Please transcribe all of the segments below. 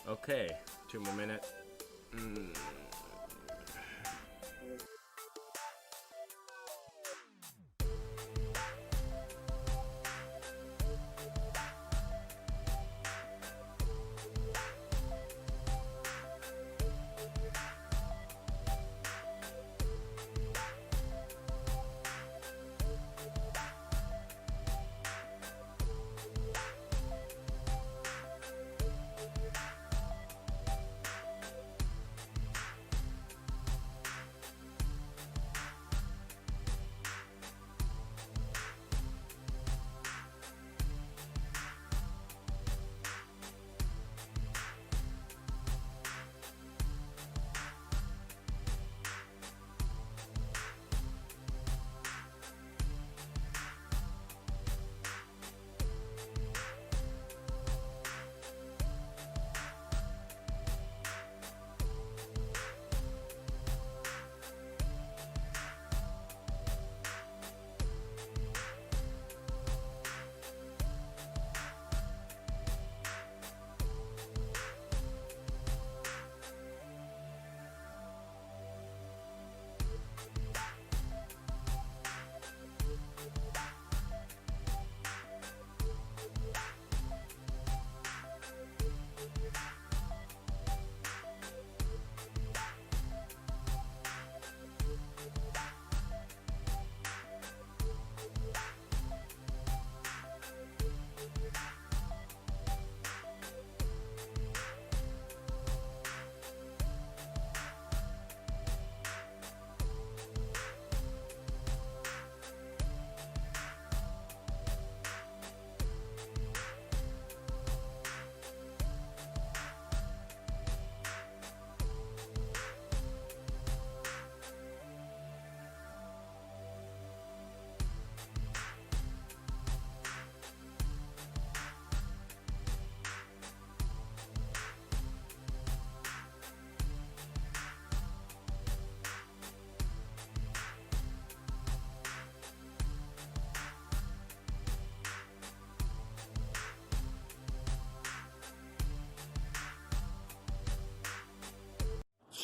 Okay, 2 more minutes.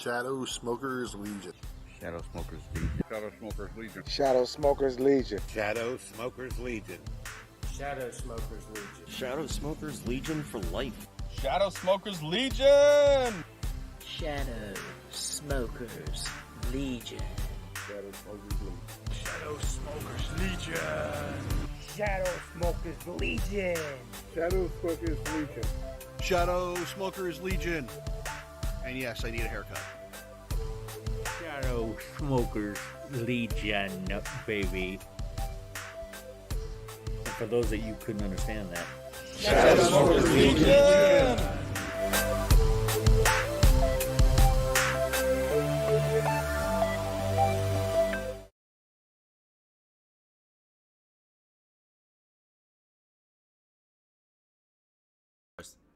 Shadow Smokers Legion. Shadow Smokers Legion. Shadow Smokers Legion. Shadow Smokers Legion. Shadow Smokers Legion. Shadow Smokers Legion. Shadow Smokers Legion for life. Shadow Smokers Legion! Shadow Smokers Legion. Shadow Smokers Legion. Shadow Smokers Legion. Shadow Smokers Legion. Shadow Smokers Legion. Shadow Smokers Legion. And yes, I need a haircut. Shadow Smokers Legion, baby. And for those that you couldn't understand that. Shadow Smokers Legion!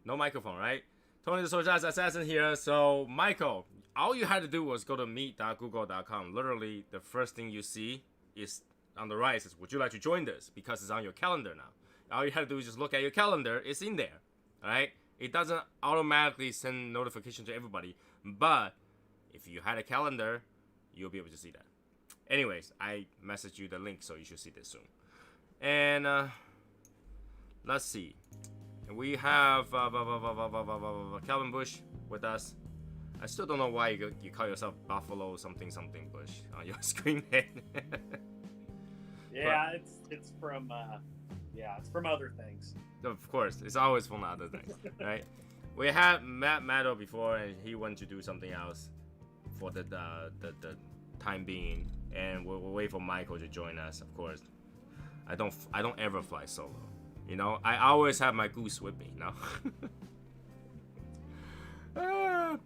No microphone, right? Tony the Social Assassin here. So, Michael, all you had to do was go to meet.google.com. Literally, the first thing you see is on the right says, would you like to join this? Because it's on your calendar now. All you have to do is just look at your calendar. It's in there, all right? It doesn't automatically send notification to everybody. But if you had a calendar, you'll be able to see that. Anyways, I messaged you the link, so you should see this soon. And let's see. We have Calvin Bush with us. I still don't know why you call yourself Buffalo something something Bush on your screen name. Yeah, it's from other things. Of course, it's always from other things, right? We had Matt Maddow before, and he went to do something else for the time being, and we'll wait for Michael to join us. Of course, I don't ever fly solo. You know, I always have my goose with me, you know?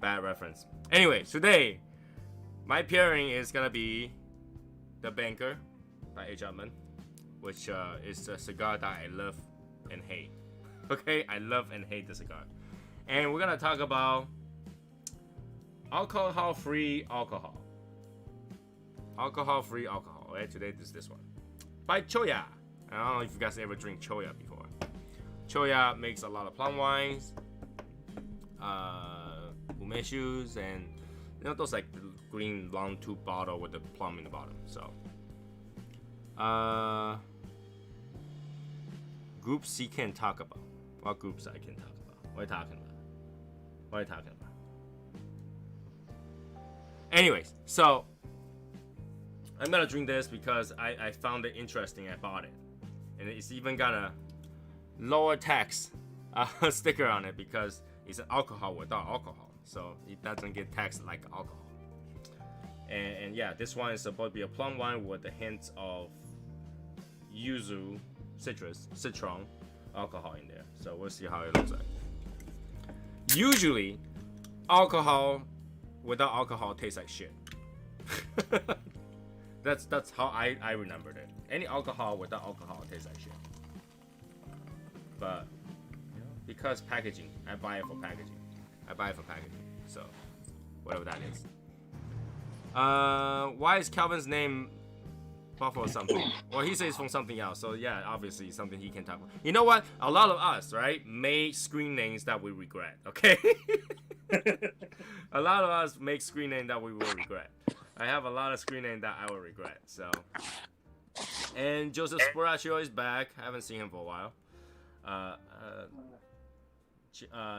Bad reference. Anyway, today, my pairing is gonna be The Banker by H. Upman, which is a cigar that I love and hate. Okay, I love and hate the cigar. And we're gonna talk about alcohol-free alcohol. Alcohol-free alcohol, right? Today is this one. By Choya. I don't know if you guys ever drink Choya before. Choya makes a lot of plum wines. umeshus, and those like green long tube bottle with the plum in the bottom. So groups he can talk about. What groups I can talk about? What are you talking about? What are you talking about? Anyways, so I'm gonna drink this because I found it interesting. I bought it, and it's even got a lower tax sticker on it because it's an alcohol without alcohol, so it doesn't get taxed like alcohol. And yeah, this one is supposed to be a plum wine with a hint of yuzu, citron alcohol in there. So we'll see how it looks like. Usually, alcohol without alcohol tastes like shit. That's how I remembered it. Any alcohol without alcohol tastes like shit. But because packaging, I buy it for packaging. So whatever that is. Why is Calvin's name Buffalo something? Well, he says from something else. So yeah, obviously something he can talk about. You know what? A lot of us, right, made screen names that we regret. Okay. A lot of us make screen names that we will regret. I have a lot of screen names that I will regret. So, and Joseph Sporaccio is back. I haven't seen him for a while.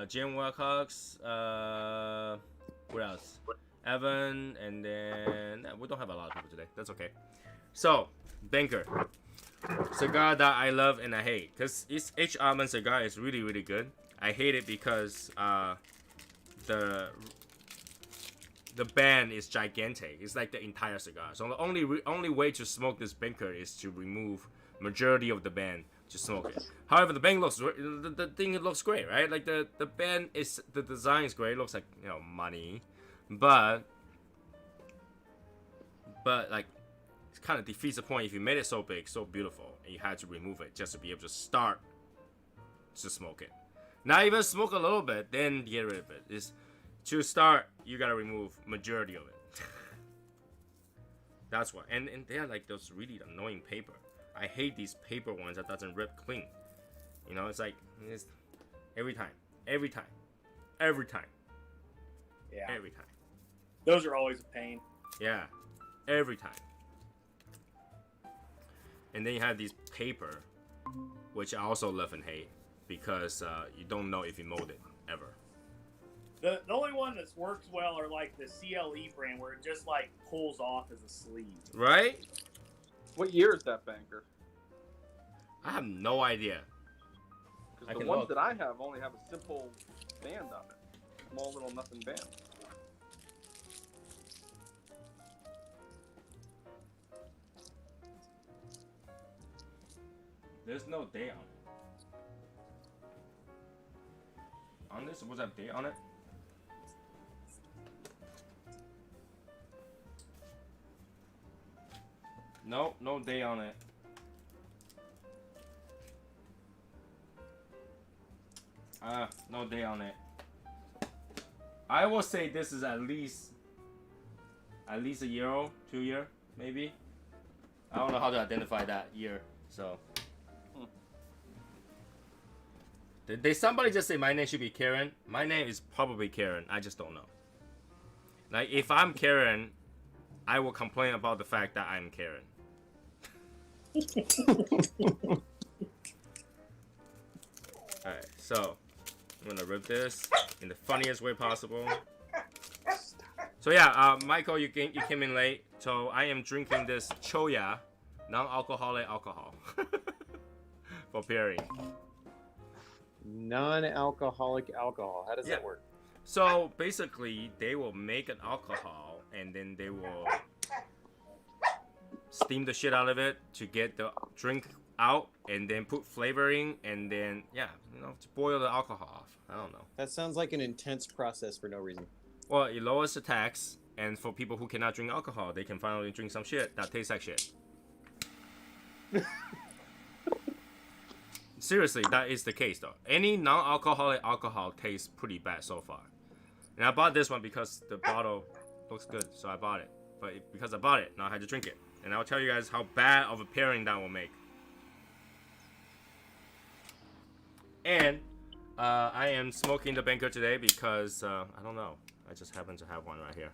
Jim Wilcox. What else? Evan, and then we don't have a lot of people today. That's okay. So, Banker, cigar that I love and I hate, because it's H. Almond cigar is really really good. I hate it because the band is gigantic. It's like the entire cigar. So the only way to smoke this Banker is to remove majority of the band to smoke it. However, the band looks the thing looks great, right? Like the band is the design is great. It looks like money, but like it kind of defeats the point if you made it so big, so beautiful, and you had to remove it just to be able to start to smoke it. Not even smoke a little bit, then get rid of it. Is to start, you gotta remove majority of it. That's why, and they are like those really annoying paper. I hate these paper ones that doesn't rip clean. It's like every time. Yeah. Every time. Those are always a pain. Yeah, every time. And then you have these paper, which I also love and hate because you don't know if you mold it ever. The only one that works well are like the CLE brand where it just like pulls off as a sleeve. Right? What year is that Banker? I have no idea. Because the ones that I have only have a simple band on it. Small little nothing band. There's no date on it. On this, was that date on it? No, no date on it. No date on it. I will say this is at least a year old, 2 year, maybe. I don't know how to identify that year, so. Did somebody just say my name should be Karen? My name is probably Karen. I just don't know. Like, if I'm Karen, I will complain about the fact that I'm Karen. Alright, so I'm gonna rip this in the funniest way possible. So yeah, Michael, you came in late, so I am drinking this Choya, non-alcoholic alcohol for pairing. Non-alcoholic alcohol. How does that work? So basically, they will make an alcohol and then they will steam the shit out of it to get the drink out, and then put flavoring, and then to boil the alcohol off. I don't know. That sounds like an intense process for no reason. Well, it lowers the tax, and for people who cannot drink alcohol, they can finally drink some shit that tastes like shit. Seriously, that is the case though. Any non-alcoholic alcohol tastes pretty bad so far. And I bought this one because the bottle looks good, so I bought it. But because I bought it, now I had to drink it. And I'll tell you guys how bad of a pairing that will make. And I am smoking the banker today because I don't know. I just happen to have one right here,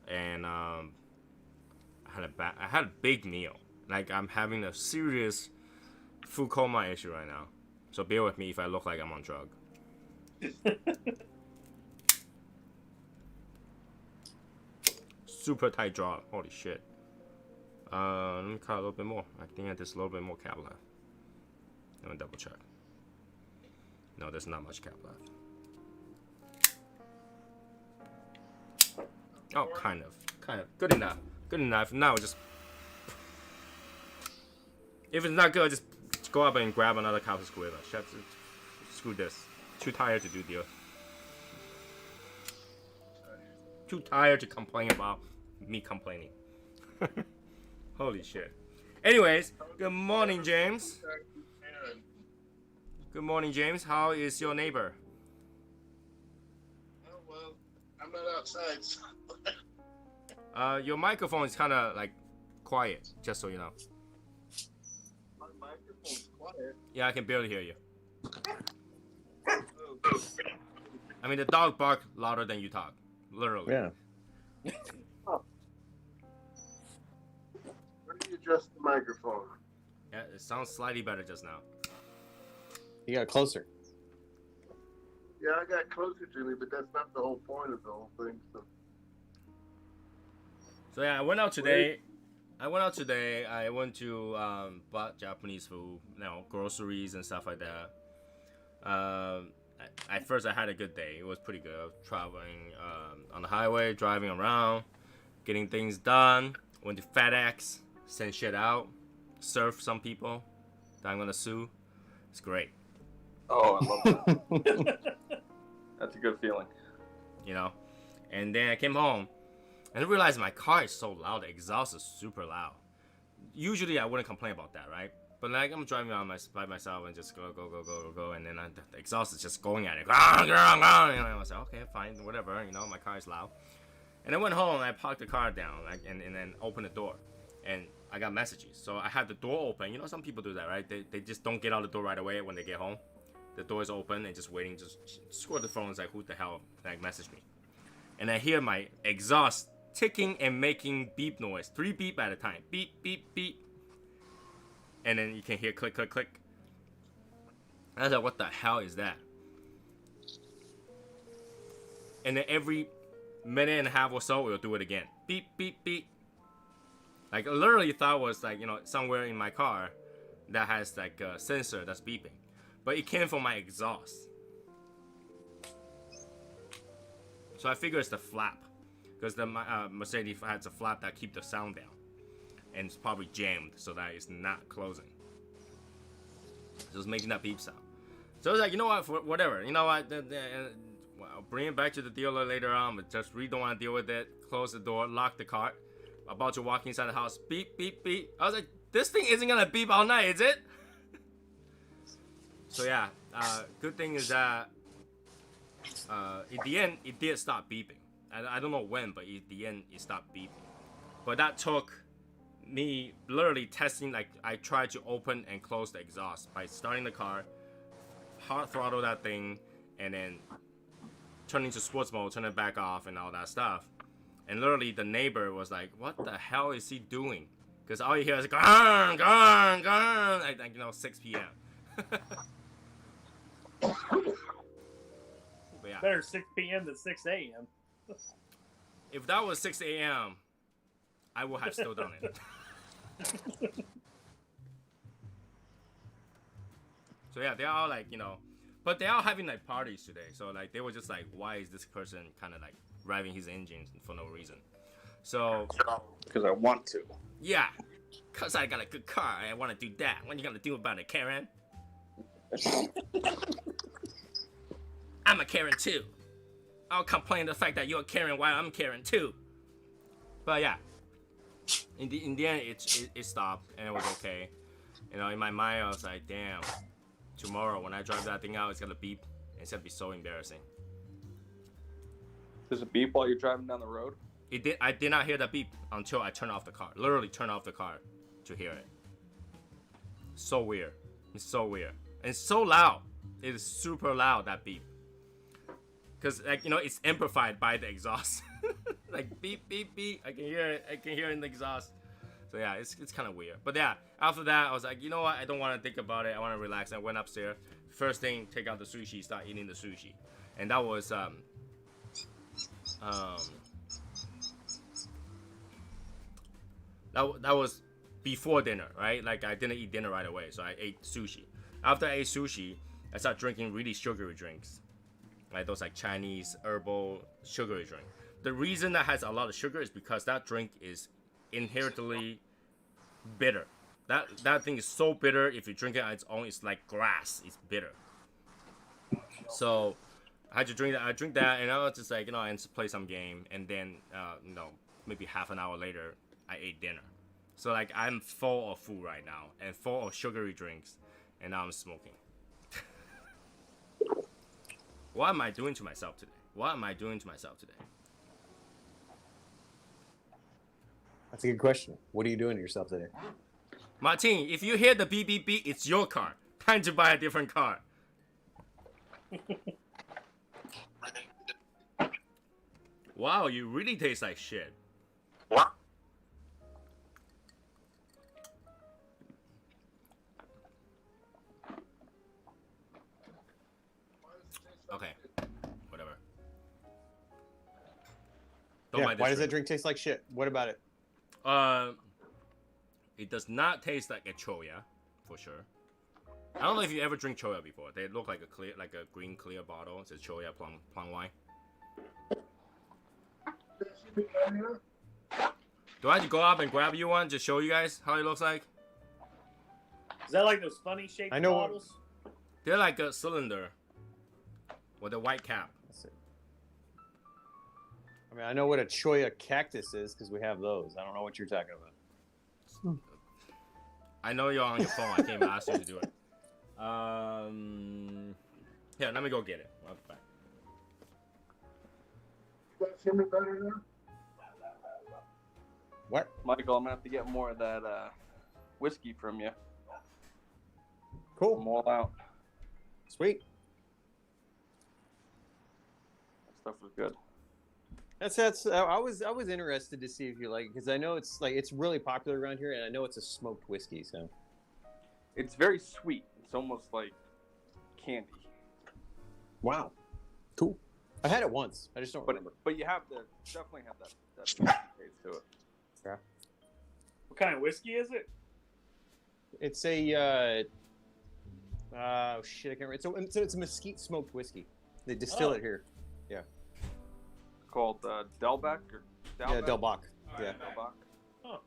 and I had a big meal. Like I'm having a serious food coma issue right now. So bear with me if I look like I'm on drug. Super tight draw. Holy shit. Let me cut a little bit more. I think there's a little bit more cap left. Let me double check. No, there's not much cap left. Oh, kind of. Good enough. Good enough. Now just... If it's not good, just go up and grab another Campo square. Screw this. Too tired to do deal. Too tired to complain about me complaining. Holy shit. Anyways, good morning, James. Good morning, James. How is your neighbor? Oh, well, I'm not outside. So. Your microphone is kind of like quiet, just so you know. My microphone's quiet. Yeah, I can barely hear you. I mean, the dog bark louder than you talk. Literally. Yeah. Oh. Where do you adjust the microphone? Yeah, it sounds slightly better just now. You got closer. Yeah, I got closer to me, but that's not the whole point of the whole thing. So yeah, I went out today. I went to bought Japanese food, groceries and stuff like that. At first, I had a good day. It was pretty good. I was traveling on the highway, driving around, getting things done. Went to FedEx, sent shit out, served some people that I'm gonna sue. It's great. Oh, I love that. That's a good feeling. You know? And then I came home and I realized my car is so loud. The exhaust is super loud. Usually I wouldn't complain about that, right? But like I'm driving around by myself and just go, and then the exhaust is just going at it. And I was like, okay, fine, whatever. You know, my car is loud. And I went home and I parked the car down, and then opened the door, and I got messages. So I had the door open. You know, some people do that, right? They just don't get out the door right away when they get home. The door is open and just waiting. Just score the phone. It's like, who the hell like messaged me? And I hear my exhaust ticking and making beep noise, 3 beep at a time, beep beep beep. And then you can hear click, click, click. I was like, what the hell is that? And then every minute and a half or so, we'll do it again. Beep, beep, beep. Like, I literally thought it was like, somewhere in my car that has like a sensor that's beeping. But it came from my exhaust. So I figure it's the flap. Because the Mercedes has a flap that keeps the sound down. And it's probably jammed so that it's not closing. So it's making that beep sound. So I was like, you know what, whatever. You know what, I'll bring it back to the dealer later on, but just really don't want to deal with it. Close the door, lock the car. About to walk inside the house, beep, beep, beep. I was like, this thing isn't going to beep all night, is it? So yeah, good thing is that in the end, it did stop beeping. I don't know when, but in the end, it stopped beeping. But that took me literally testing, like I tried to open and close the exhaust by starting the car, hard throttle that thing, and then turning to sports mode, turn it back off and all that stuff. And literally the neighbor was like, what the hell is he doing? Because all you hear is gong, gong, gong, like 6 p.m. But yeah. Better 6 p.m. than 6 a.m. If that was 6 a.m., I would have still done it. So yeah, they're all like, but they're all having like parties today. So like they were just like, why is this person kind of like revving his engine for no reason? So because I want to. Yeah, cause I got a good car. I want to do that. What are you gonna do about it, Karen? I'm a Karen too. I'll complain the fact that you're a Karen while I'm Karen too. But yeah, in the end, it stopped and it was okay. In my mind, I was like, damn, tomorrow when I drive that thing out, it's gonna beep. And it's gonna be so embarrassing. Does it beep while you're driving down the road? It did. I did not hear that beep until I turned off the car. Literally turned off the car to hear it. So weird. It's so weird. And it's so loud. it is super loud, that beep. Because, like, you know, it's amplified by the exhaust. Like, beep, beep, beep. I can hear it. I can hear it in the exhaust. So, yeah, it's kind of weird. But, yeah, after that, I was like, you know what? I don't want to think about it. I want to relax. I went upstairs. First thing, take out the sushi, start eating the sushi. And that was, that was before dinner, right? Like, I didn't eat dinner right away, so I ate sushi. After I ate sushi, I started drinking really sugary drinks. Like those like Chinese herbal sugary drink. The reason that has a lot of sugar is because that drink is inherently bitter. That thing is so bitter. If you drink it on its own, it's like grass. It's bitter. So I had to drink that. I drink that, and I was just like, you know, and play some game, and then you know, maybe half an hour later, I ate dinner. So like I'm full of food right now and full of sugary drinks, and now I'm smoking. What am I doing to myself today? What am I doing to myself today? That's a good question. What are you doing to yourself today? Martin, if you hear the beep beep beep, it's your car. Time to buy a different car. Wow, you really taste like shit. Okay, whatever. Don't buy this why does that drink. drink taste like shit? What about it? It does not taste like a choya, for sure. I don't know if you ever drink choya before. They look like a green clear bottle. It says choya plum wine. Do I have to go up and grab you one? Just show you guys how it looks like. Is that like those funny shaped bottles? They're like a cylinder with a white cap. That's it. I mean, I know what a choya cactus is because we have those. I don't know what you're talking about. I know you're on your phone. I can't even ask you to do it. Here, let me go get it. I'll be back. You guys hear me better now? What? Michael, I'm gonna have to get more of that whiskey from you. Cool. I'm all out. Sweet. That stuff was good. That's. I was interested to see if you like it because I know it's really popular around here, and I know it's a smoked whiskey. So it's very sweet. It's almost like candy. Wow. Cool. I had it once. I just don't remember. But you definitely have that taste to it. Yeah. What kind of whiskey is it? It's a oh shit, I can't remember. It's a mesquite smoked whiskey. They distill it here. Yeah. Called Delbeck or Delbeck? Yeah, Delbach. Yeah. Delbach. Huh.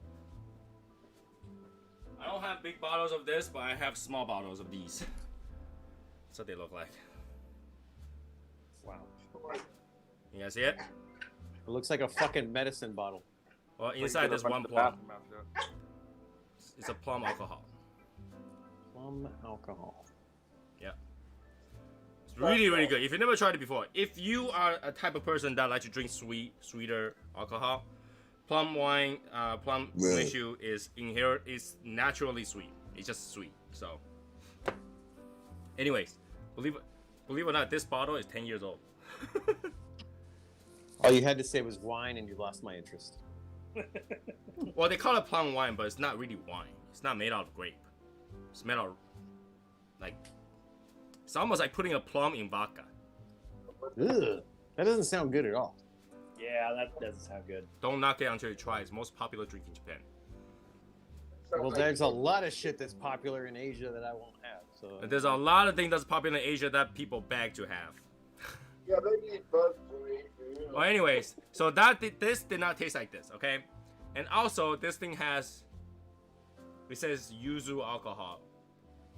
I don't have big bottles of this, but I have small bottles of these. That's what they look like. Wow. You guys see it? It looks like a fucking medicine bottle. Well, inside there's one plum. It's a plum alcohol. Plum alcohol. Yeah. It's really, really good. If you never tried it before, if you are a type of person that likes to drink sweeter alcohol, plum wine, plum issue is naturally sweet. It's just sweet. So, anyways, believe it or not, this bottle is 10 years old. All you had to say was wine, and you lost my interest. Well, they call it plum wine, but it's not really wine. It's not made out of grape. It's made out of, like, it's almost like putting a plum in vodka. Ugh. That doesn't sound good at all. Yeah, that doesn't sound good. Don't knock it until you try. It's the most popular drink in Japan. Well, there's a lot of shit that's popular in Asia that I won't have. So And there's a lot of things that's popular in Asia that people beg to have. Yeah, they need bugs for me. Well, anyways, so this did not taste like this, okay? And also, this thing has, it says yuzu alcohol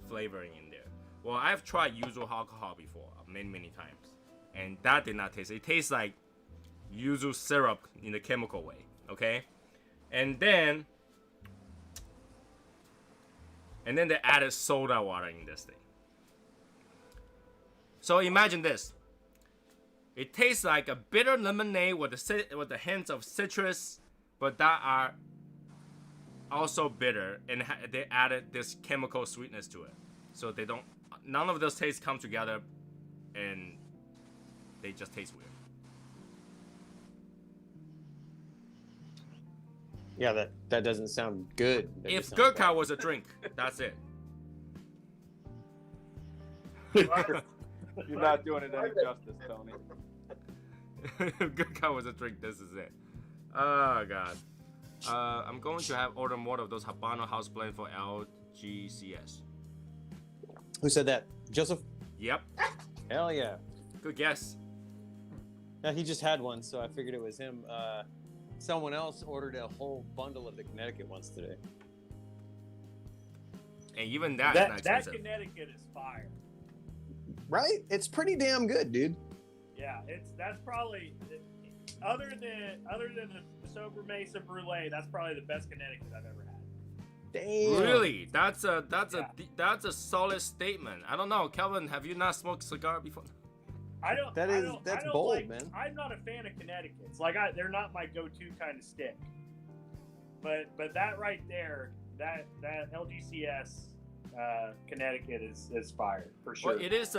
flavoring in there. Well, I've tried yuzu alcohol before, many times, and that did not taste. It tastes like yuzu syrup in the chemical way, okay? And then they added soda water in this thing. So imagine this. It tastes like a bitter lemonade with the hints of citrus, but that are also bitter, and they added this chemical sweetness to it, so they don't none of those tastes come together, and they just taste weird. Yeah, that doesn't sound good. If Gurkha was a drink, that's it. You're not doing it any justice, Tony. If Gurkha was a drink, this is it. Oh god. I'm going to order more of those Habano house blend for LGCS. Who said that? Joseph? Yep. Hell yeah. Good guess. Yeah, he just had one, so I figured it was him. Someone else ordered a whole bundle of the Connecticut ones today. And even that is not That expensive. Connecticut is fire. Right? It's pretty damn good, dude. Yeah, that's probably other than the Sober Mesa Brulee, that's probably the best Connecticut I've ever had. Damn. Really? That's a solid statement. I don't know, Kelvin. Have you not smoked cigar before? That's bold, man. I'm not a fan of Connecticut's. Like they're not my go-to kind of stick. But that right there, that LGCS Connecticut is fire for sure. Well, it's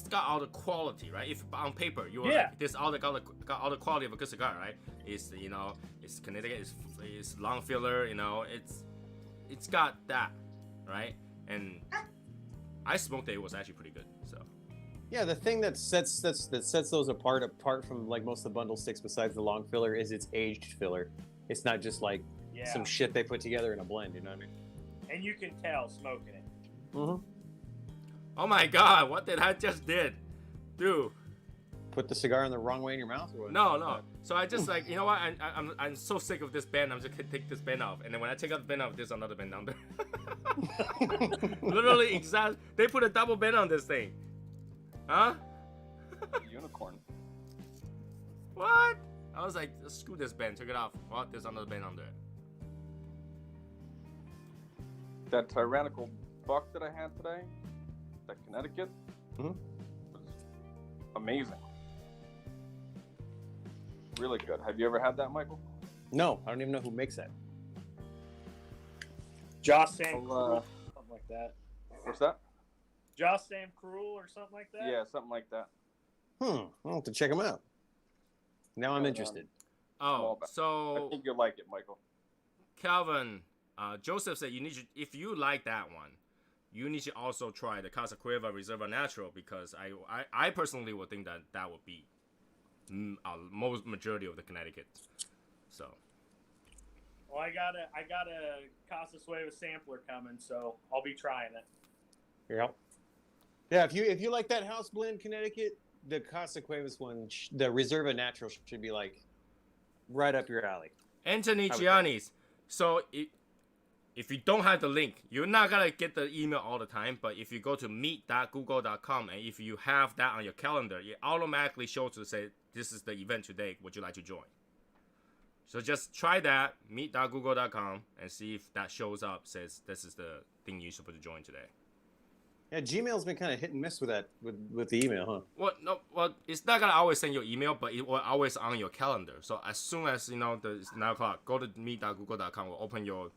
got all the quality, right? If on paper you were like, this all got all the quality of a good cigar, right? It's it's Connecticut, it's long filler, it's got that, right? And I smoked it was actually pretty good. So Yeah, the thing that sets those apart from like most of the bundle sticks besides the long filler is it's aged filler. It's not just like some shit they put together in a blend, you know what I mean? And you can tell smoking it. Mm-hmm. Oh my god, what did I just did? Dude. Put the cigar in the wrong way in your mouth or what? No. So I just like, you know what? I'm so sick of this band. I'm just gonna take this band off, and then when I take out the band off, there's another band down there. Literally exact. They put a double band on this thing. Huh? Unicorn. What? I was like, screw this band, took it off. Well, there's another band on there. That tyrannical buck that I had today, that Connecticut, was amazing. Really good. Have you ever had that, Michael? No, I don't even know who makes that. Joss Sam Cruel, something like that. What's that? Joss Sam Cruel or something like that? Yeah, something like that. I'll have to check them out. Now I'm interested. Oh, so I think you'll like it, Michael. Calvin, Joseph said if you like that one, you need to also try the Casa Cueva Reserva Natural, because I personally would think that would be most majority of the Connecticut. So. Well, I got a Casa Cueva sampler coming, so I'll be trying it. Yeah, if you like that house blend Connecticut, the Casa Cuevas one, the Reserva Natural should be like right up your alley. Anthony Giannis. So if you don't have the link, you're not gonna get the email all the time. But if you go to meet.google.com and if you have that on your calendar, it automatically shows to say this is the event today. Would you like to join? So just try that, meet.google.com, and see if that shows up, says this is the thing you're supposed to join today. Yeah, Gmail's been kind of hit and miss with that, with the email, huh? Well, it's not gonna always send your email, but it will always on your calendar. So as soon as it's 9 o'clock, go to meet.google.com or open your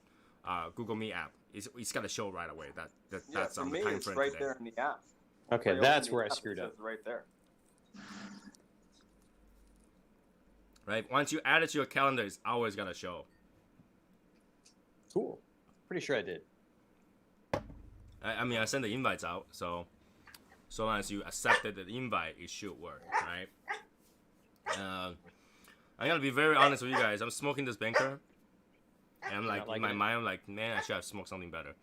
Google Meet app. It's gonna show right away that's on the time frame right today. there in the app. Okay, that's where I screwed up. Right there. Right, once you add it to your calendar, it's always gonna show. Cool. Pretty sure I did. I mean, I sent the invites out, so long as you accepted the invite, it should work, right? I gotta be very honest with you guys. I'm smoking this banker, and I'm like, in my mind, I'm like, man, I should have smoked something better.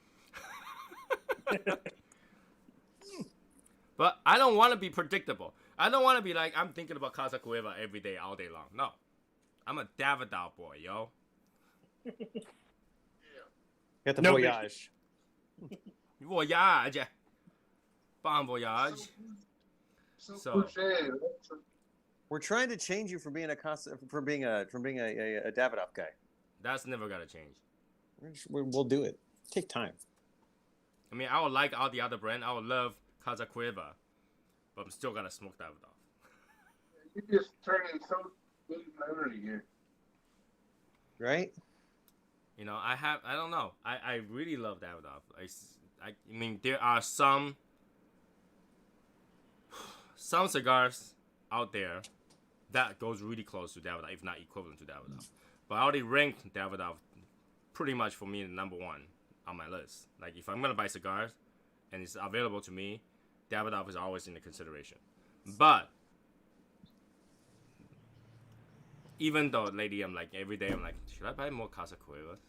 But I don't want to be predictable. I don't want to be like, I'm thinking about Casa Cueva every day, all day long. No, I'm a Davidoff boy, yo. Got the voyage. Voyage. Bon voyage. So we're trying to change you from being a Davidoff guy. That's never gonna change. We'll do it. Take time. I mean, I would like all the other brand. I would love Casa Cueva, but I'm still gonna smoke Davidoff. You just turning so good memory here. Right? I don't know. I really love Davidoff. I mean, there are some some cigars out there that goes really close to Davidoff, if not equivalent to Davidoff. But I already ranked Davidoff pretty much for me the number one on my list. Like if I'm gonna buy cigars and it's available to me, Davidoff is always in the consideration. But even though lately I'm like every day I'm like, should I buy more Casa Cuevas?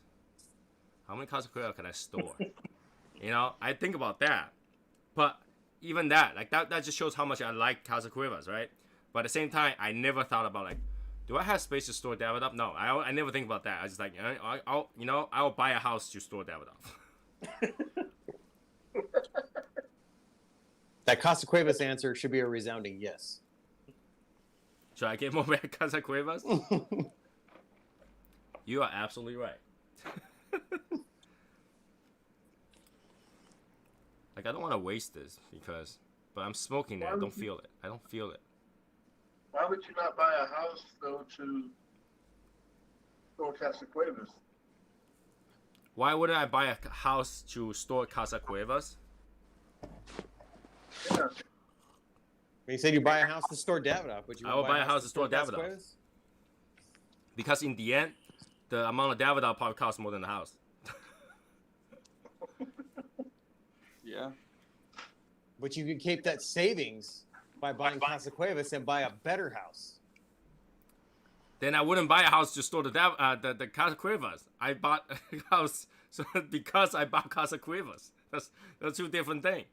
How many Casa Cuevas can I store? You know, I think about that. But even that, like that just shows how much I like Casa Cuevas, right? But at the same time, I never thought about like, do I have space to store Davidoff? No, I never think about that. I just like, I'll buy a house to store Davidoff. That Casa Cuevas answer should be a resounding yes. Should I get more back Casa Cuevas? You are absolutely right. Like I don't want to waste this but I'm smoking it. I don't feel it. I don't feel it. Why would you not buy a house though to store Casa Cuevas? Why would I buy a house to store Casa Cuevas? Yeah. You said you buy a house to store Davidoff, but I will buy a house to store Davidoff. Because in the end, the amount of Davidoff probably costs more than the house. Yeah. But you can keep that savings by buying Casa Cuevas and buy a better house. Then I wouldn't buy a house to store the Casa Cuevas. I bought a house because I bought Casa Cuevas. That's two different things.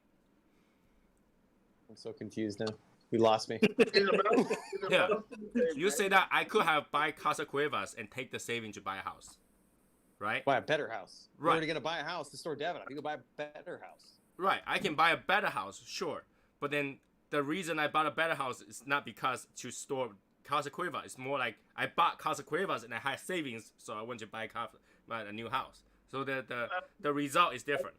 I'm so confused now. You lost me. Yeah. You say that I could have buy Casa Cuevas and take the saving to buy a house, right? Buy a better house. Right. You're already gonna buy a house to store Davidoff. You can buy a better house. Right. I can buy a better house, sure. But then the reason I bought a better house is not because to store Casa Cuevas. It's more like I bought Casa Cuevas and I had savings, so I went to buy a new house. So the result is different.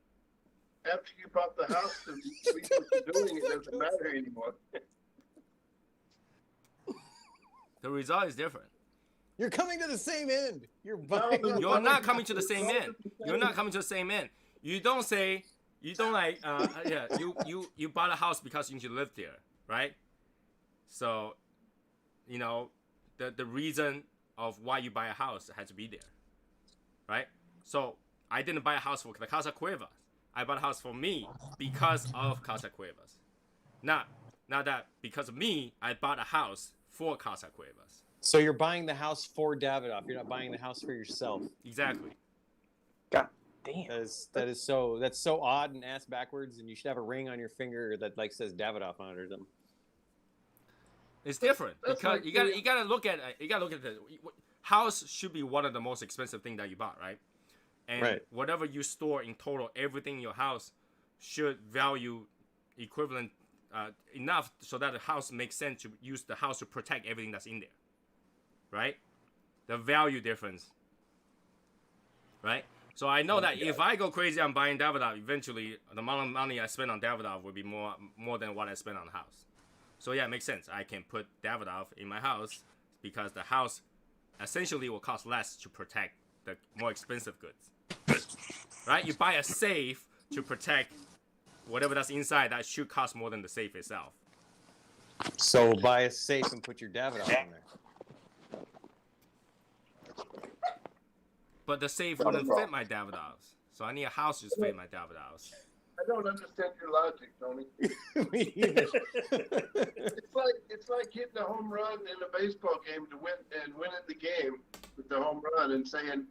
After you bought the house, the reason for doing it doesn't matter anymore. The result is different. You're coming to the same end. You're buying. You're not coming to the same end. You're not coming to the same end. You don't say. You don't like. Yeah. You bought a house because you need to live there, right? So, you know, the reason of why you buy a house has to be there, right? So I didn't buy a house for the Casa Cuevas. I bought a house for me because of Casa Cuevas. Not that because of me, I bought a house for Casa Cuevas. So you're buying the house for Davidoff. You're not buying the house for yourself. Exactly. God damn. That's so odd and ass backwards, and you should have a ring on your finger that like says Davidoff on it or something. It's different because you gotta look at the house should be one of the most expensive things that you bought, right? And whatever you store in total, everything in your house should value equivalent enough so that the house makes sense to use the house to protect everything that's in there, right? The value difference, right? So I know that if I go crazy on buying Davidoff, eventually the amount of money I spend on Davidoff will be more than what I spend on the house. So yeah, it makes sense. I can put Davidoff in my house because the house essentially will cost less to protect the more expensive goods. Right? You buy a safe to protect whatever that's inside that should cost more than the safe itself. So buy a safe and put your Davidoff in there. But the safe wouldn't fit my Davidoffs. So I need a house to fit my Davidoffs. I don't understand your logic, Tony. Me either. It's like hitting a home run in a baseball game to win and winning the game with the home run and saying,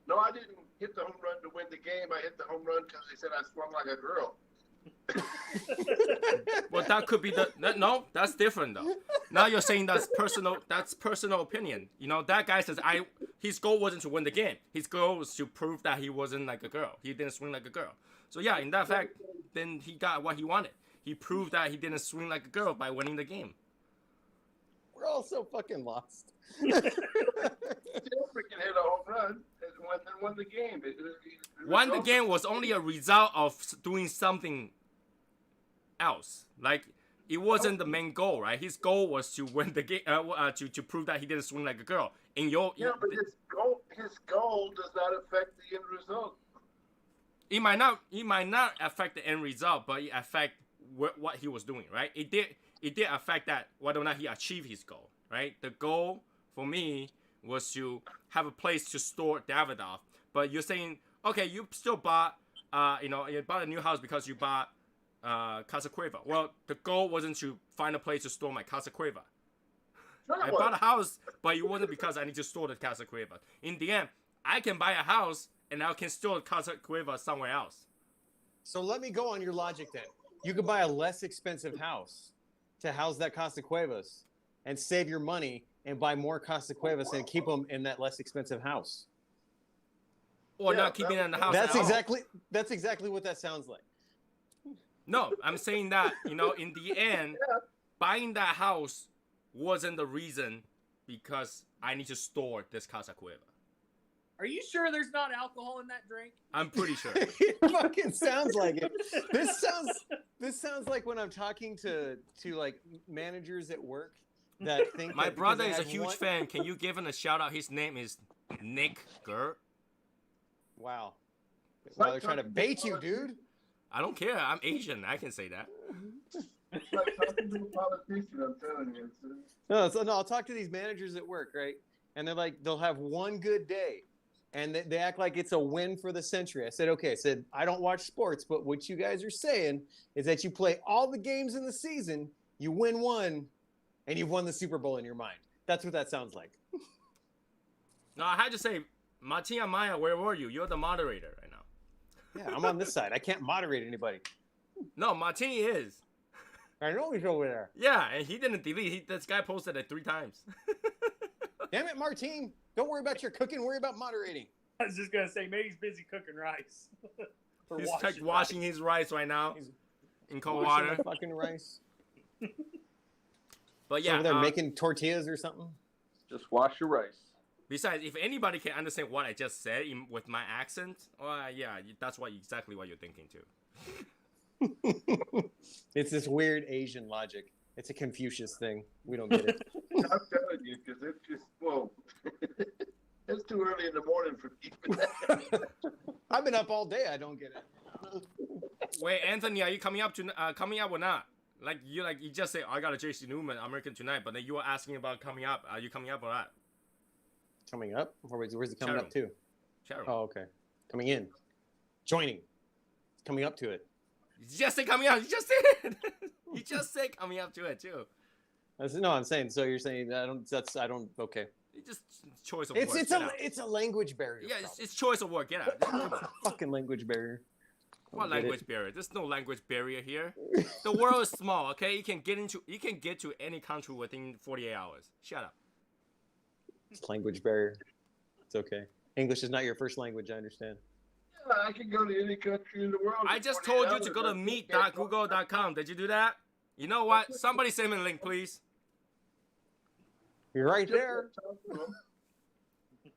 "No, I didn't hit the home run to win the game. I hit the home run because they said I swung like a girl." Well, that could be no, that's different though. Now you're saying that's personal opinion. You know, that guy says his goal wasn't to win the game. His goal was to prove that he wasn't like a girl. He didn't swing like a girl. So yeah, in that fact, then he got what he wanted. He proved that he didn't swing like a girl by winning the game. We're all so fucking lost. Still freaking hit a home run and won the game. Won the game was only a result of doing something else. Like it wasn't the main goal, right? His goal was to win the game, to prove that he didn't swing like a girl. But his goal does not affect the end result. It might not affect the end result, but it affect what he was doing, right? It did. it did affect that whether or not he achieved his goal, right? The goal for me was to have a place to store Davidoff. But you're saying, okay, you still bought, you bought a new house because you bought Casa Cueva. Well, the goal wasn't to find a place to store my Casa Cueva. I bought a house, but it wasn't because I need to store the Casa Cueva. In the end, I can buy a house and I can store Casa Cueva somewhere else. So let me go on your logic then. You could buy a less expensive house to house that Casa Cuevas and save your money and buy more Casa Cuevas and keep them in that less expensive house. Or not keeping it in the house. That's exactly what that sounds like. No, I'm saying that, in the end, buying that house wasn't the reason because I need to store this Casa Cueva. Are you sure there's not alcohol in that drink? I'm pretty sure. It fucking sounds like it. This sounds like when I'm talking to like managers at work that think my brother is a huge fan. Can you give him a shout out? His name is Nick Gert. Wow. Well, they're trying to bait you, dude. I don't care. I'm Asian. I can say that. It's like talking to a politician, I'm telling you. No, I'll talk to these managers at work, right? And they're like, they'll have one good day. And they act like it's a win for the century. I said, okay. I said, I don't watch sports, but what you guys are saying is that you play all the games in the season, you win one, and you've won the Super Bowl in your mind. That's what that sounds like. No, I had to say, Martin Amaya, where were you? You're the moderator right now. Yeah, I'm on this side. I can't moderate anybody. No, Martini is. I know he's over there. Yeah, and he didn't delete. This guy posted it 3 times. Damn it, Martin. Don't worry about your cooking. Worry about moderating. I was just going to say, maybe he's busy cooking rice. He's washing his rice right now in cold water. Fucking rice. But yeah. They're making tortillas or something. Just wash your rice. Besides, if anybody can understand what I just said with my accent, yeah, that's exactly what you're thinking too. It's this weird Asian logic. It's a Confucius thing. We don't get it. I'm telling you, because it's just, it's too early in the morning for me. I've been up all day. I don't get it. Wait, Anthony, are you coming up or not? Like you just say, I got a JC Newman American tonight, but then you were asking about coming up. Are you coming up or not? Coming up? Where's it coming up to? Chat room. Oh, okay. Coming in. Joining. Coming up to it. You just say coming up. You just said it. You just say coming up to it too. No, I'm saying. So you're saying I don't. Okay. It's just choice of words. It's a language barrier. Yeah, it's choice of word. Get out. Fucking language barrier. What language barrier? There's no language barrier here. The world is small. Okay, you can get to any country within 48 hours. Shut up. It's language barrier. It's okay. English is not your first language. I understand. Yeah, I can go to any country in the world. I just told you to go to meet.google.com. Did you do that? You know what? Somebody send me a link, please. You're right there.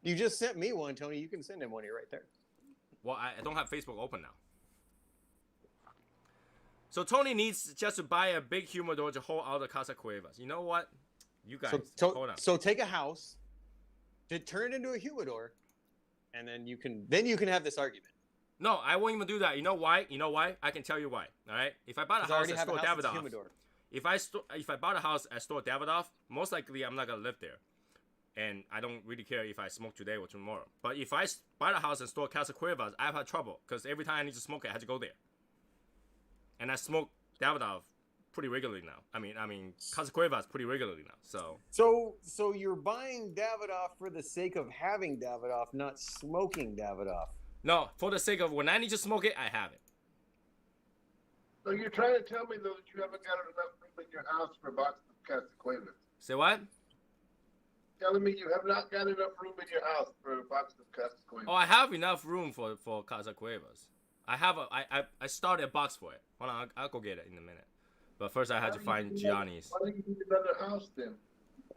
You just sent me one, Tony. You can send him one. You're right there. Well, I don't have Facebook open now. So Tony needs just to buy a big humidor to hold all the Casa Cuevas. You know what? You guys, hold on. So take a house, to turn it into a humidor, and then you can have this argument. No, I won't even do that. You know why? I can tell you why. All right. If I bought a house, I store Davidoff. If I bought a house, I store Davidoff. Most likely, I'm not gonna live there, and I don't really care if I smoke today or tomorrow. But if I buy a house and store Casa Cuevas, I've had trouble because every time I need to smoke it, I had to go there. And I smoke Davidoff pretty regularly now. I mean, Casa Cuevas pretty regularly now. So you're buying Davidoff for the sake of having Davidoff, not smoking Davidoff. No, for the sake of when I need to smoke it, I have it. So you're trying to tell me, though, that you haven't got enough room in your house for a box of Casa Cuevas? Say what? Telling me you have not got enough room in your house for a box of Casa Cuevas. Oh, I have enough room for Casa Cuevas. I started a box for it. Hold on, I'll go get it in a minute. But first, I had to find Gianni's. Why don't you need another house then?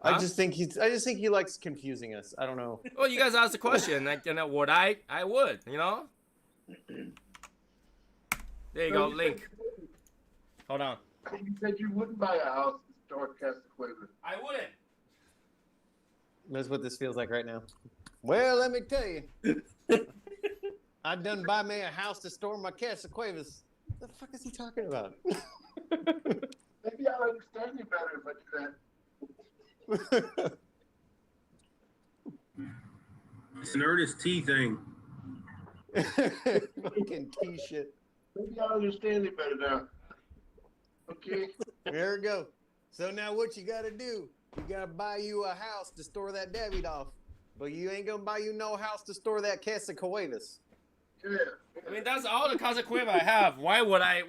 Huh? I just think he likes confusing us. I don't know. Well, you guys asked the question, would I would, you know. There you go, link. Hold on. You said you wouldn't buy a house to store Casa Cuevas. I wouldn't. That's what this feels like right now. Well, let me tell you. I done buy me a house to store my Casa Cuevas. What the fuck is he talking about? Maybe I'll understand you better if I do that. It's an Ernest T thing. Fucking tea shit. Maybe I'll understand it better now. Okay. There we go. So now what you gotta do? You gotta buy you a house to store that David off. But you ain't gonna buy you no house to store that Casa Cuevas. Yeah. I mean, that's all the Casa Cueva I have. Why would I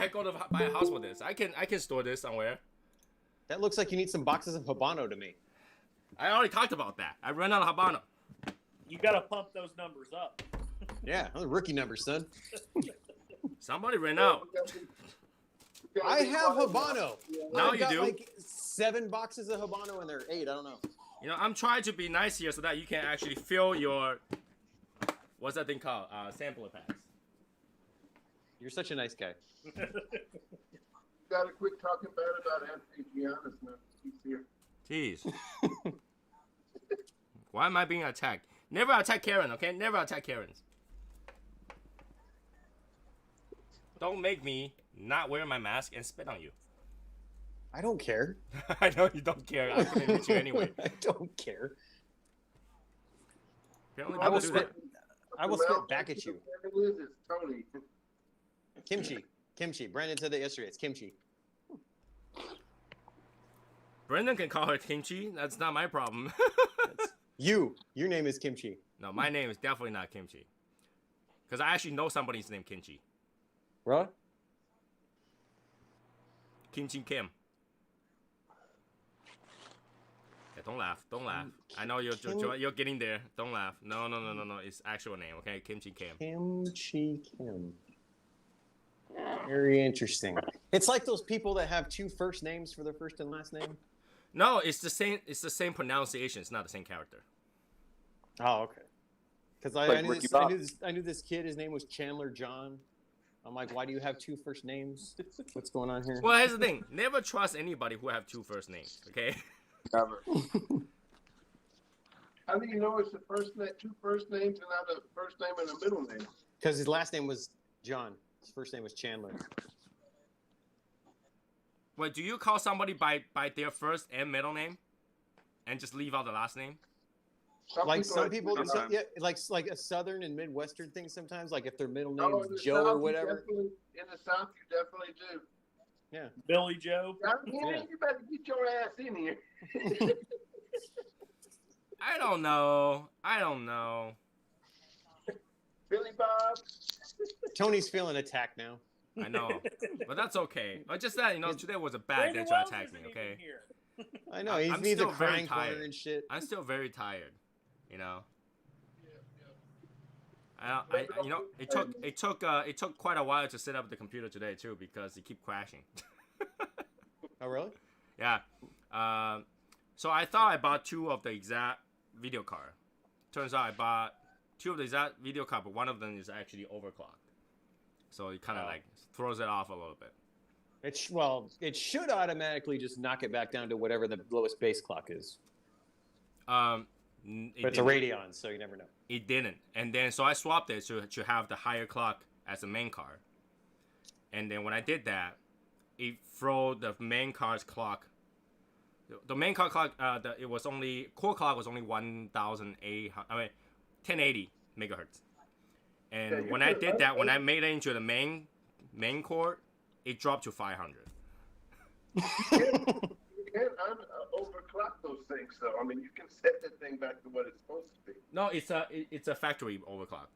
go to buy a house for this? I can store this somewhere. That looks like you need some boxes of Habano to me. I already talked about that. I ran out of Habano. You gotta pump those numbers up. Yeah, those are rookie numbers, son. Somebody ran out. I have Habano. Now I you got do. like 7 boxes of Habano and they're 8. I don't know. You know, I'm trying to be nice here so that you can actually fill your, what's that thing called? Sampler packs. You're such a nice guy. Gotta quit talking bad about Anthony Giannis now. He's here. Jeez. Why am I being attacked? Never attack Karen, okay? Never attack Karens. Don't make me not wear my mask and spit on you. I don't care. I know you don't care. I'm gonna hit you anyway. I don't care. Apparently I will people do spit. I will spit back at you. It is, it's Tony. Kimchi. Kimchi. Brandon said that yesterday. It's kimchi. Brendan can call her Kimchi. That's not my problem. Your name is Kimchi. No, my name is definitely not Kimchi. Because I actually know somebody's named Kimchi. What? Kimchi Kim. Yeah, don't laugh. Don't laugh. I know you're getting there. Don't laugh. No. It's actual name, okay? Kimchi Kim. Kimchi Kim. Very interesting. It's like those people that have 2 first names for their first and last name. No, it's the same. It's the same pronunciation. It's not the same character. Oh, okay. Because I knew this kid. His name was Chandler John. I'm like, why do you have 2 first names? What's going on here? Well, here's the thing. Never trust anybody who have 2 first names. Okay. Never. How do you know it's the 2 first names and not the first name and the middle name? Because his last name was John. His first name was Chandler. Wait, do you call somebody by their first and middle name, and just leave out the last name? Some people, yeah, like a southern and midwestern thing sometimes. Like if their middle name is Joe or whatever. In the South, you definitely do. Yeah. Billy Joe. You better get your ass in here. I don't know. Billy Bob. Tony's feeling attacked now. I know, but that's okay. But just that, today was a bad day to attack me. Okay. I know he needs a crying corner and shit. I'm still very tired. It took quite a while to set up the computer today too because it keep crashing. Oh really? Yeah. So I thought I bought 2 of the exact video card. Turns out I bought 2 of the exact video card, but one of them is actually overclocked. So it kind of like throws it off a little bit. It should automatically just knock it back down to whatever the lowest base clock is. But it's a Radeon, so you never know. It didn't, and then so I swapped it to have the higher clock as the main card. And then when I did that, it threw the main card's clock. The main card clock, it was only core clock was only 1080 megahertz. And when I did that, when I made it into the main core, it dropped to 500. You can't overclock those things, though. I mean, you can set the thing back to what it's supposed to be. No, it's a factory overclock.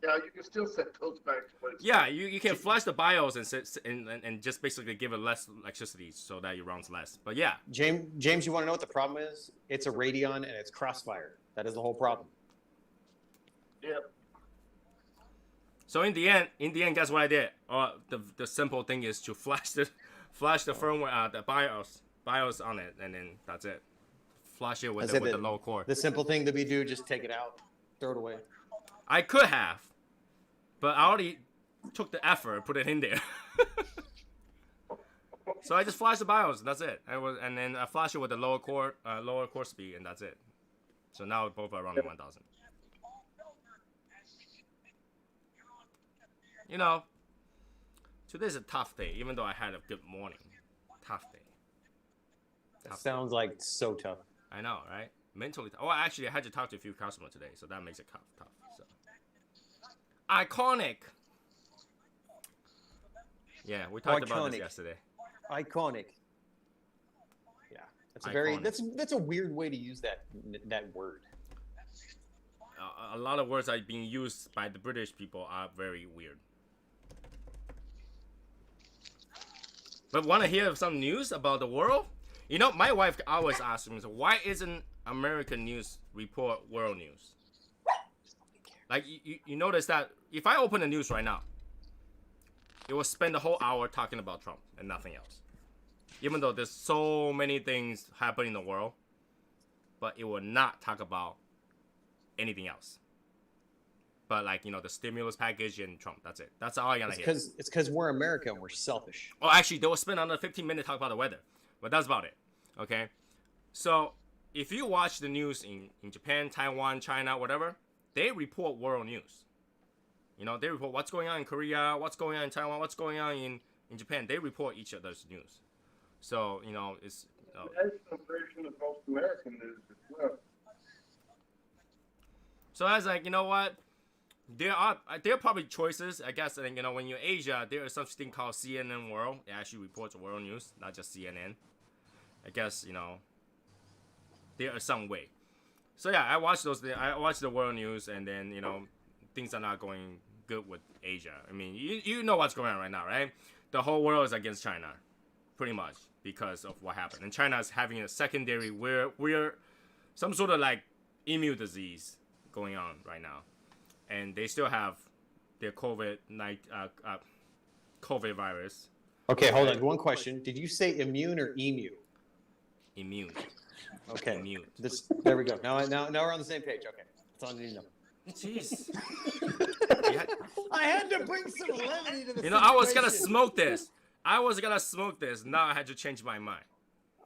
Yeah, you can still set those back to what it's Yeah, you can flash the BIOS and just basically give it less electricity so that it runs less. But yeah. James, you want to know what the problem is? It's a Radeon and it's Crossfire. That is the whole problem. Yep. So in the end, guess what I did? The simple thing is to flash the firmware, the BIOS on it, and then that's it. Flash it with the low core. The simple thing to be do, just take it out, throw it away. I could have, but I already took the effort and put it in there. So I just flashed the BIOS, and that's it. And then I flash it with the lower core speed, and that's it. So now both are running 1000. Today's a tough day, even though I had a good morning. tough day. That sounds like so tough. I know, right? Mentally. Oh, actually, I had to talk to a few customers today, so that makes it tough. So iconic. Yeah, we talked about this yesterday. Iconic. Yeah, that's a very that's a weird way to use that word. A lot of words that are being used by the British people are very weird. But want to hear some news about the world? You know, my wife always asks me, so why isn't American news report world news? Like, you notice that if I open the news right now, it will spend the whole hour talking about Trump and nothing else. Even though there's so many things happening in the world, but it will not talk about anything else. But like, you know, the stimulus package and Trump, that's it. That's all I gotta hear. It's because we're America and we're selfish. Oh, actually, they will spend another 15 minutes talking about the weather. But that's about it. Okay? So, if you watch the news in Japan, Taiwan, China, whatever, they report world news. You know, they report what's going on in Korea, what's going on in Taiwan, what's going on in Japan. They report each other's news. So, you know, it's... That's some version of most American news as well. So I was like, you know what? There are probably choices. I guess, you know, when you're Asia, there is something called CNN World. It actually reports world news, not just CNN. I guess, you know, there is some way. So yeah, I watched the world news, and then, you know, things are not going good with Asia. I mean, you know what's going on right now, right? The whole world is against China, pretty much, because of what happened. And China is having a secondary we're some sort of like immune disease going on right now. And they still have their COVID virus. Okay, hold on. One question. Did you say immune or emu? Immune. Okay. Immune. There we go. Now we're on the same page. Okay. That's all I need to know. Jeez. I had to bring some levity to the You know, I was gonna smoke this. Now I had to change my mind.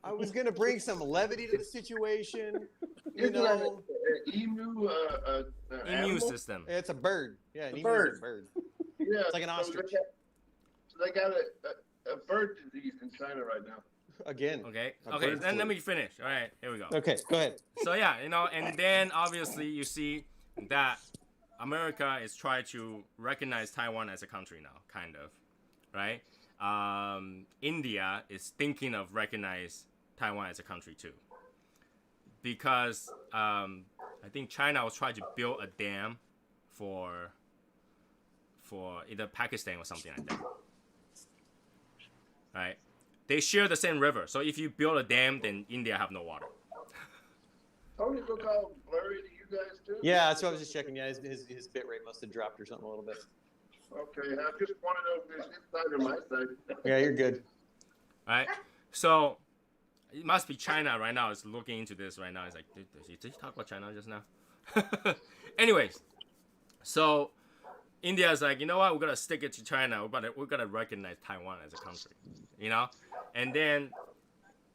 I was gonna bring some levity to the situation. You Isn't know, emu Immune system. it's a bird. Yeah, an emu bird. is a bird. Yeah, It's like an ostrich. So they got a bird disease in China right now. Again. Okay. A Okay. bird Then flu. let me finish. All right. Here we go. Okay, go ahead. So yeah, you know, and then obviously you see that America is trying to recognize Taiwan as a country now, kind of, right? India is thinking of recognize Taiwan as a country too, because I think China was trying to build a dam for either Pakistan or something like that, right? They share the same river, so if you build a dam, then India have no water. Tony look all blurry to you guys too? Yeah, that's what I was just checking. Yeah, his bit rate must have dropped or something a little bit. Okay, I just want to know if there's his side or my side. Yeah, you're good. All right, so it must be China right now is looking into this right now. It's like, did he talk about China just now? Anyways, so India is like, you know what? We're gonna stick it to China. We're gonna recognize Taiwan as a country, you know. And then,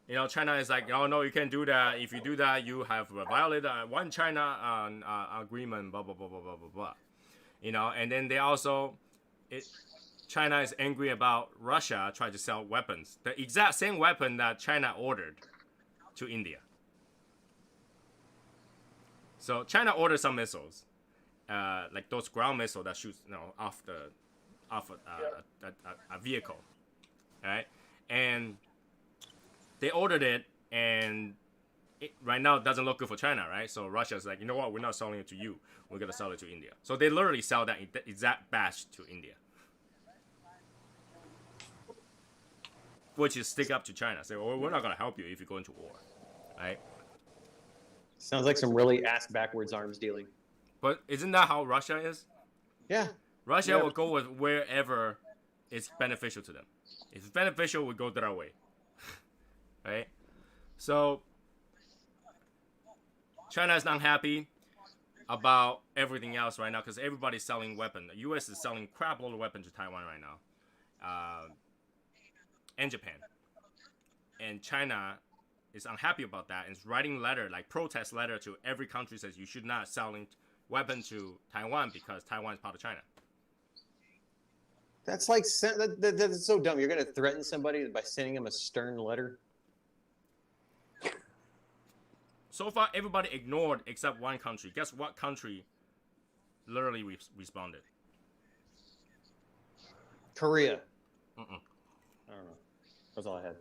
you know, China is like, oh no, you can't do that. If you do that, you have violated one China agreement. Blah blah blah blah blah blah blah. You know, and then they also, China is angry about Russia trying to sell weapons, the exact same weapon that China ordered to India. So China ordered some missiles, like those ground missiles that shoots, you know, off a vehicle, right? And they ordered it, and right now it doesn't look good for China, right? So Russia's like, you know what? We're not selling it to you. We're gonna sell it to India. So they literally sell that exact batch to India, which is stick up to China. Say, well, we're not gonna help you if you go into war, right? Sounds like some really ass backwards arms dealing. But isn't that how Russia is? Yeah. Russia will go with wherever it's beneficial to them. If it's beneficial, we go their way, right? So China is not happy about everything else right now because everybody's selling weapons. The U.S. is selling crap load of weapons to Taiwan right now, and Japan. And China is unhappy about that and is writing letter, like protest letter to every country, says you should not selling weapons to Taiwan because Taiwan is part of China. That's like that's so dumb. You're gonna threaten somebody by sending them a stern letter. So far, everybody ignored except one country. Guess what country literally responded? Korea. Mm-mm. I don't know. That's all I had.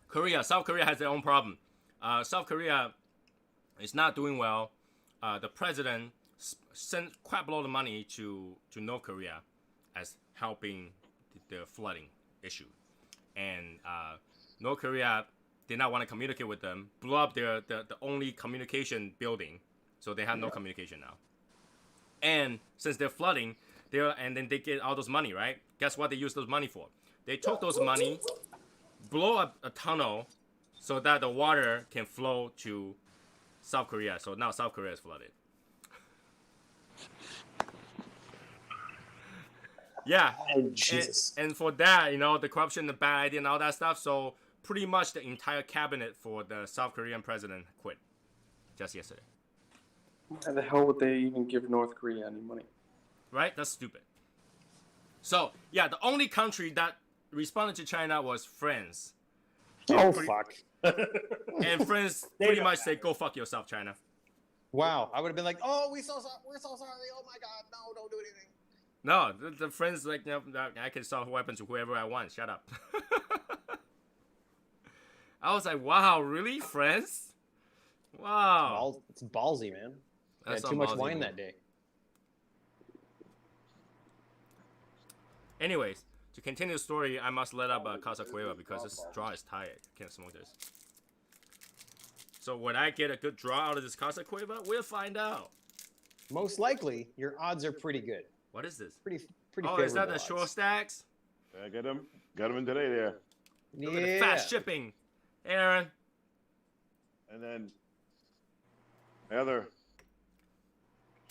Korea. South Korea has their own problem. South Korea is not doing well. The president sent quite a lot of money to North Korea as helping the flooding issue. And North Korea did not want to communicate with them, blew up the only communication building, so they have no communication now. And since they're flooding, and then they get all those money, right? Guess what they use those money for? They took those money, blow up a tunnel so that the water can flow to South Korea. So now South Korea is flooded. Yeah. Oh, Jesus. And for that, the corruption, the bad idea, and all that stuff. So pretty much the entire cabinet for the South Korean president quit just yesterday. Why the hell would they even give North Korea any money? Right? That's stupid. So, yeah, the only country that responded to China was France. Fuck. And France pretty much said, go fuck yourself, China. Wow. I would have been like, oh, we're so sorry. Oh, my God. No, don't do anything. No, the friends like, I can sell weapons to whoever I want. Shut up. I was like, wow, really, friends? Wow. It's ballsy, man. I had too much wine that day. Anyways, to continue the story, I must let up Casa Cueva because this draw is tired. Can't smoke this. So would I get a good draw out of this Casa Cueva? We'll find out. Most likely, your odds are pretty good. What is this? Pretty Oh, is that the short stacks? I got him in today there. Look at the fast shipping, Aaron. And then the other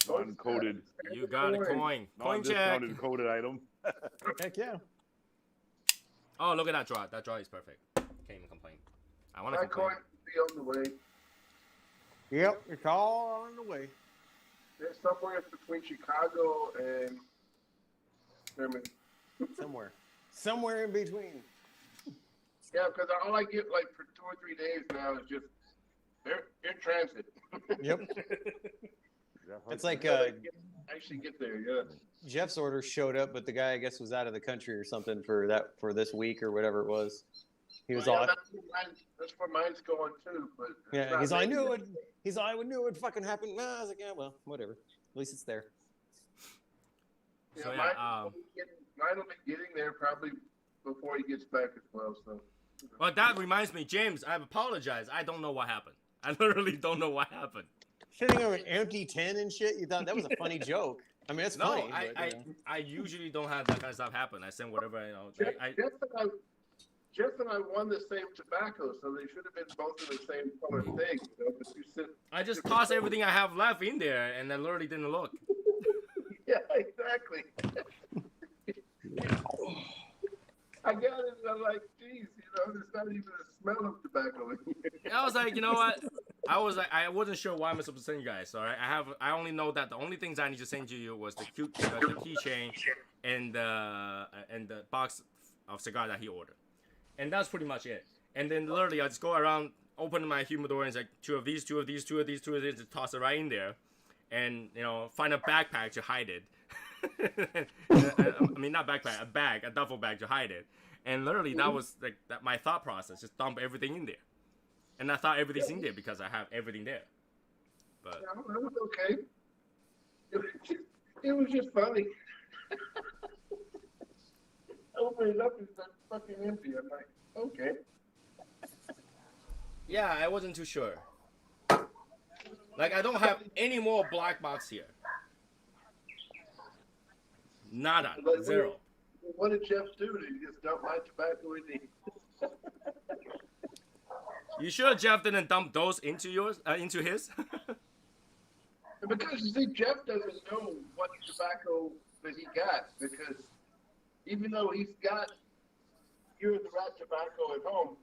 non-coded. You got a coin. Coin check. Non-discounted coded item. Heck yeah. Oh, look at that draw. That draw is perfect. Can't even complain. I want to complain. Coin be on the way. Yep, it's all on the way. There's somewhere between Chicago and Germany. Somewhere in between. Yeah, because all I get like for 2 or 3 days now is just air transit. Yep. It's like actually get there. Yeah. Jeff's order showed up, but the guy I guess was out of the country or something for this week or whatever it was. He was all. That's where mine's going too. But yeah, I knew it. I knew it would fucking happen. Nah, I was like, yeah, well, whatever. At least it's there. Yeah, so, mine will be getting there probably before he gets back as well. So. Well, that reminds me, James. I apologize. I don't know what happened. I literally don't know what happened. Sitting on an empty tin and shit. You thought that was a funny joke. I mean, it's funny. I usually don't have that kind of stuff happen. I send whatever Jeff and I won the same tobacco, so they should have been both in the same color thing. I just tossed everything I have left in there, and I literally didn't look. Yeah, exactly. I got it, and I'm like, geez, there's not even a smell of tobacco in here. I was like, you know what? I wasn't sure why I'm supposed to send you guys. All right, I only know that the only things I need to send to you was the keychain and the box of cigar that he ordered, and that's pretty much it. And then literally, I just go around, open my humidor, and it's like two of these, and toss it right in there, and find a backpack to hide it. I mean, not backpack, a duffel bag to hide it. And literally, that was like my thought process. Just dump everything in there. And I thought everything's in there because I have everything there. But yeah, it was okay. It was just funny. Open it up, it's fucking empty. I'm like, okay. Yeah, I wasn't too sure. Like, I don't have any more black box here. Nada. Zero. What did Jeff do? Did he just dump my tobacco in the... You sure Jeff didn't dump those into his? Because you see, Jeff doesn't know what tobacco that he got, because even though he's got Year of the Rat tobacco at home,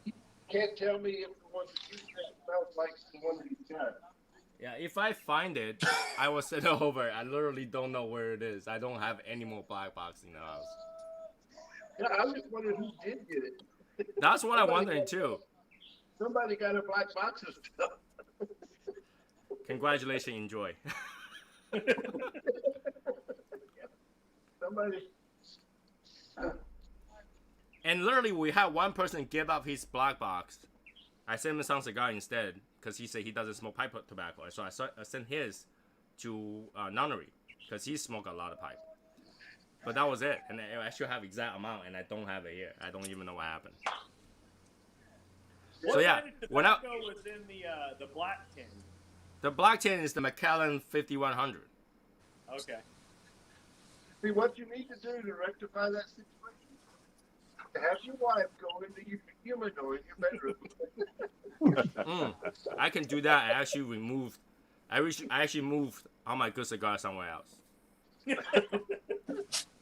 he can't tell me if the one that you said smells like the one that he's got. Yeah, if I find it, I will send it over. I literally don't know where it is. I don't have any more black box in the house. Yeah, I was wondering who did get it. That's what I'm wondering too. Somebody got a black box of stuff. Congratulations, enjoy. Somebody. And literally, we had one person give up his black box. I sent him some cigar instead because he said he doesn't smoke pipe tobacco. So I sent his to Nunnery because he smoked a lot of pipe. But that was it. And I should have exact amount, and I don't have it here. I don't even know what happened. What So yeah, kind of when I tobacco was in the black tin? the black tin is the Macallan 5100. Okay. See, what you need to do to rectify that situation, have your wife go into your humidor in your bedroom. I can do that. I actually moved all my good cigars somewhere else.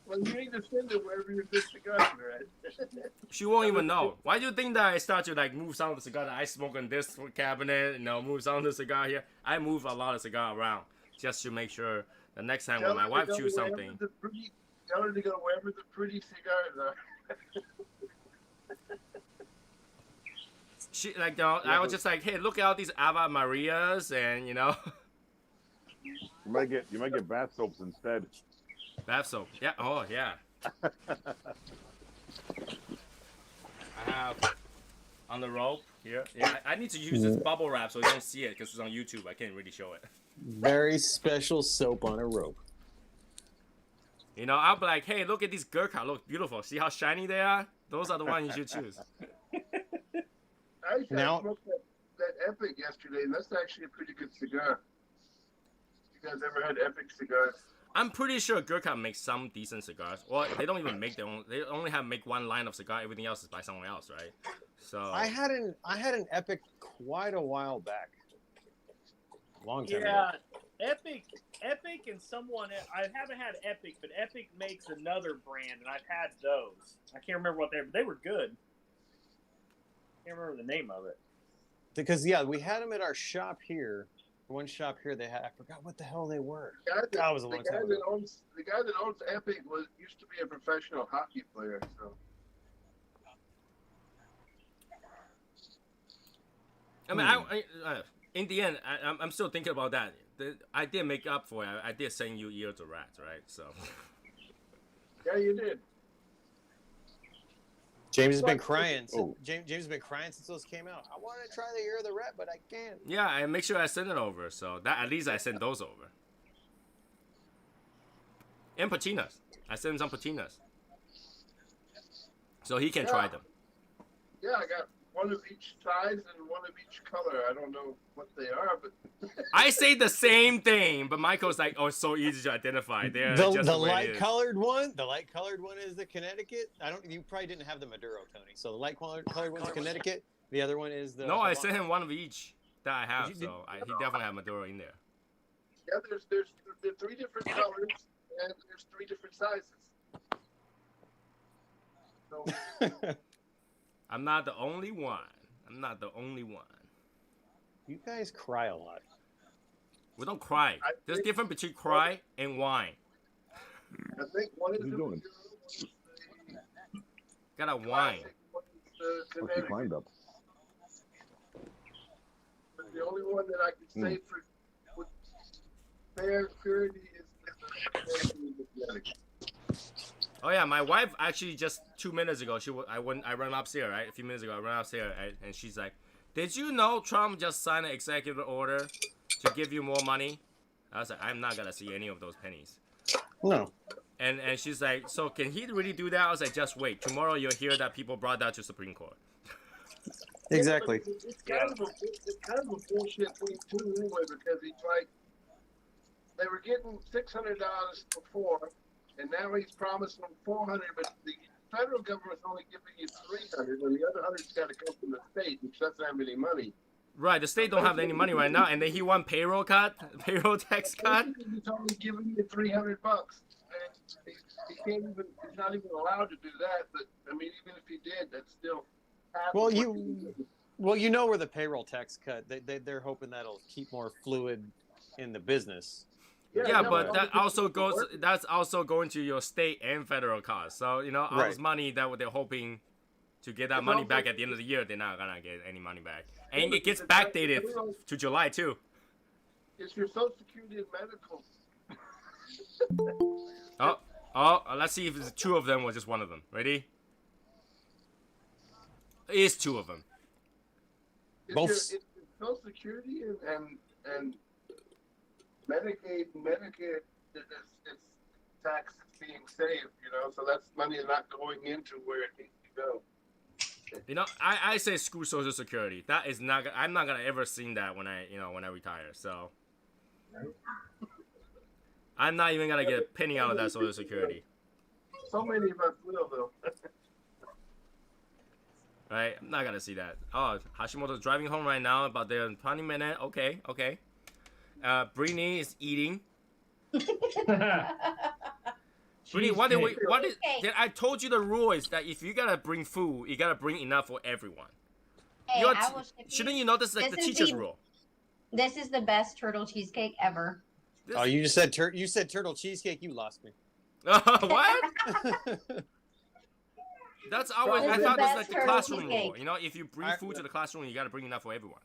Well, you need to send it wherever your good cigars are at. She won't even know. Why do you think that I start to like move some of the cigar that I smoke in this cabinet, move some of the cigar here? I move a lot of cigar around just to make sure the next time when my wife chooses something. Tell her to go wherever the pretty cigars are. She I was just like, hey, look at all these Ava Marias, and You might get bath soaps instead. bath soap. Yeah. Oh yeah. I have on the rope here. Yeah, I need to use this bubble wrap so you don't see it because it's on YouTube. I can't really show it. Very special soap on a rope. I'll be like, hey, look at these Gurkha. Look beautiful. See how shiny they are? Those are the ones you should choose. I smoked that Epic yesterday, and that's actually a pretty good cigar. You guys ever had Epic cigars? I'm pretty sure Gurkha makes some decent cigars. Well, they don't even make their own. They only make one line of cigar. Everything else is by someone else, right? So I had an Epic quite a while back. Long time ago. Yeah, Epic and someone I haven't had Epic, but Epic makes another brand, and I've had those. I can't remember what they were good. Can't remember the name of it. Because we had them at our shop here. One shop here they had. I forgot what the hell they were. That was a long time ago. The guy that owns Epic used to be a professional hockey player. So. I mean, in the end, I'm still thinking about that. I did make up for it. I did send you Ear to Rats, right? So. Yeah, you did. James has been crying. James has been crying since those came out. I want to try the Ear of the Rat, but I can't. Yeah, I make sure I send it over. So that at least I send those over. And patinas. I sent him some patinas. So he can try them. Yeah, I got one of each size and one of each color. I don't know what they are, but I say the same thing, but Michael's like, "Oh, it's so easy to identify." The light colored one. The light colored one is the Connecticut. You probably didn't have the Maduro, Tony. So the light colored one's Connecticut. The other one is the. No, I sent him one of each that I have. He definitely have Maduro in there. Yeah, there's 3 different colors and there's 3 different sizes. So. I'm not the only one. You guys cry a lot. We don't cry. There's a difference between cry and whine. I think one is doing? Gotta whine. What's he climbed up? But the only one that I can say with fair purity is the Connecticut. Oh yeah, my wife actually just 2 minutes ago, I ran upstairs, right? A few minutes ago, I ran upstairs, right? And she's like, "Did you know Trump just signed an executive order to give you more money?" I was like, "I'm not gonna see any of those pennies." No. And she's like, "So can he really do that?" I was like, "Just wait. Tomorrow you'll hear that people brought that to Supreme Court." Exactly. It's kind of a bullshit thing too, anyway, because it's like they were getting $600 before. And now he's promising them $400, but the federal government's only giving you $300, and the other $100's got to come from the state, which doesn't have any money. Right, the state don't have any money right now, and then he want payroll tax cut. He's only giving you $300, and he can't even. He's not even allowed to do that. But I mean, even if he did, that's still half. Well, Well, you know where the payroll tax cut. They're hoping that'll keep more fluid in the business. Yeah, but that also goes. That's also going to your state and federal costs. So all this money that they're hoping to get that money back at the end of the year, they're not gonna get any money back, and it gets backdated to July too. It's your Social Security and medical. Let's see if it's two of them or just one of them. Ready? It's two of them. It's your Social Security and Medicaid, Medicare. It's tax being saved, so that's money not going into where it needs to go. I say screw Social Security. That is not. I'm not gonna ever see that when I retire. So I'm not even gonna get a penny out of that Social Security. So many of us will though. Right? I'm not gonna see that. Oh, Hashimoto's driving home right now. About there in 20 minutes. Okay. Brittany is eating. Brittany, what is? I told you the rule is that if you gotta bring food, you gotta bring enough for everyone. Hey, Shouldn't you know this is like the teacher's rule? This is the best turtle cheesecake ever. Oh, you just said turtle cheesecake. You lost me. What? That's always. I thought this was like the classroom rule. If you bring food to the classroom, you gotta bring enough for everyone.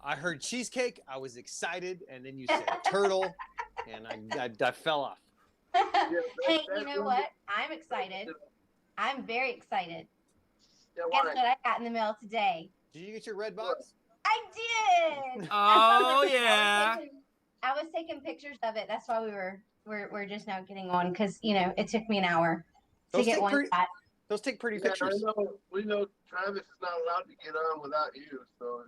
I heard cheesecake. I was excited, and then you said turtle, and I fell off. Hey, you know what? I'm excited. I'm very excited. Guess what I got in the mail today? Did you get your red box? I did. Oh yeah. I was taking pictures of it. That's why we're just now getting on because it took me an hour to get one shot. Those take pretty pictures. We know Travis is not allowed to get on without you, so.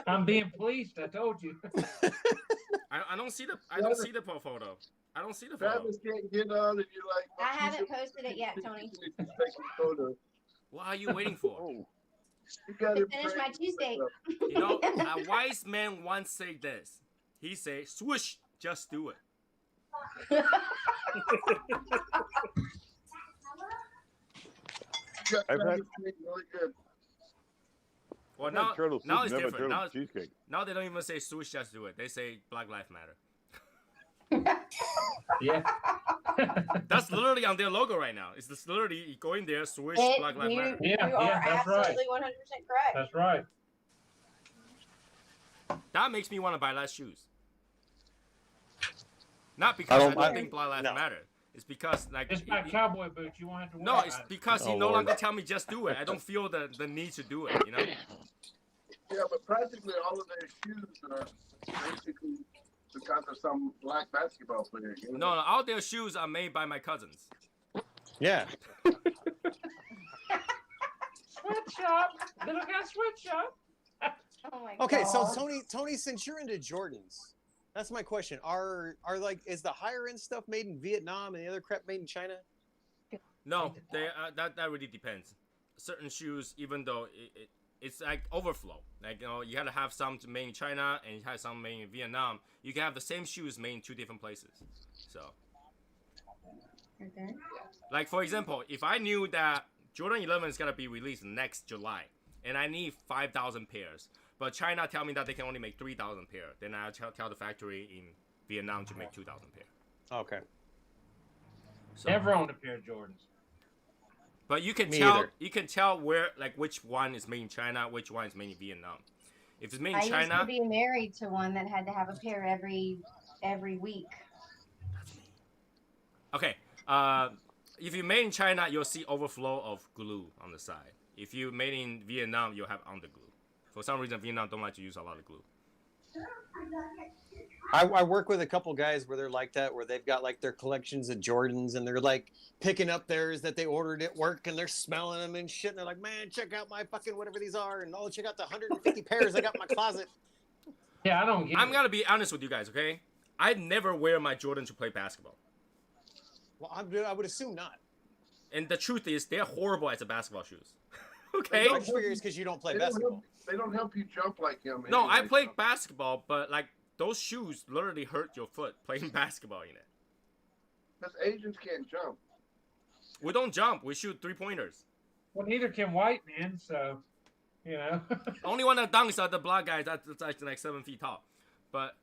I'm being pleased. I told you. I don't see the photo. I don't see the photo. Travis can't get on, and you're like. I haven't posted it yet, Tony. What are you waiting for? To finish my cheesesteak. A wise man once said this. He said, "Swoosh, just do it." Really good. Well, now it's different. Now they don't even say swoosh, just do it. They say Black Lives Matter. Yeah. That's literally on their logo right now. It's just literally going there, swoosh, Black Lives Matter. You are absolutely 100% correct. That's right. That makes me want to buy less shoes. Not because I don't think Black Lives Matter. It's because just buy cowboy boots. You won't have to worry. No, it's because he no longer tell me just do it. I don't feel the need to do it. Yeah, but practically all of their shoes are basically because of some black basketball player. No, all their shoes are made by my cousins. Yeah. Sweatshop. Little guy sweatshop. Oh my God. Okay, so Tony, since you're into Jordans, that's my question. Is the higher end stuff made in Vietnam and the other crap made in China? No, that really depends. Certain shoes, even though it's like overflow. Like you gotta have some made in China and you have some made in Vietnam. You can have the same shoes made in two different places. So, okay. Like for example, if I knew that Jordan 11 is gonna be released next July, and I need 5,000 pairs, but China tell me that they can only make 3,000 pairs, then I tell the factory in Vietnam to make 2,000 pairs. Okay. So, never owned a pair of Jordans. But you can tell where which one is made in China, which one is made in Vietnam. If it's made in China, I used to be married to one that had to have a pair every week. That's me. Okay. If you made in China, you'll see overflow of glue on the side. If you made in Vietnam, you'll have underglue. For some reason, Vietnam don't like to use a lot of glue. I work with a couple guys where they're like that, where they've got their collections of Jordans and they're picking up theirs that they ordered at work and they're smelling them and shit. And they're like, man, check out my fucking whatever these are. And check out the 150 pairs I got in my closet. Yeah, I don't get I'm going to be honest with you guys, okay? I never wear my Jordan to play basketball. Well, I would assume not. And the truth is, they're horrible as a basketball shoes. Okay? I figure it's because you don't play basketball. They don't help you jump like him. No, I played basketball, but those shoes literally hurt your foot playing basketball in it. Because Asians can't jump. We don't jump. We shoot 3-pointers. Well, neither can white men, so you know. Only one that dunks are the black guys that's actually like 7 feet tall. But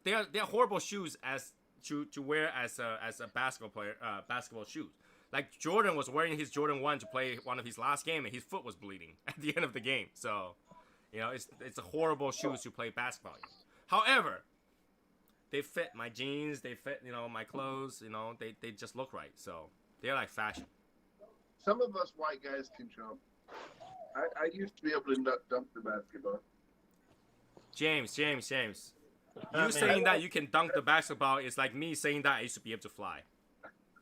they're horrible shoes as to wear as a basketball player basketball shoes. Like Jordan was wearing his Jordan 1 to play one of his last game, and his foot was bleeding at the end of the game. So, you know, it's a horrible shoes to play basketball in. However, they fit my jeans, they fit, you know, my clothes, you know, they just look right. So they're like fashion. Some of us white guys can jump. I used to be able to dunk the basketball. James. You saying that you can dunk the basketball is like me saying that I used to be able to fly.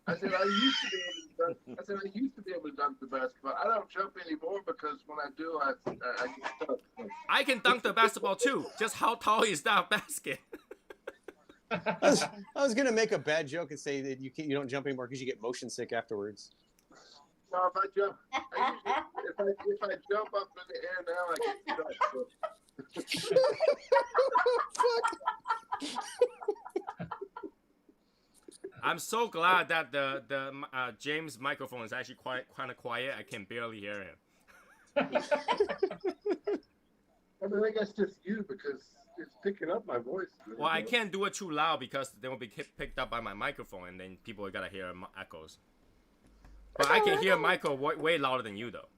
I said I used to be able to dunk. I said I used to be able to dunk the basketball. I don't jump anymore because when I do, I get stuck. I can dunk the basketball too. Just how tall is that basket? I was gonna make a bad joke and say that you don't jump anymore because you get motion sick afterwards. No, if I jump, if I jump up in the air now, I get stuck. So. I'm so glad that the James microphone is actually kind of quiet. I can barely hear him. I think that's just you because it's picking up my voice. Well, I can't do it too loud because they will be picked up by my microphone, and then people are gonna hear echoes. But I can hear Michael way louder than you, though.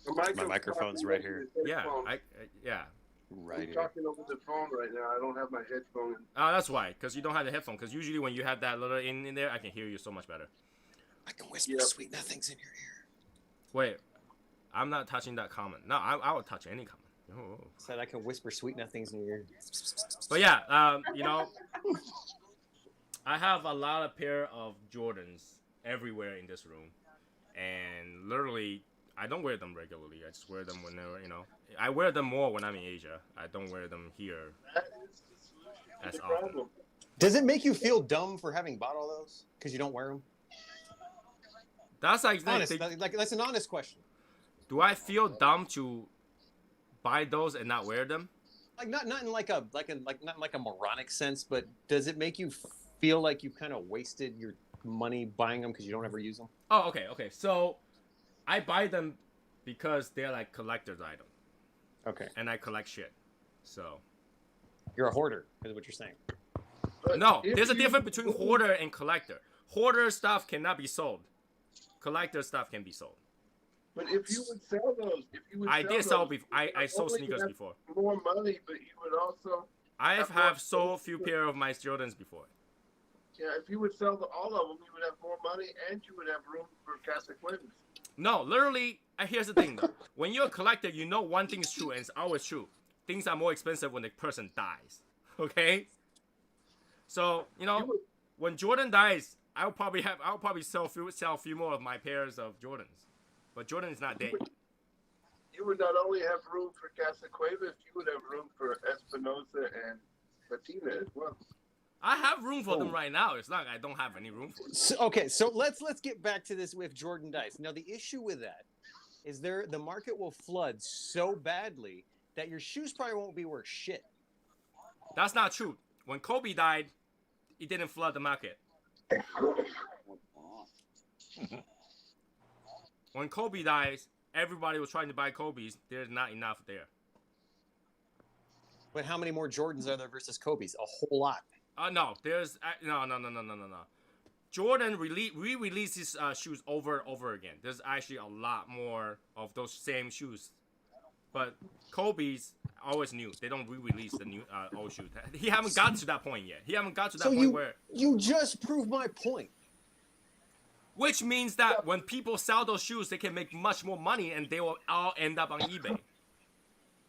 My microphone's right here. Yeah, yeah. Right I'm talking over the phone right now. I don't have my headphone in. Oh, that's why. Because you don't have the headphone. Because usually when you have that little in there, I can hear you so much better. I can whisper sweet nothings in your ear. Wait, I'm not touching that comment. No, I will touch any comment. Oh. Said I can whisper sweet nothings in your ear. But yeah, you know, I have a lot of pair of Jordans everywhere in this room, and literally, I don't wear them regularly. I just wear them whenever, you know. I wear them more when I'm in Asia. I don't wear them here as often. Does it make you feel dumb for having bought all those because you don't wear them? That's like honest. Like that's an honest question. Do I feel dumb to buy those and not wear them? Like not in like a moronic sense, but does it make you feel like you kind of wasted your money buying them because you don't ever use them? Oh, okay. So I buy them because they're like collector's item. Okay. And I collect shit. So you're a hoarder, is what you're saying. No, there's a difference between hoarder and collector. Hoarder stuff cannot be sold. Collector stuff can be sold. But if you would sell those, I sold sneakers before. More money, but you would also. I have sold a few pair of my Jordans before. Yeah, if you would sell all of them, you would have more money and you would have room for Casaquavas. No, literally, here's the thing though. When you're a collector, you know one thing is true, and it's always true. Things are more expensive when the person dies. Okay? So, you know, when Jordan dies, I'll probably sell a few more of my pairs of Jordans. But Jordan is not dead. You would not only have room for Casaquavas, you would have room for Espinosa and Patina as well. I have room for them right now. It's not like I don't have any room for them. So let's get back to this with Jordan dies. Now the issue with that is the market will flood so badly that your shoes probably won't be worth shit. That's not true. When Kobe died, it didn't flood the market. When Kobe dies, everybody was trying to buy Kobe's. There's not enough there. But how many more Jordans are there versus Kobe's? A whole lot. No. There's no. Jordan re-released his shoes over and over again. There's actually a lot more of those same shoes. But Kobe's always new. They don't re-release the new old shoes. He haven't gotten to that point yet. He haven't got to that point where... You just proved my point. Which means that when people sell those shoes, they can make much more money and they will all end up on eBay.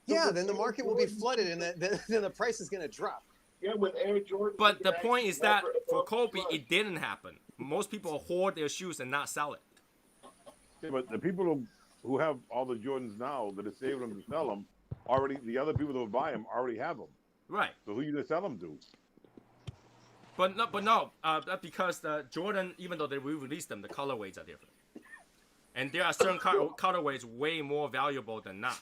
Yeah, then the market will be flooded and then the price is going to drop. Yeah, with Air Jordan. But the point is that for Kobe, it didn't happen. Most people hoard their shoes and not sell it. Yeah, but the people who have all the Jordans now that are saving them to sell them, the other people that would buy them already have them. Right. So who you gonna sell them to? But no, that's because the Jordan, even though they re-released them, the colorways are different. And there are certain colorways way more valuable than not.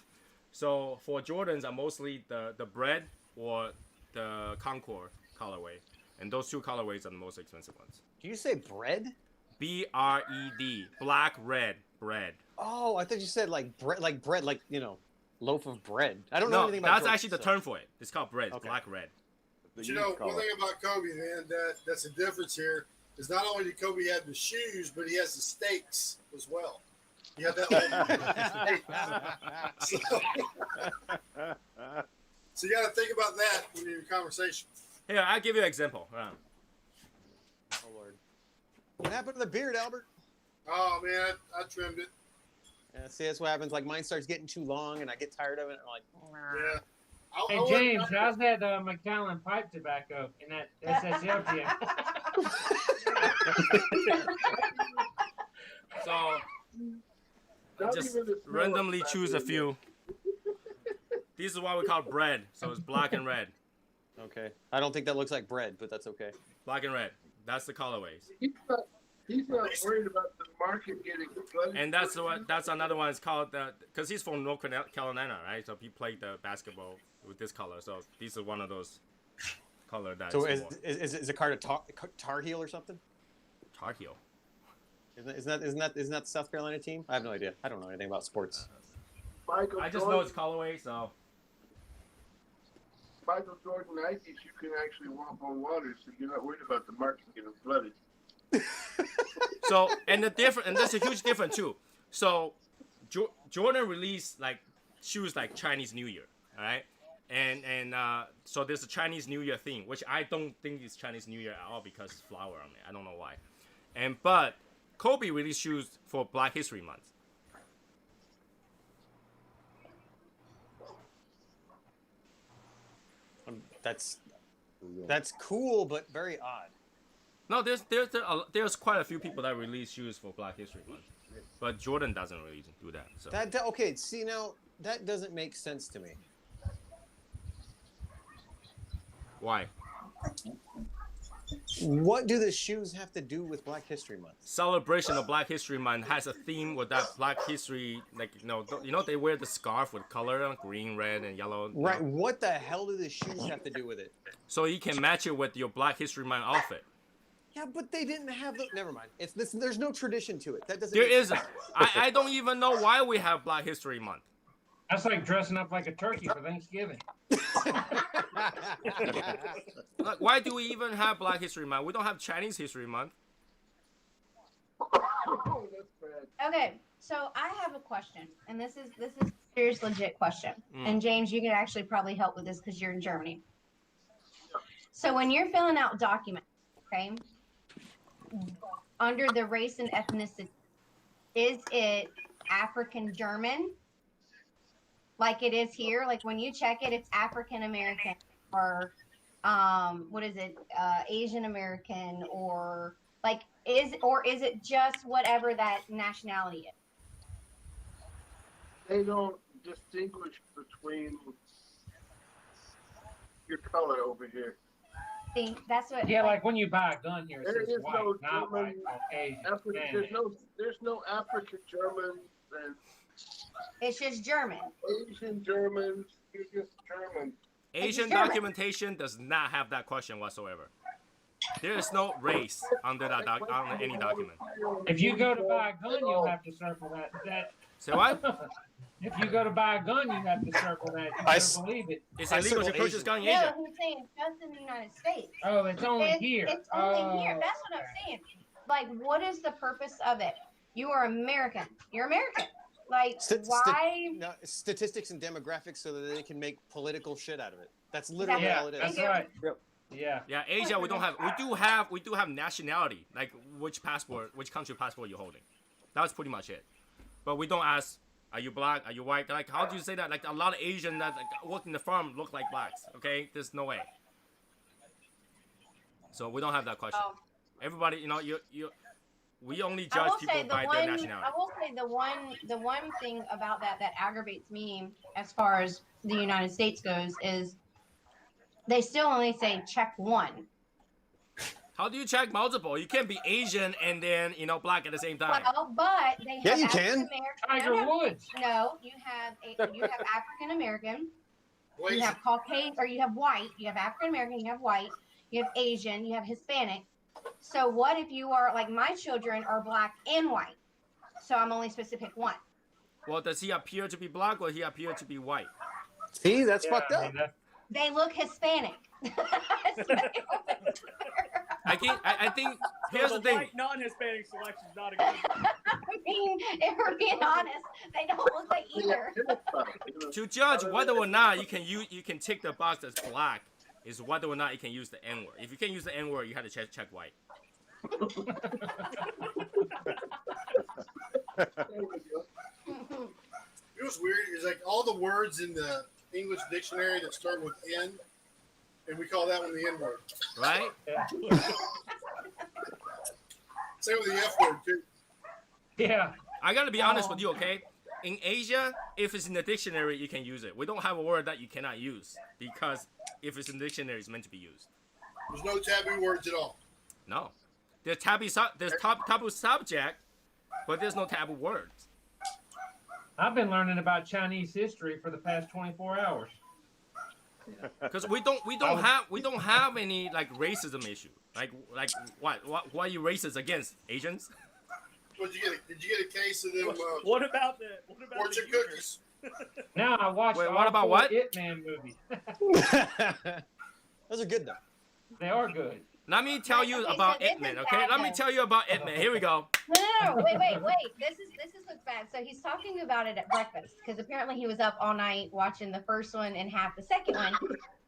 So for Jordans are mostly the bread or the Concord colorway. And those two colorways are the most expensive ones. Do you say bread? B-R-E-D. Black red bread. Oh, I thought you said like bread, like loaf of bread. I don't know anything about. That's actually the term for it. It's called bread. It's black red. But you know, one thing about Kobe, man, that's the difference here is not only did Kobe have the shoes, but he has the steaks as well. He had that so you got to think about that when you're in conversation. Here, I'll give you an example. Oh, Lord. What happened to the beard, Albert? Oh, man, I trimmed it. Yeah, see, that's what happens. Like, mine starts getting too long, and I get tired of it. And I'm like, yeah. Hey, James, how's that Macallan pipe tobacco in that SSL gym? So, just randomly choose a few. This is what we call bread. So it's black and red. Okay. I don't think that looks like bread, but that's okay. Black and red. That's the colorways. He's not worried about the market getting flooded. And that's another one. It's called because he's from North Carolina, right? So he played the basketball with this color. So this is one of those color that. So is it called a Tar Heel or something? Tar Heel. Isn't that the South Carolina team? I have no idea. I don't know anything about sports. I just know it's colorway. So. Michael Jordan Nikes, you can actually walk on water, so you're not worried about the market getting flooded. So and there's a huge difference too. So Jordan released like shoes like Chinese New Year, all right, and so there's a Chinese New Year thing, which I don't think is Chinese New Year at all because it's flower on it. I don't know why. But Kobe released shoes for Black History Month. That's cool, but very odd. No, there's quite a few people that release shoes for Black History Month, but Jordan doesn't really do that. So Okay, see now that doesn't make sense to me. Why? What do the shoes have to do with Black History Month? Celebration of Black History Month has a theme with that Black History, like they wear the scarf with color, green, red, and yellow. Right. What the hell do the shoes have to do with it? So you can match it with your Black History Month outfit. Yeah, but they didn't have the. Never mind. There's no tradition to it. That doesn't. There isn't. I don't even know why we have Black History Month. That's like dressing up like a turkey for Thanksgiving. Like, why do we even have Black History Month? We don't have Chinese History Month. Okay, so I have a question, and this is a serious, legit question. And James, you can actually probably help with this because you're in Germany. So when you're filling out documents, okay, under the race and ethnicity, is it African German? Like it is here? Like when you check it, it's African American or what is it? Asian American or like is it just whatever that nationality is? They don't distinguish between your color over here. See, that's what. Yeah, like when you buy a gun here, it There says is white, no not German, white, Caucasian. there's no African German and it's just German. Asian Germans. You're just German. Asian documentation does not have that question whatsoever. There is no race under that on any document. If you go to buy a gun, you'll have to circle that. Say what? If you go to buy a gun, you have to circle that. You better believe it. It's illegal to purchase gun in No, Asia. he's saying just in the United States. Oh, it's only here. It's only here. That's what I'm saying. Like, what is the purpose of it? You are American. You're American. Like, why? No, statistics and demographics so that they can make political shit out of it. That's literally all it is. That's right. Yep. Yeah. Asia, we do have nationality, like which country passport you're holding. That's pretty much it. But we don't ask, are you black? Are you white? Like, how do you say that? Like, a lot of Asians that work in the farm look like blacks. Okay, there's no way. So we don't have that question. Everybody, we only judge people by their nationality. I will say the one thing about that aggravates me as far as the United States goes is they still only say check one. How do you check multiple? You can't be Asian and then black at the same time. Well, but they have you can. Tiger Woods. No, you have African American. You have Caucasian, or you have white. You have African American. You have white. You have Asian. You have Hispanic. So what if you are like my children are black and white? So I'm only supposed to pick one. Well, does he appear to be black or he appear to be white? See, that's fucked up. They look Hispanic. I think here's the thing. White non-Hispanic selection is not a good one. I mean, if we're being honest, they don't look like either. To judge whether or not you can tick the box as black is whether or not you can use the N word. If you can use the N word, you have to check white. It was weird. It's like all the words in the English dictionary that start with N, and we call that one the N word. Right? Same with the F word too. Yeah. I gotta be honest with you, okay? In Asia, if it's in the dictionary, you can use it. We don't have a word that you cannot use because if it's in the dictionary, it's meant to be used. There's no taboo words at all. No, there's taboo subject, but there's no taboo words. I've been learning about Chinese history for the past 24 hours. Because we don't have any like racism issue. Like what? Why are you racist against Asians? Did you get a case of them? What about the fortune cookies? Now I watched Wait, all what about 4 what? It Man movies. Those are good though. They are good. Let me tell you about It Man, okay? Let me tell you about It Man. Here we go. No, wait. This is what's bad. So he's talking about it at breakfast because apparently he was up all night watching the first one and half the second one.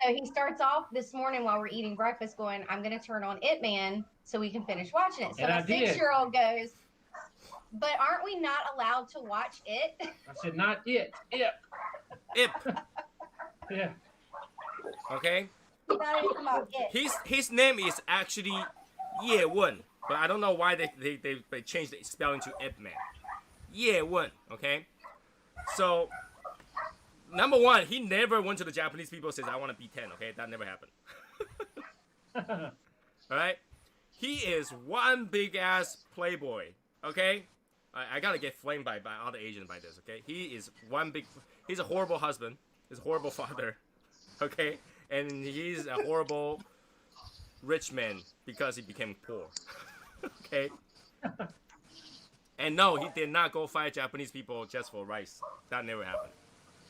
So he starts off this morning while we're eating breakfast going, I'm going to turn on It Man so we can finish watching it. So And my I did. 6-year-old goes, but aren't we not allowed to watch it? I said not it. It. Ip. Yeah. Okay? You gotta think about it. His name is actually Ye Wen, but I don't know why they changed the spelling to Ip Man. Ye Wen, okay? So, number one, he never went to the Japanese people and says, I want to be 10, okay? That never happened. Alright? He is one big ass playboy, okay? I gotta get flamed by other Asians by this, okay? He's a horrible husband. He's a horrible father, okay? And he's a horrible rich man because he became poor, okay? And no, he did not go fight Japanese people just for rice. That never happened.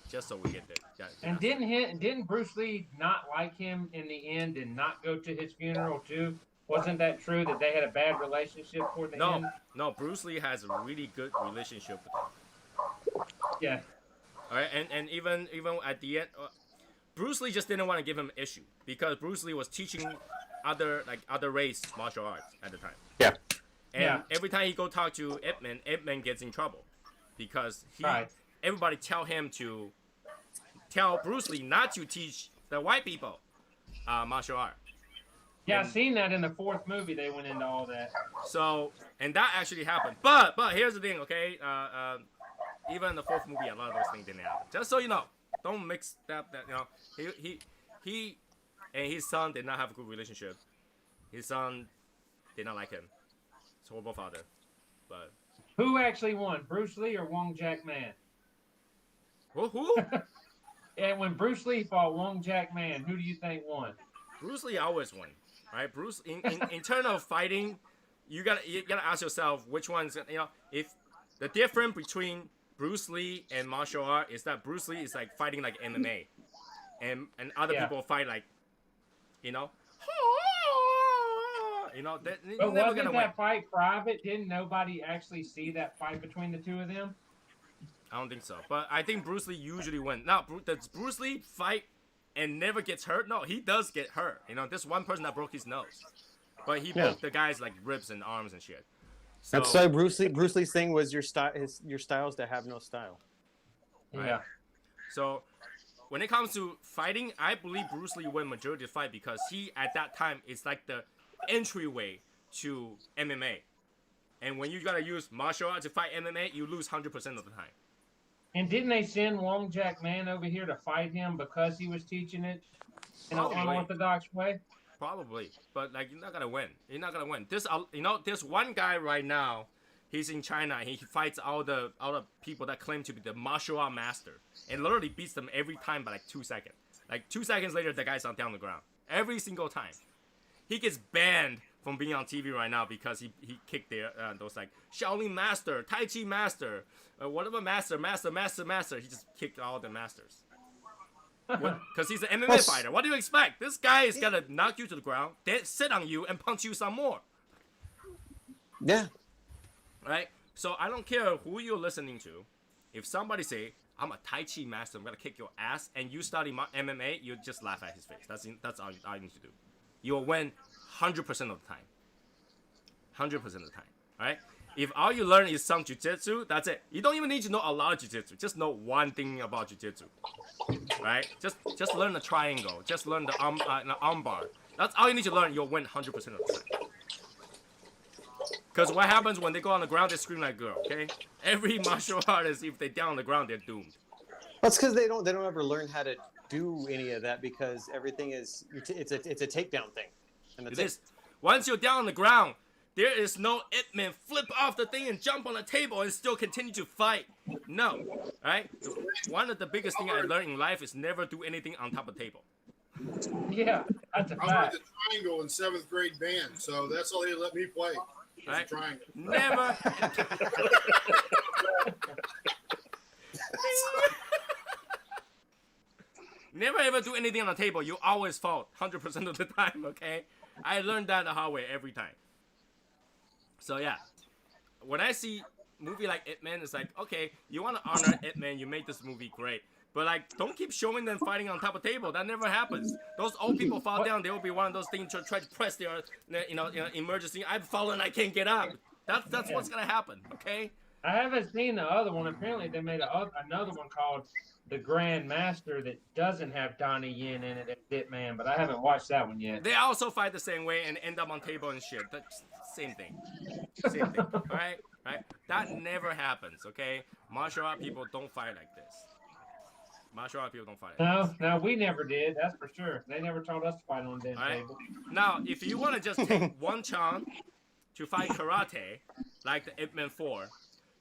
Just so we get there. And didn't Bruce Lee not like him in the end and not go to his funeral too? Wasn't that true that they had a bad relationship toward the end? No, Bruce Lee has a really good relationship with him. Yeah. All right, and even at the end, Bruce Lee just didn't want to give him issue because Bruce Lee was teaching other race martial arts at the time. Yeah. And every time he go talk to Ip Man gets in trouble because everybody tell Bruce Lee not to teach the white people martial art. Yeah, I've seen that in the 4th movie. They went into all that. So, and that actually happened. But here's the thing, okay? Even in the 4th movie, a lot of those things didn't happen. Just so you know, don't mix that. You know, he and his son did not have a good relationship. His son did not like him. He's a horrible father. But who actually won, Bruce Lee or Wong Jack Man? Who? And when Bruce Lee fought Wong Jack Man, who do you think won? Bruce Lee always won, right? Bruce in terms of fighting, you gotta ask yourself which one's, you know, if the difference between Bruce Lee and martial art is that Bruce Lee is like fighting like MMA, and other people fight like, you know, But never wasn't gonna that win. fight private? Didn't nobody actually see that fight between the two of them? I don't think so, but I think Bruce Lee usually wins. Now, does Bruce Lee fight and never gets hurt? No, he does get hurt. You know, there's one person that broke his nose, but he broke the guy's like ribs and arms and shit. So, That's why Bruce Lee's thing was your style's to have no style. Right? Yeah. So when it comes to fighting, I believe Bruce Lee won majority of the fight because he at that time is like the entryway to MMA. And when you gotta use martial arts to fight MMA, you lose 100% of the time. And didn't they send Wong Jack Man over here to fight him because he was teaching it in an unorthodox way? Probably, but like you're not gonna win. You're not gonna win. There's one guy right now. He's in China. He fights all the people that claim to be the martial art master, and literally beats them every time by like 2 seconds. Like 2 seconds later, the guy's down the ground every single time. He gets banned from being on TV right now because he kicked their those like Shaolin Master, Tai Chi Master, whatever Master. He just kicked all the masters. Because he's an MMA fighter. What do you expect? This guy is gonna knock you to the ground, then sit on you and punch you some more. Yeah. Right? So I don't care who you're listening to. If somebody say, I'm a Tai Chi master, I'm gonna kick your ass, and you study MMA, you just laugh at his face. That's all you need to do. You'll win 100% of the time. 100% of the time. Alright? If all you learn is some jiu-jitsu, that's it. You don't even need to know a lot of jiu-jitsu. Just know one thing about jiu-jitsu. Right? Just learn the triangle. Just learn the arm bar. That's all you need to learn. You'll win 100% of the time. Because what happens when they go on the ground, they scream like a girl, okay? Every martial artist, if they're down on the ground, they're doomed. That's because they don't ever learn how to do any of that because everything is it's a takedown thing. And that's it. Once you're down on the ground, there is no Ip Man flip off the thing and jump on the table and still continue to fight. No, right? One of the biggest things I learned in life is never do anything on top of the table. Yeah, that's a I fact. learned the triangle in 7th grade band, so that's all they let me play. Right? Triangle. Never. Never ever do anything on the table. You always fall 100% of the time, okay? I learned that the hard way every time. So yeah, when I see movie like Ip Man, it's like, okay, you want to honor Ip Man, you made this movie great. But like, don't keep showing them fighting on top of the table. That never happens. Those old people fall down. They will be one of those things to try to press their, emergency. I've fallen. I can't get up. That's what's gonna happen. Okay. I haven't seen the other one. Apparently, they made another one called The Grand Master that doesn't have Donnie Yen in it as Ip Man, but I haven't watched that one yet. They also fight the same way and end up on table and shit. That's same thing. Same thing. All right. Right. That never happens. Okay. Martial art people don't fight like this. Martial art people don't fight. No, we never did. That's for sure. They never taught us to fight on the damn table. Now, if you want to just take one chance to fight karate, like the Ip Man 4,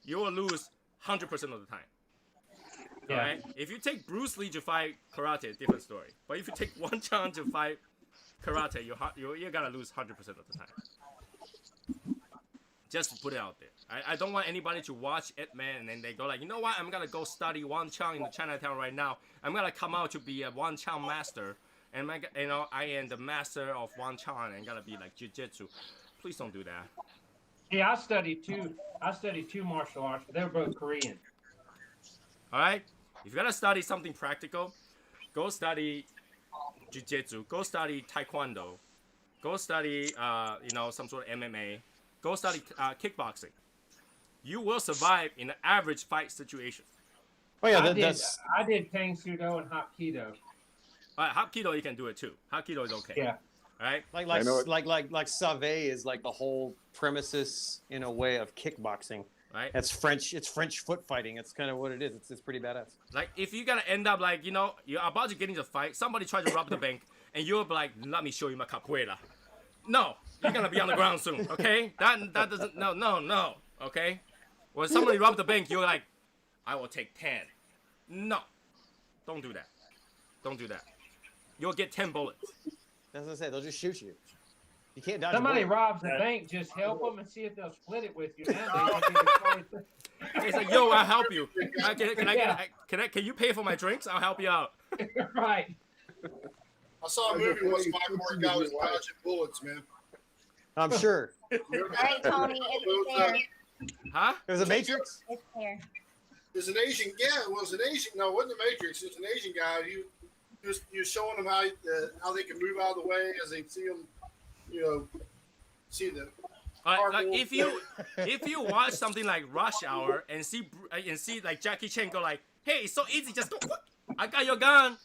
you will lose 100% of the time. Yeah. Alright? If you take Bruce Lee to fight karate, different story. But if you take one chance to fight karate, you're gonna lose 100% of the time. Just to put it out there. I don't want anybody to watch Ip Man and then they go like, you know what? I'm gonna go study Wang Chang in the Chinatown right now. I'm gonna come out to be a Wang Chang master, and I am the master of Wang Chang and gonna be like jiu-jitsu. Please don't do that. Yeah, I studied two martial arts, but they were both Korean. All right. If you're gonna study something practical, go study jiu-jitsu. Go study taekwondo. Go study some sort of MMA. Go study kickboxing. You will survive in an average fight situation. Oh yeah, I did Tang Sudo and Hapkido. Hapkido you can do it too. Hapkido is okay. Yeah. Right? Like Save is like the whole premises in a way of kickboxing. Right? It's French foot fighting. It's kind of what it is. It's pretty badass. Like if you're gonna end up like, you're about to get into a fight, somebody tries to rob the bank, and you're like, let me show you my capoeira. No, you're gonna be on the ground soon, okay? That doesn't no, okay? When somebody robs the bank, you're like, I will take 10. No. Don't do that. Don't do that. You'll get 10 bullets. That's what I say. They'll just shoot you. You can't dodge. Somebody robs the bank, just help them and see if they'll split it with you. It's like, yo, I'll help you. Can you pay for my drinks? I'll help you out. Right. I saw a movie once my poor guy was dodging bullets, man. I'm sure. All right, Tony, it's there. Huh? It was a Matrix? It's there. There's an Asian guy. Well, it was an Asian. No, it wasn't the Matrix. It was an Asian guy. He was showing them how they can move out of the way as they see them, see the. Like if you watch something like Rush Hour and see like Jackie Chan go like, hey, it's so easy, just go. I got your gun.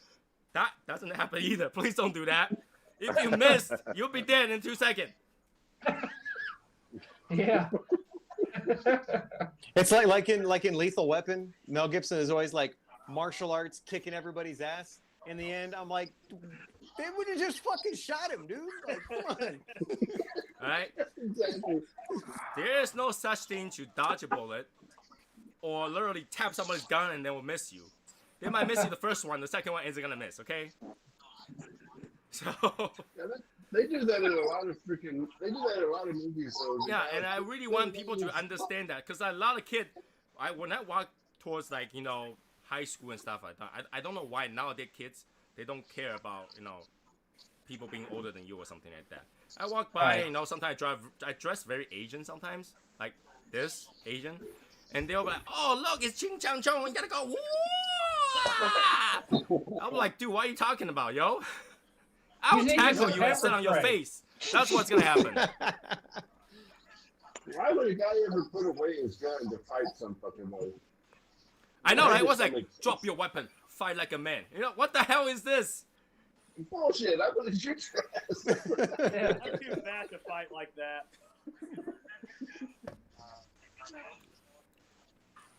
That doesn't happen either. Please don't do that. If you missed, you'll be dead in 2 seconds. Yeah. It's like in Lethal Weapon. Mel Gibson is always like martial arts kicking everybody's ass. In the end, I'm like, they would have just fucking shot him, dude. Like, come on. All right. Exactly. There is no such thing to dodge a bullet or literally tap somebody's gun and they will miss you. They might miss you the first one, the second one isn't gonna miss. Okay. So They do that in a lot of freaking. They do that in a lot of movies. So Yeah, and I really want people to understand that because a lot of kids, when I walk towards like high school and stuff like that, I don't know why nowadays kids they don't care about people being older than you or something like that. I walk by, sometimes I dress very Asian sometimes, like this Asian, and they'll be like, "Oh look, it's Ching Chang Chong, we gotta go!" Woo! I'm like, dude, what are you talking about, yo? I'll tackle you and sit on your face. That's what's gonna happen. Why would a guy ever put away his gun to fight some fucking way? I know, right? What's like, drop your weapon, fight like a man. What the hell is this? Bullshit, I would have shoot your ass. Yeah, I'm too fat to fight like that.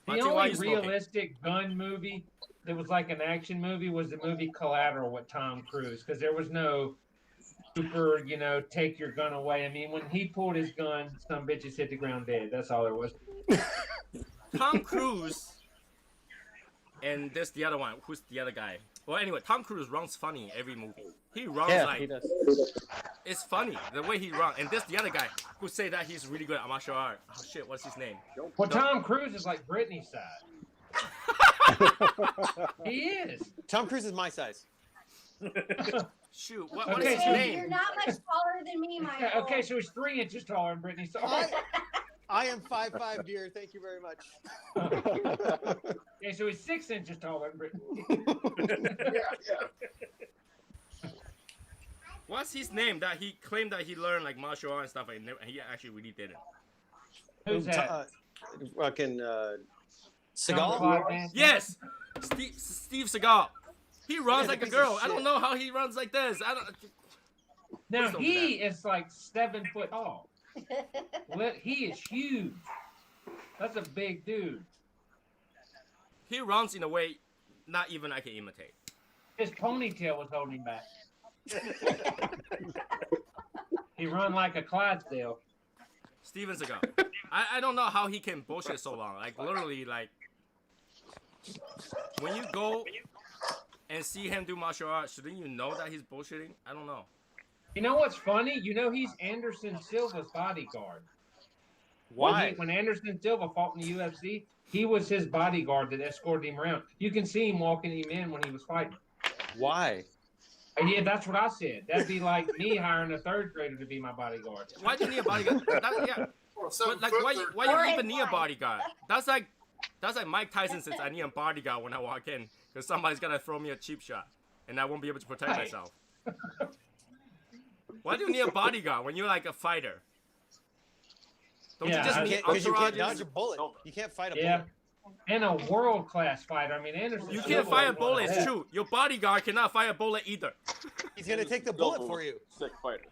The only realistic gun movie that was like an action movie was the movie Collateral with Tom Cruise, because there was no super, take your gun away. I mean, when he pulled his gun, some bitches hit the ground dead. That's all there was. Tom Cruise and this the other one. Who's the other guy? Well, anyway, Tom Cruise runs funny in every movie. He runs he does. It's funny the way he runs. And this the other guy who say that he's really good at martial art. Oh shit, what's his name? Well, Tom Cruise is like Britney's size. He is. Tom Cruise is my size. Shoot, what is his You're name? not much taller than me, Michael. Yeah, okay, so he's 3 inches taller than Britney. Sorry. I am 5'5", dear. Thank you very much. Okay, so he's 6 inches taller than Britney. Yeah. What's his name that he claimed that he learned like martial art and stuff, and he actually really didn't? Who's that? Fucking Cigar? Jean-Claude Yes, Steve Cigar. He runs like a girl. I don't know how he runs like this. Now he is like 7 foot tall. He is huge. That's a big dude. He runs in a way not even I can imitate. His ponytail was holding him back. He run like a Clydesdale. Steven Seagal. I don't know how he can bullshit so long. Like literally, like when you go and see him do martial arts, shouldn't you know that he's bullshitting? I don't know. You know what's funny? He's Anderson Silva's bodyguard. Why? When Anderson Silva fought in the UFC, he was his bodyguard that escorted him around. You can see him walking him in when he was fighting. Why? Yeah, that's what I said. That'd be like me hiring a 3rd grader to be my bodyguard. Why do you need a bodyguard? Yeah. But like, why you even need a bodyguard? That's like Mike Tyson says I need a bodyguard when I walk in because somebody's gonna throw me a cheap shot and I won't be able to protect myself. Why do you need a bodyguard when you're like a fighter? Don't you just need because you can't entourages? dodge a bullet. You can't fight a bullet. Yeah. And a world-class fighter. I mean, Anderson. You can't fire a bullet. It's true. Your bodyguard cannot fire a bullet either. He's gonna take the bullet for you. Sick fighter.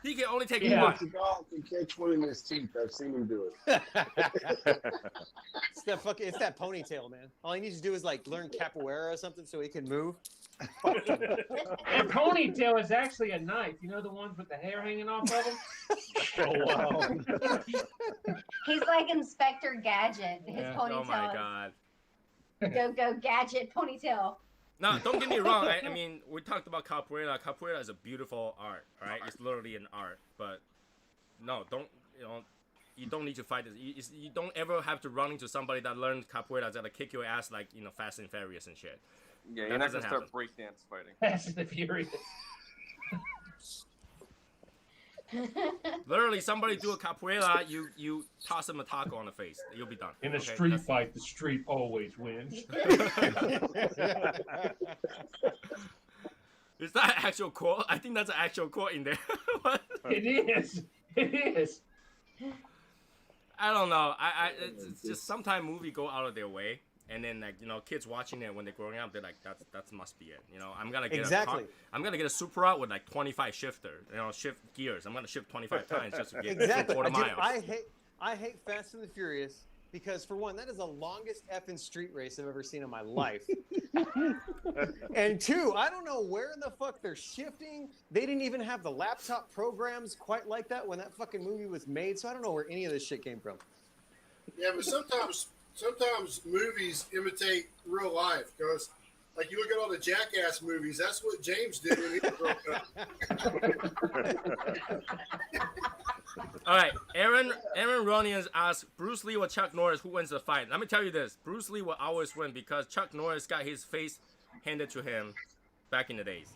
He can only take Yeah. one. Cigar can catch one in his teeth. I've seen him do it. It's that ponytail, man. All he needs to do is like learn capoeira or something so he can move. And ponytail is actually a knife. You know the ones with the hair hanging off of them? Oh wow. He's like Inspector Gadget. His Yeah. ponytail. Oh my god. Go Gadget ponytail. No, don't get me wrong. I mean, we talked about capoeira. Capoeira is a beautiful art, right? It's literally an art. But no, you don't need to fight this. You don't ever have to run into somebody that learned capoeira that's gonna kick your ass like Fast and Furious and shit. Yeah, That you're not doesn't gonna start happen. breakdance fighting. Fast and the Furious. Literally, somebody do a capoeira, you toss them a taco on the face. You'll be done. In a Okay, street that's- fight, the street always wins. Is that an actual quote? I think that's an actual quote in there. What? It is. It is. I don't know. It's just sometimes movie go out of their way, and then like kids watching it when they're growing up, they're like, that must be it. I'm gonna get I'm gonna get a super out with like 25 shifter, shift gears. I'm gonna shift 25 times just to get a quarter mile. I hate Fast and the Furious because for one, that is the longest effing street race I've ever seen in my life. And two, I don't know where the fuck they're shifting. They didn't even have the laptop programs quite like that when that fucking movie was made, so I don't know where any of this shit came from. Yeah, but sometimes movies imitate real life because Like you look at all the Jackass movies, that's what James did when he broke up. All right, Aaron Ronians asks Bruce Lee or Chuck Norris, who wins the fight? Let me tell you this: Bruce Lee will always win because Chuck Norris got his face handed to him back in the days.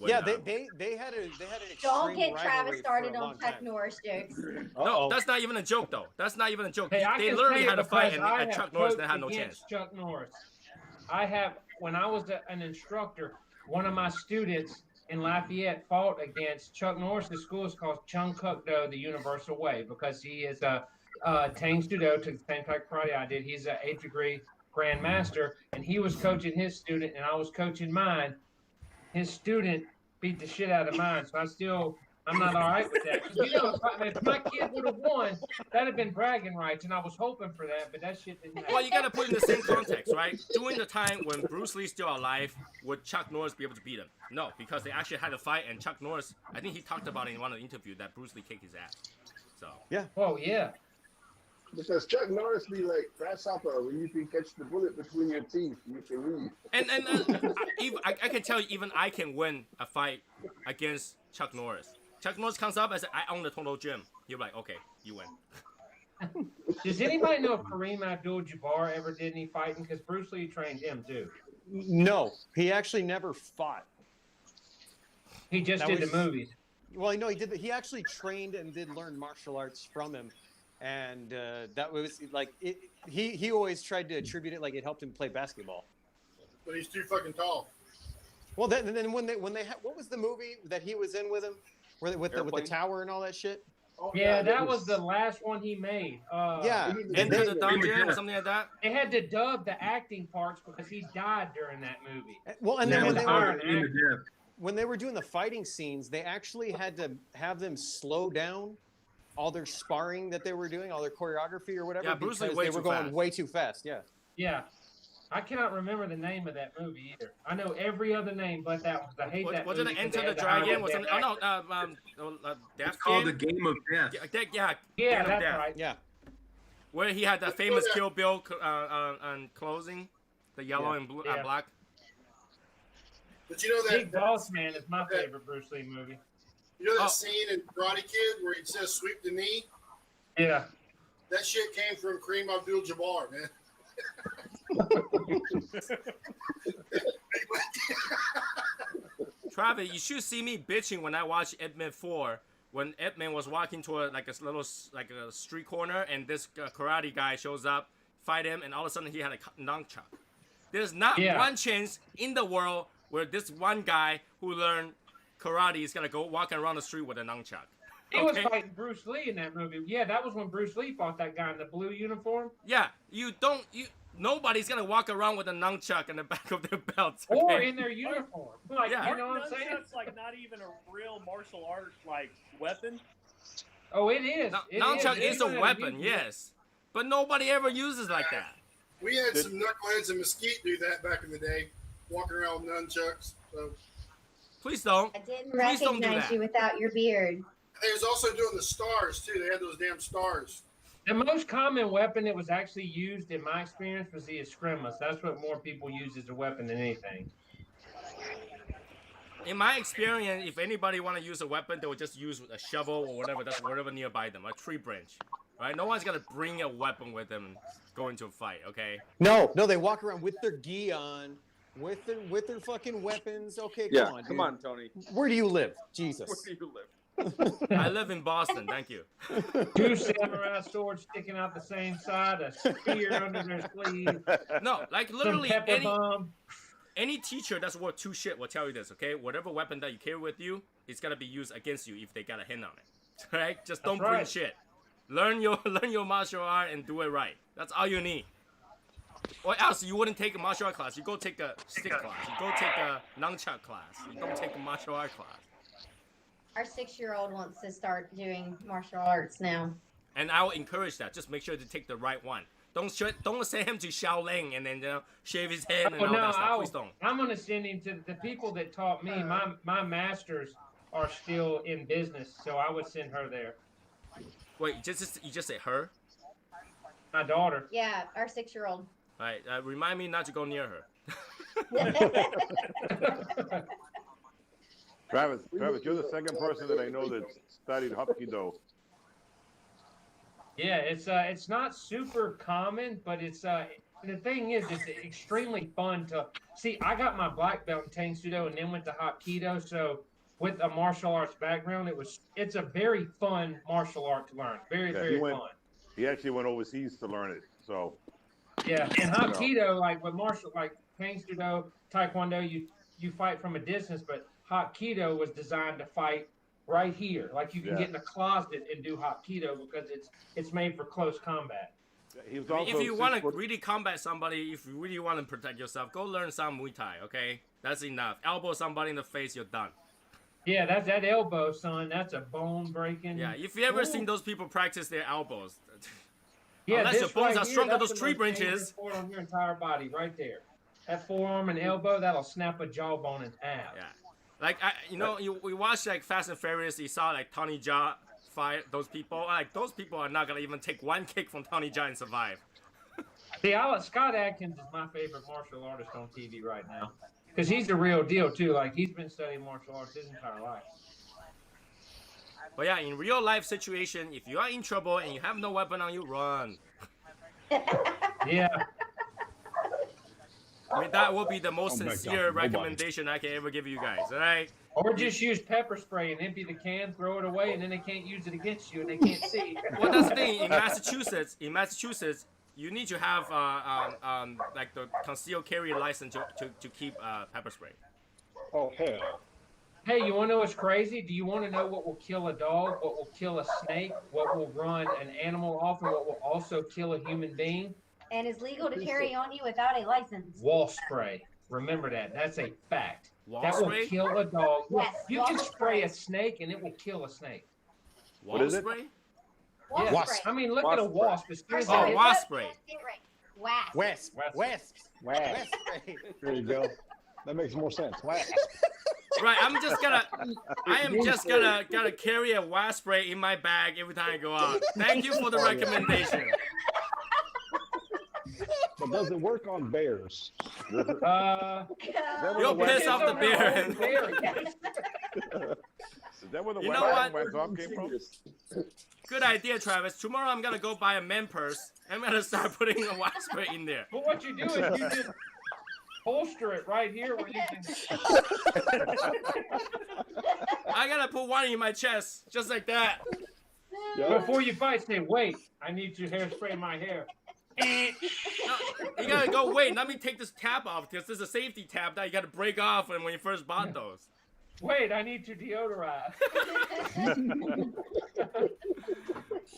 Yeah, they had an extreme Don't get rivalry Travis started for a on long Chuck time. Norris jokes. No, that's not even a joke, though. That's not even a joke. Hey, I They can literally say it had a fight, because I and have Chuck Norris coached had no against chance. Chuck Norris. When I was an instructor, one of my students in Lafayette fought against Chuck Norris's school. Is called Chung Kuk Do, the Universal Way, because he is a Tang Judo to the same type of karate I did. He's an 8th degree grandmaster, and he was coaching his student, and I was coaching mine. His student beat the shit out of mine, so I'm not all right with that. 'Cause, you know, if my kid would have won, that'd have been bragging rights, and I was hoping for that, but that shit didn't happen. Well, you got to put in the same context, right? During the time when Bruce Lee's still alive, would Chuck Norris be able to beat him? No, because they actually had a fight, and Chuck Norris, I think he talked about it in one of the interviews that Bruce Lee kicked his ass. So yeah. Oh yeah. Because Chuck Norris be like, grasshopper, when you can catch the bullet between your teeth, you can leave. And I can tell you, even I can win a fight against Chuck Norris. Chuck Norris comes up and says, I own the Total Gym. You're like, okay, you win. Does anybody know if Kareem Abdul-Jabbar ever did any fighting? Because Bruce Lee trained him too. No, he actually never fought. He just did the movies. Well, no, he did. He actually trained and did learn martial arts from him, and that was like he always tried to attribute it like it helped him play basketball. But he's too fucking tall. Well, then when they had, what was the movie that he was in with him, with the tower and all that shit? Oh, Yeah, that was the last one he made. Yeah, Enter the Dungeon or something like that. They had to dub the acting parts because he died during that movie. Well, and then Yeah, when they were doing the fighting scenes, they actually had to have them slow down all their sparring that they were doing, all their choreography or whatever, Yeah, Bruce Lee because way they were too going fast. way too fast. Yeah. Yeah. I cannot remember the name of that movie either. I know every other name but that one. 'Cause I hate that Was movie. it 'cause Enter they the had to Dragon? hire Was it, that Death It's called Game? The Game of Death. Yeah, Yeah, Game of that's Death. right. Yeah. Where he had that famous Kill Bill on closing, the yellow Yeah. and blue Yeah. and black. But you know that Big Boss Man is my favorite Bruce Lee movie. you know that Oh. scene in Karate Kid where he says sweep the knee? Yeah. That shit came from Kareem Abdul-Jabbar, man. Travis, you should see me bitching when I watched Edman 4. When Edman was walking toward like a little like a street corner, and this karate guy shows up, fight him, and all of a sudden he had a nunchuck. There's not one chance in the world where this one guy who learned karate is gonna go walking around the street with a nunchuck. He was fighting Bruce Lee in that movie. Yeah, that was when Bruce Lee fought that guy in the blue uniform. Yeah, nobody's gonna walk around with a nunchuck in the back of their belt. Or in their uniform. Like, Yeah. you know what I'm saying? Nunchuck's like not even a real martial art like weapon. Oh, it is. Nunchuck is a Anybody weapon, uses it. yes. But nobody ever uses like that. We had some knuckleheads in Mesquite do that back in the day, walking around with nunchucks. So Please don't. I didn't Please don't do recognize that. you without your beard. they was also doing the stars too. They had those damn stars. The most common weapon that was actually used in my experience was the escrimas. That's what more people use as a weapon than anything. In my experience, if anybody want to use a weapon, they will just use a shovel or whatever nearby them, a tree branch. Right? No one's gonna bring a weapon with them going to a fight, okay? No, they walk around with their gi on, with their fucking weapons. Okay, Yeah, come on, come dude. on, Tony. Where do you live? Jesus. Where do you live? I live in Boston, thank you. Two samurai swords sticking out the same side, a spear under their sleeve. No, like Some literally pepper bomb. any teacher that's worth two shit will tell you this, okay? Whatever weapon that you carry with you, it's gonna be used against you if they got a hand on it. Right? Just don't That's bring right. shit. Learn your martial art and do it right. That's all you need. Or else you wouldn't take a martial art class. You go take a stick class. You go take a nunchuck class. You don't take a martial art class. Our 6-year-old wants to start doing martial arts now. And I will encourage that. Just make sure to take the right one. Don't send him to Shaolin and then shave his head and Oh, all no, that stuff. Please don't. I'm going to send him to the people that taught me. My masters are still in business, so I would send her there. Wait, you just say her? My daughter. Yeah, our 6-year-old. All right, remind me not to go near her. Travis, you're the second person that I know that studied Hapkido. Yeah, it's not super common, but it's the thing is it's extremely fun to see. I got my black belt in Tang Sudo and then went to Hapkido, so with a martial arts background, it's a very fun martial art to learn. Very fun. He actually went overseas to learn it. So yeah, and Hapkido, like with martial, like Tang Sudo, Taekwondo, you fight from a distance, but Hapkido was designed to fight right here. Like you can get in a closet and do Hapkido because it's made for close combat. He was if you want to really combat somebody, if you really want to protect yourself, go learn some Muay Thai, okay? That's enough. Elbow somebody in the face, you're done. Yeah, that's that elbow, son. That's a bone breaking. Yeah, if you ever seen those people practice their elbows, yeah, unless your bones right are strong as that's those tree branches. On your entire body, right there. That forearm and elbow, that'll snap a jawbone in half. Yeah, like we watched like Fast and Furious. You saw like Tony Jaa fight those people. Like those people are not gonna even take one kick from Tony Jaa and survive. See, Scott Adkins is my favorite martial artist on TV right now. Because he's the real deal, too. Like, he's been studying martial arts his entire life. But yeah, in real life situation, if you are in trouble and you have no weapon on you, run. Yeah. I mean, that will be the most sincere recommendation I can ever give you guys, all right? Or just use pepper spray and empty the can, throw it away, and then they can't use it against you and they can't see. Well, that's the thing. In Massachusetts, you need to have like the concealed carry license to keep pepper spray. Oh hell! Hey, you want to know what's crazy? Do you want to know what will kill a dog? What will kill a snake? What will run an animal off? And what will also kill a human being? And is legal to carry on you without a license. Wall spray. Remember that. That's a fact. Wall that spray? will kill a dog. Yes, you can spray a snake and it will kill a snake. Wall spray? Yeah. Wasp. I mean, look at a wasp. Oh, wasp spray. Wasp. Wasp. There you go. That makes more sense. Wasp. Right, I am just gonna carry a wasp spray in my bag every time I go out. Thank you for the recommendation. But does it work on bears? You'll piss off the bear. Is that where the what? came from? Good idea, Travis. Tomorrow I'm gonna go buy a men purse. I'm gonna start putting a wax spray in there. But what you do is you just holster it right here where you can. I gotta put one in my chest, just like that. Before you fight, say, wait, I need to hairspray my hair. No, you gotta go, wait, let me take this tab off, because there's a safety tab that you gotta break off when you first bought those. Wait, I need to deodorize.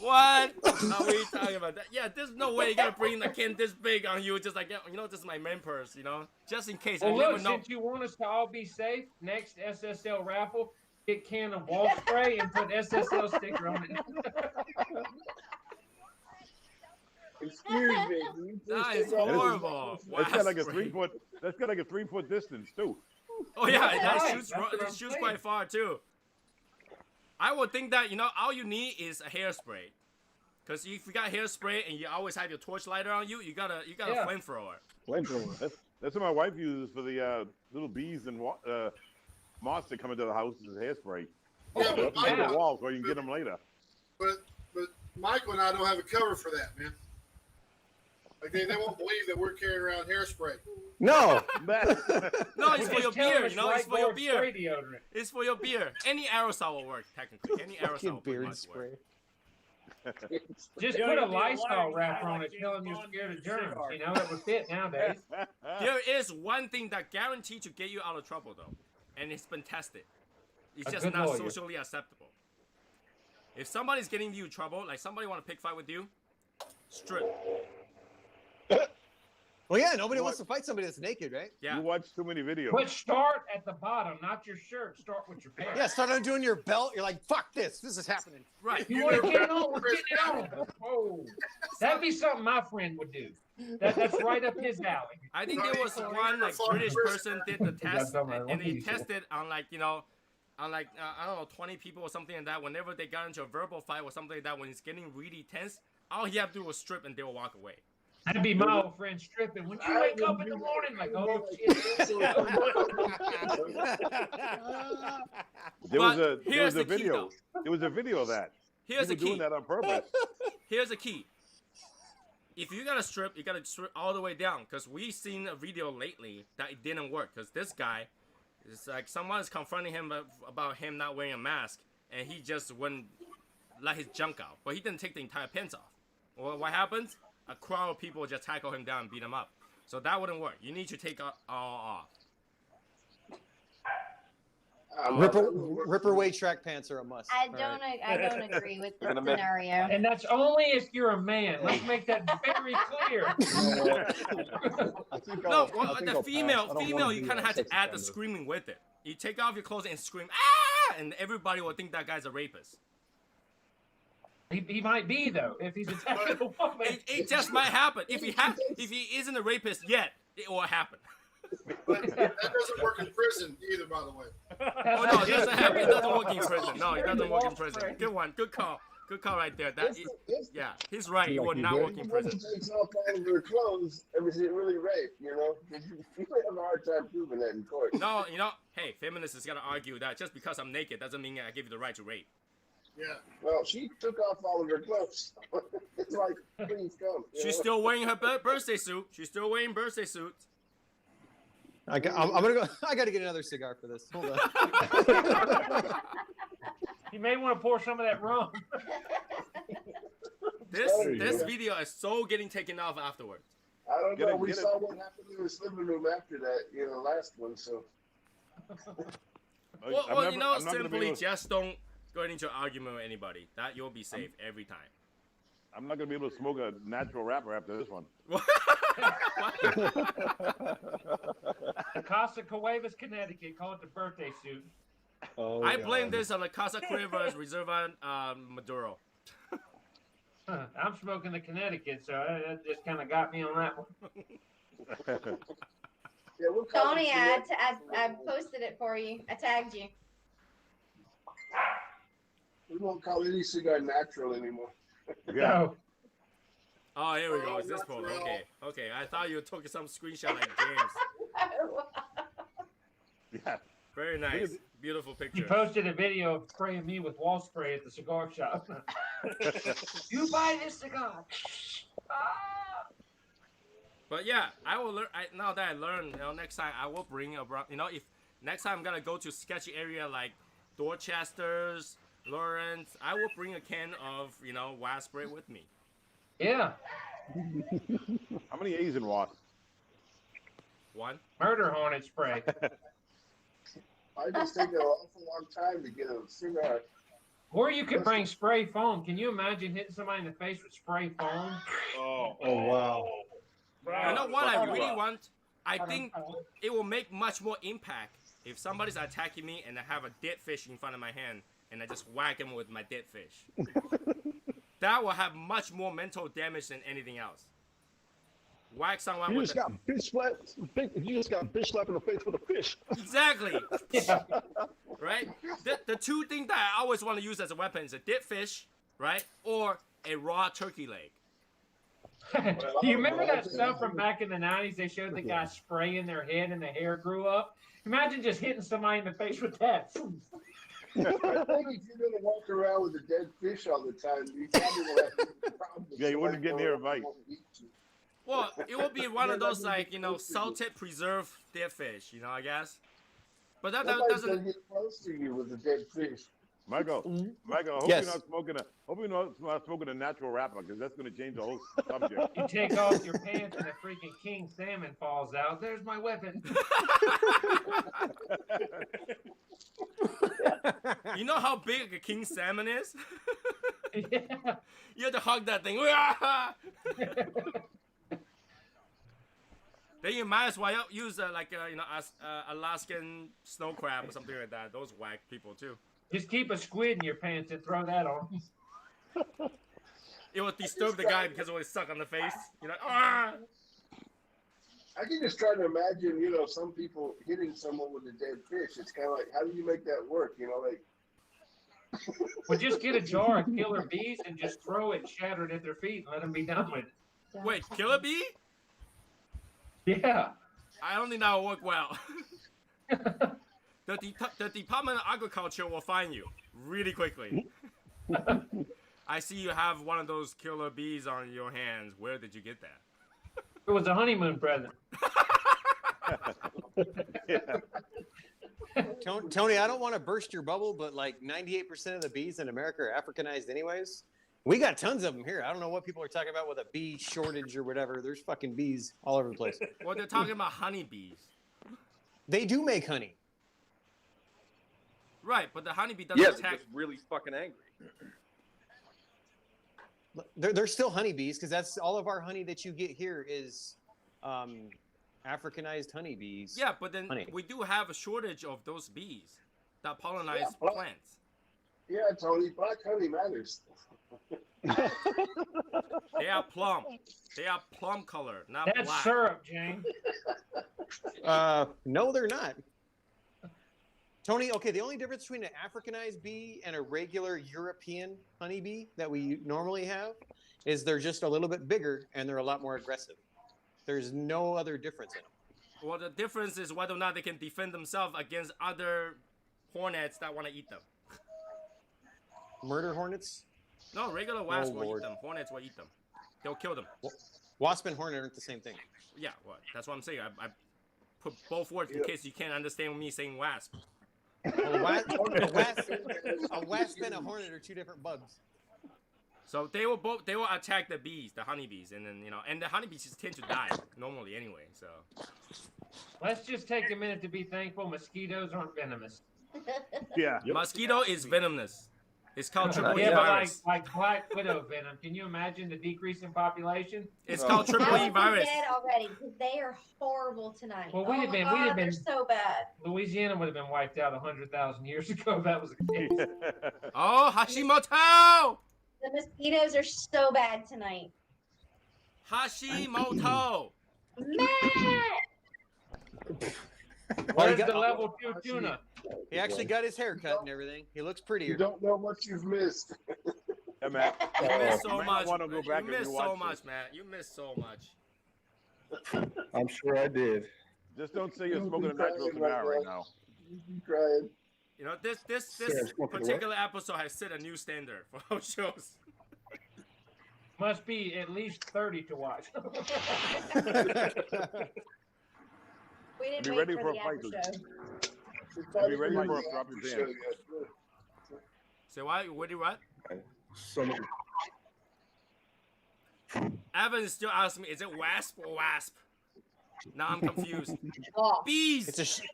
What are we talking about? That? Yeah, there's no way you gotta bring a can this big on you, just like, you know, this is my main purse, you know? Just in case. Well, I look, never know. since you want us to all be safe, next SSL raffle, get a can of wall spray and put SSL sticker on it. Excuse me. That is horrible. That's got like a 3 foot. That's got like a 3 foot distance too. Oh yeah, that shoots quite far too. I would think that, you know, all you need is a hairspray. Because if you got hairspray and you always have your torch lighter on you, you got a flamethrower. Flamethrower. That's what my wife uses for the little bees and moths that come into the house is hairspray. Yeah, Put but on the wall so you can get them later. But Michael and I don't have a cover for that, man. Like they won't believe that we're carrying around hairspray. No. No, it's for your beer, you know, it's for your beer. Deodorant. It's for your beer. Any aerosol will work, technically. Any aerosol will beard work. spray. Just put a Lysol wrapper on it, tell them you're scared of germs. You know, it would fit nowadays. There is one thing that guaranteed to get you out of trouble, though, and it's been tested. It's just not socially acceptable. If somebody's getting you in trouble, like somebody want to pick fight with you, strip. Well, yeah, nobody wants to fight somebody that's naked, right? Yeah. You watch too many videos. But start at the bottom, not your shirt. Start with your pants. Yeah, start undoing your belt. You're like, fuck this. This is happening. Right. You want to get it on? We're getting it on. Oh, that'd be something my friend would do. That's right up his alley. I think there was one like British person did the test, and he tested on like, you know, on like I don't know, 20 people or something like that. Whenever they got into a verbal fight or something like that, when it's getting really tense, all he had to do was strip and they will walk away. That'd be my old friend stripping. When you wake up in the morning, like, oh shit. There was a the video. Key, there was a video of that. Here's the People key. doing that on purpose. Here's the key. If you gotta strip, you gotta strip all the way down. Because we've seen a video lately that it didn't work. Because this guy, it's like someone's confronting him about him not wearing a mask, and he just wouldn't let his junk out. But he didn't take the entire pants off. Well, what happens? A crowd of people just tackle him down and beat him up. So that wouldn't work. You need to take all off. Ripper weight track pants are a must. I don't agree with the scenario. And that's only if you're a man. Let's make that very clear. No, well, the female, you kind of have to add the screaming with it. You take off your clothes and scream, ah! And everybody will think that guy's a rapist. He might be though if he's attacking a woman. It just might happen. If he isn't a rapist yet, it will happen. But that doesn't work in prison either, by the way. Oh no, it doesn't happen. It doesn't work in prison. No, it doesn't work in prison. Good one. Good call. Good call right there. Yeah, he's right. It will not work in prison. Takes off all of her clothes. Is it really rape? You know, you might have a hard time proving that in court. No, hey, feminists is gonna argue that just because I'm naked doesn't mean I give you the right to rape. Yeah. Well, she took off all of her clothes. It's like, please come. She's still wearing her birthday suit. She's still wearing birthday suits. I'm gonna go. I gotta get another cigar for this. Hold on. You may want to pour some of that rum. This video is so getting taken off afterwards. I don't know. We saw what happened in this living room after that, last one. So. Well, simply just don't go into an argument with anybody. That you'll be safe every time. I'm not gonna be able to smoke a natural wrapper after this one. Casa Cuevas, Connecticut. Call it the birthday suit. Oh, I blame this on the Casa Cuevas Reserva Maduro. I'm smoking the Connecticut, so that just kind of got me on that one. Tony, I posted it for you. I tagged you. We won't call any cigar natural anymore. No. Oh, here we go. It's this one. Okay. I thought you were taking some screenshot like James. Yeah. Very nice. Beautiful picture. He posted a video of spraying me with wall spray at the cigar shop. You buy this cigar. But yeah, I will learn. Now that I learned, next time I will bring if next time I'm gonna go to sketchy area like Dorchester's, Lawrence, I will bring a can of wax spray with me. Yeah. How many A's in what? One. Murder hornet spray. I just take an awful long time to get a cigar. Or you could bring spray foam. Can you imagine hitting somebody in the face with spray foam? Oh wow. You know what I really want? I think it will make much more impact if somebody's attacking me and I have a dead fish in front of my hand and I just whack him with my dead fish. That will have much more mental damage than anything else. Whack someone You with just got bitch slapped in the face with a fish. Exactly. Right? The two things that I always want to use as a weapon is a dead fish, right? Or a raw turkey leg. Do you remember that stuff from back in the 90s? They showed the guy spraying their head and the hair grew up. Imagine just hitting somebody in the face with that. I think if you're gonna walk around with a dead fish all the time, you probably will have problems. Yeah, you wouldn't get near a bite. Well, it will be one of those salted preserved dead fish, I guess. But that doesn't get close to you with a dead fish. Michael, I hope Yes. you're not smoking a natural wrapper because that's going to change the whole subject. You take off your pants and a freaking king salmon falls out. There's my weapon. You know how big a king salmon is? Yeah. You have to hug that thing. Then you might as well use Alaskan snow crab or something like that. Those whack people too. Just keep a squid in your pants and throw that on. It will disturb the guy because it will suck on the face. You're like, ah! I can just try to imagine, some people hitting someone with a dead fish. It's kind of like, how do you make that work? Well, just get a jar of killer bees and just throw it shattered at their feet and let them be done with it. Wait, killer bee? Yeah. I don't think that will work well. The Department of Agriculture will find you really quickly. I see you have one of those killer bees on your hands. Where did you get that? It was a honeymoon present. Tony, I don't want to burst your bubble, but like 98% of the bees in America are Africanized anyways. We got tons of them here. I don't know what people are talking about with a bee shortage or whatever. There's fucking bees all over the place. Well, they're talking about honeybees. They do make honey. Right, but the honeybee doesn't Yeah, they're attack. just really fucking angry. They're still honeybees because that's all of our honey that you get here is Africanized honeybees. Yeah, but then honey. we do have a shortage of those bees that pollinize Yeah, plants. Yeah, Tony, black honey matters. They are plum. They are plum color, not That's black. syrup, Jane. No, they're not. Tony, okay, the only difference between an Africanized bee and a regular European honeybee that we normally have is they're just a little bit bigger and they're a lot more aggressive. There's no other difference in them. Well, the difference is whether or not they can defend themselves against other hornets that want to eat them. Murder hornets? No, regular wasps will Lord. eat them. Hornets will eat them. They'll kill them. Wasp and hornet aren't the same thing. Yeah, well, that's what I'm saying. I put both words in case you can't understand me saying wasp. Well, a wasp and a hornet are two different bugs. So they will attack the bees, the honeybees, and then and the honeybees just tend to die normally anyway. So Let's just take a minute to be thankful mosquitoes aren't venomous. Yeah. mosquito is venomous. It's called triple E Yeah, but virus. like Black Widow venom. Can you imagine the decrease in population? It's called triple E virus. Dead already. They are horrible tonight. Well, we'd have been, they're so bad. Louisiana would have been wiped out 100,000 years ago if that was the case. Oh, Hashimoto! The mosquitoes are so bad tonight. Hashimoto! Matt! Where's the level 2 tuna? He actually got his hair cut and everything. He looks prettier. You don't know what you've missed. Yeah, man. You missed so might much. wanna go back You and missed rewatch so this. much, man. You missed so much. I'm sure I did. Just don't say you're smoking a natural cigar right now. You crying. This Sarah, smoking particular episode has set a new standard for our shows. Must be at least 30 to watch. We didn't Be wait ready for for a the fight. after show. Be ready for a drop your dance. So what do you what? So many. Evan is still asking me, is it wasp or wasp? Now I'm confused. Wasp. Bees!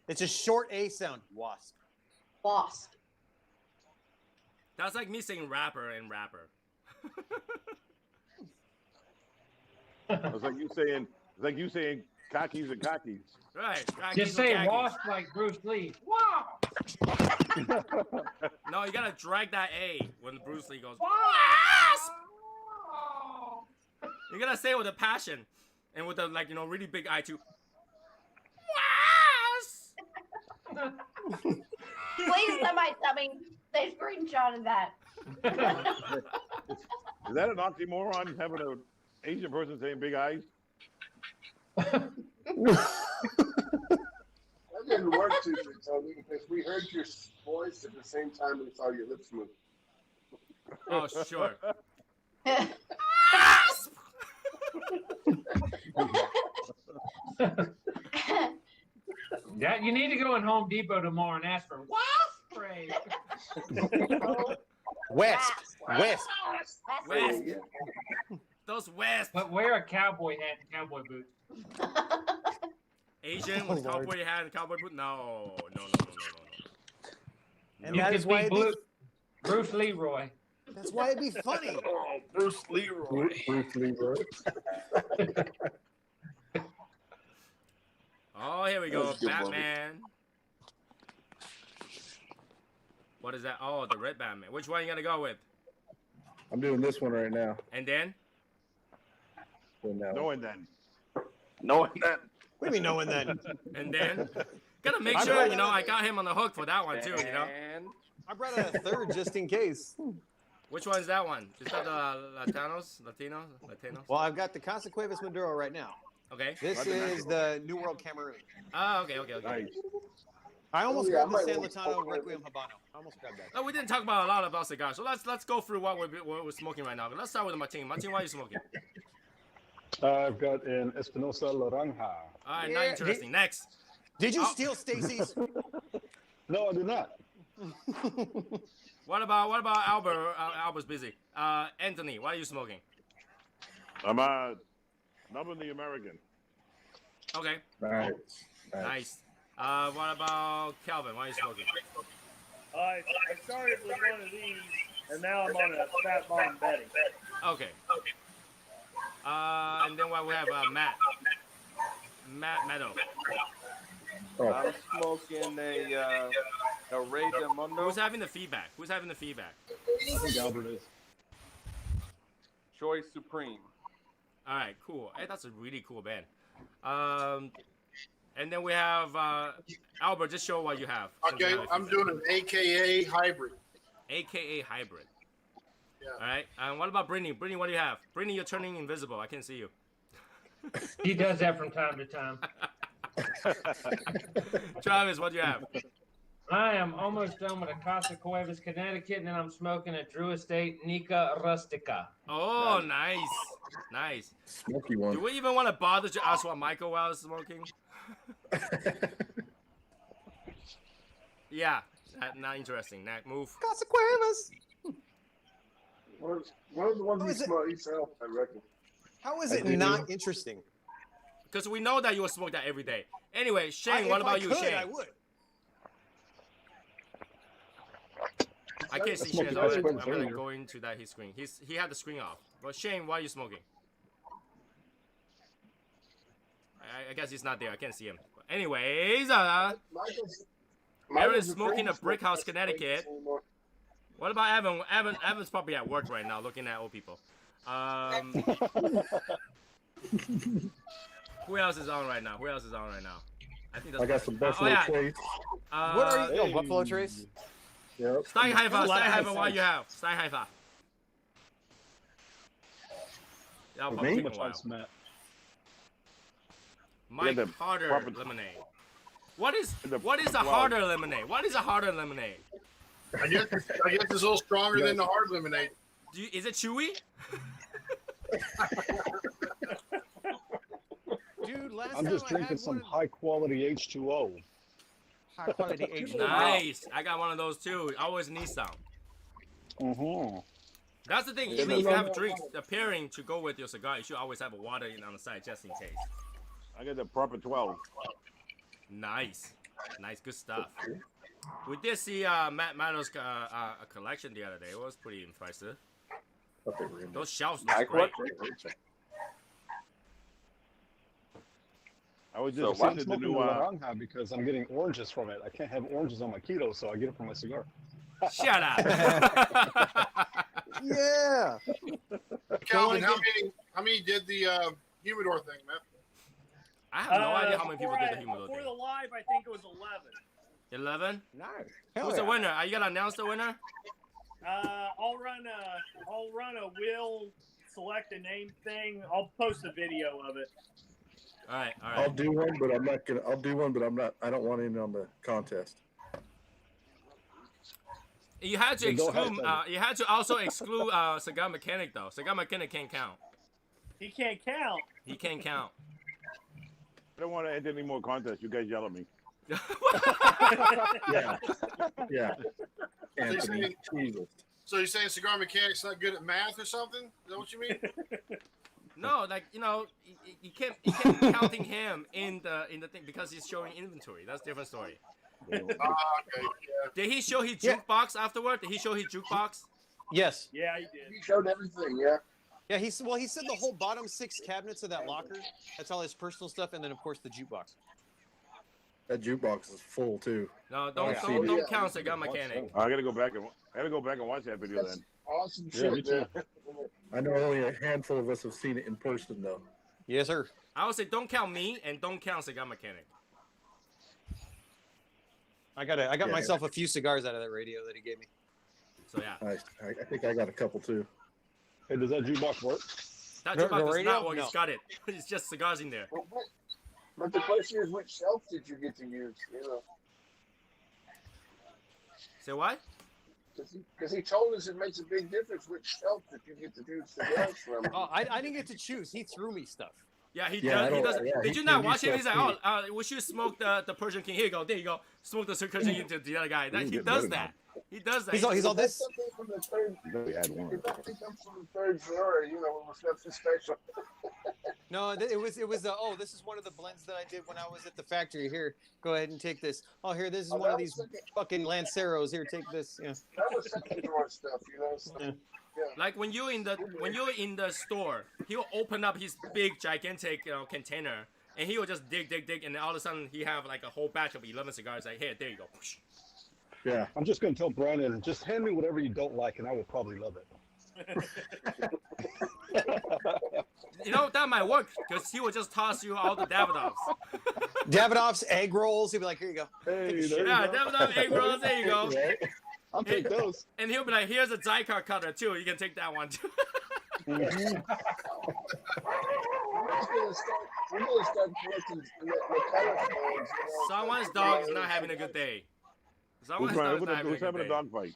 It's a short A sound. Wasp. Wasp. That's like me saying rapper and rapper. It's like you saying cockies and cockies. Right. Just say wasp like Bruce Lee. Wow! No, you gotta drag that A when Bruce Lee goes, Wasp! You gotta say it with a passion and with a really big eye too. Please, somebody tell me they screenshotted that. Is that an oxymoron having an Asian person saying big eyes? That didn't work too good, Tony, because we heard your voice at the same time we saw your lips move. Oh, sure. Yeah, you need to go in Home Depot tomorrow and ask for wasp spray. West. Those wasps. But wear a cowboy hat and cowboy boots. Asian with cowboy hat and cowboy boot? No. And You that could is why be Bruce Leroy. That's why it'd be funny. Oh, Bruce Leroy. Bruce Leroy. Oh, here we go. That's a good Batman. What is that? Oh, the red Batman. Which one you gonna go with? I'm doing this one right now. And then? Knowing then. Knowing that. What do you mean knowing that? And then? Gotta make sure, I got him on the hook for that one too, I brought a third just in case. Which one is that one? Is that the Latino? Well, I've got the Casa Cuevas Maduro right now. Okay. This is the New World Cameroon. Oh, okay. Nice. I almost grabbed the San Latano Requiem Habano. I almost grabbed that. Oh, we didn't talk about a lot about cigars, so let's go through what we're smoking right now. Let's start with Martin. Martin, what are you smoking? I've got an Espinosa Laranja. All right, not interesting. Next. Did you steal Stacy's? No, I did not. What about Albert? Albert's busy. Anthony, what are you smoking? I'm Nubbin the American. Okay. Nice. What about Calvin? What are you smoking? I started with one of these, and now I'm on a Fat Bomb Betty. Okay. And then what we have Matt Meadow. I'm smoking a Rey del Mundo. Who's having the feedback? I think Albert is. Choice Supreme. All right, cool. Hey, that's a really cool band. And then we have Albert. Just show what you have. Okay, I'm doing an AKA hybrid. AKA hybrid. Yeah. All right. And what about Brittany? Brittany, what do you have? Brittany, you're turning invisible. I can't see you. He does that from time to time. Travis, what do you have? I am almost done with a Casa Cuevas, Connecticut, and then I'm smoking a Drew Estate Nica Rustica. Oh, nice. Smoky one. Do we even want to bother to ask what Michael was smoking? Yeah, not interesting. Next, move. Casa Cuevas. One of the ones you smell yourself, I reckon. How is it not interesting? Because we know that you will smoke that every day. Anyway, Shane, what about you, Shane? I would. I can't see Shane. I'm gonna go into his screen. He had the screen off. But Shane, why are you smoking? I guess he's not there. I can't see him. But anyways, Aaron's smoking a Brick House, Connecticut. What about Evan? Evan's probably at work right now, looking at old people. Who else is on right now? I think that's. I got some Buffalo Trace. What are you? Buffalo Trace. Yep. Stein Haifa, what you have? Stein Haifa. That'll probably take a while. Mike Harder lemonade. What is a harder lemonade? What is a harder lemonade? I guess it's a little stronger than the hard lemonade. Is it chewy? Dude, I'm just drinking some high quality H2O. High quality H2O. Nice. I got one of those too. Always need some. That's the thing. Even if you have drinks, the pairing to go with your cigar, you should always have a water on the side just in case. I got the proper 12. Nice, good stuff. We did see Matt Meadows' collection the other day. It was pretty impressive. Those shelves look great. I was So just I'm sitting at the smoking new. Naranja because I'm getting oranges from it. I can't have oranges on my keto, so I get it from my cigar. Shut up. Yeah. Calvin, how many did the humidor thing, man? I have no idea how many people did the humidor Before thing. the live, I think it was 11. 11? Nice. Who's the winner? Are you gonna announce the winner? I'll run a will select a name thing. I'll post a video of it. All right. I'll do one, but I'm not gonna. I'll do one, but I'm not. I don't want in on the contest. You had to exclude. You had to also exclude Cigar Mechanic though. Cigar Mechanic can't count. He can't count. He can't count. I don't want to enter any more contests. You guys yell at me. Yeah. Anthony, Jesus. So you're saying Cigar Mechanic's not good at math or something? Is that what you mean? No, like you can't counting him in the thing because he's showing inventory. That's a different story. Okay. Yeah. Did he show his jukebox afterward? Did he show his jukebox? Yes. Yeah, he did. He showed everything, yeah. Yeah, he said the whole bottom 6 cabinets of that locker. That's all his personal stuff, and then of course the jukebox. That jukebox is full too. No, don't count Cigar Mechanic. I gotta go back and watch that video then. Awesome Yeah, me shit, too. man. I know only a handful of us have seen it in person though. Yes, sir. I would say don't count me and don't count Cigar Mechanic. I got myself a few cigars out of that radio that he gave me. So yeah. I think I got a couple too. Hey, does that jukebox work? That The jukebox does radio? not work. No. It's got it. It's just cigars in there. But the question is, which shelf did you get to use? You know, Say what? because he told us it makes a big difference which shelf that you get to do cigars from. Oh, I didn't get to choose. He threw me stuff. Yeah, he Yeah, does. He does. yeah, Did he you not can watch use him? He's like, that we should smoke the Persian King. Here you go. There you go. Smoke the Persian King to the other guy. He get does better that. He does that. He's all this. Something from the third. We had one. It definitely comes from the third drawer. You know, it was something special. No, it was oh, this is one of the blends that I did when I was at the factory. Here, go ahead and take this. Oh, here, this is one of these fucking Lanceros. Here, take this. Yeah. That was second drawer stuff, you know. So, Yeah. Like when you're in the store, he'll open up his big gigantic container, and he will just dig, and then all of a sudden he have like a whole batch of 11 cigars. Like, here, there you go. Yeah. I'm just going to tell Brandon, just hand me whatever you don't like, and I will probably love it. You know, that might work because he will just toss you all the Davidoffs. Davidoff's egg rolls. He'll be like, here you go. Hey, there Yeah, you go. Davidoff egg rolls. There you go. I'll take those. And he'll be like, here's a Zycar cutter too. You can take that one too. we're gonna start collecting the color phones, you know. Someone's dog is not having a good day. Someone's dog is not having a Who's good having a day. dog fight?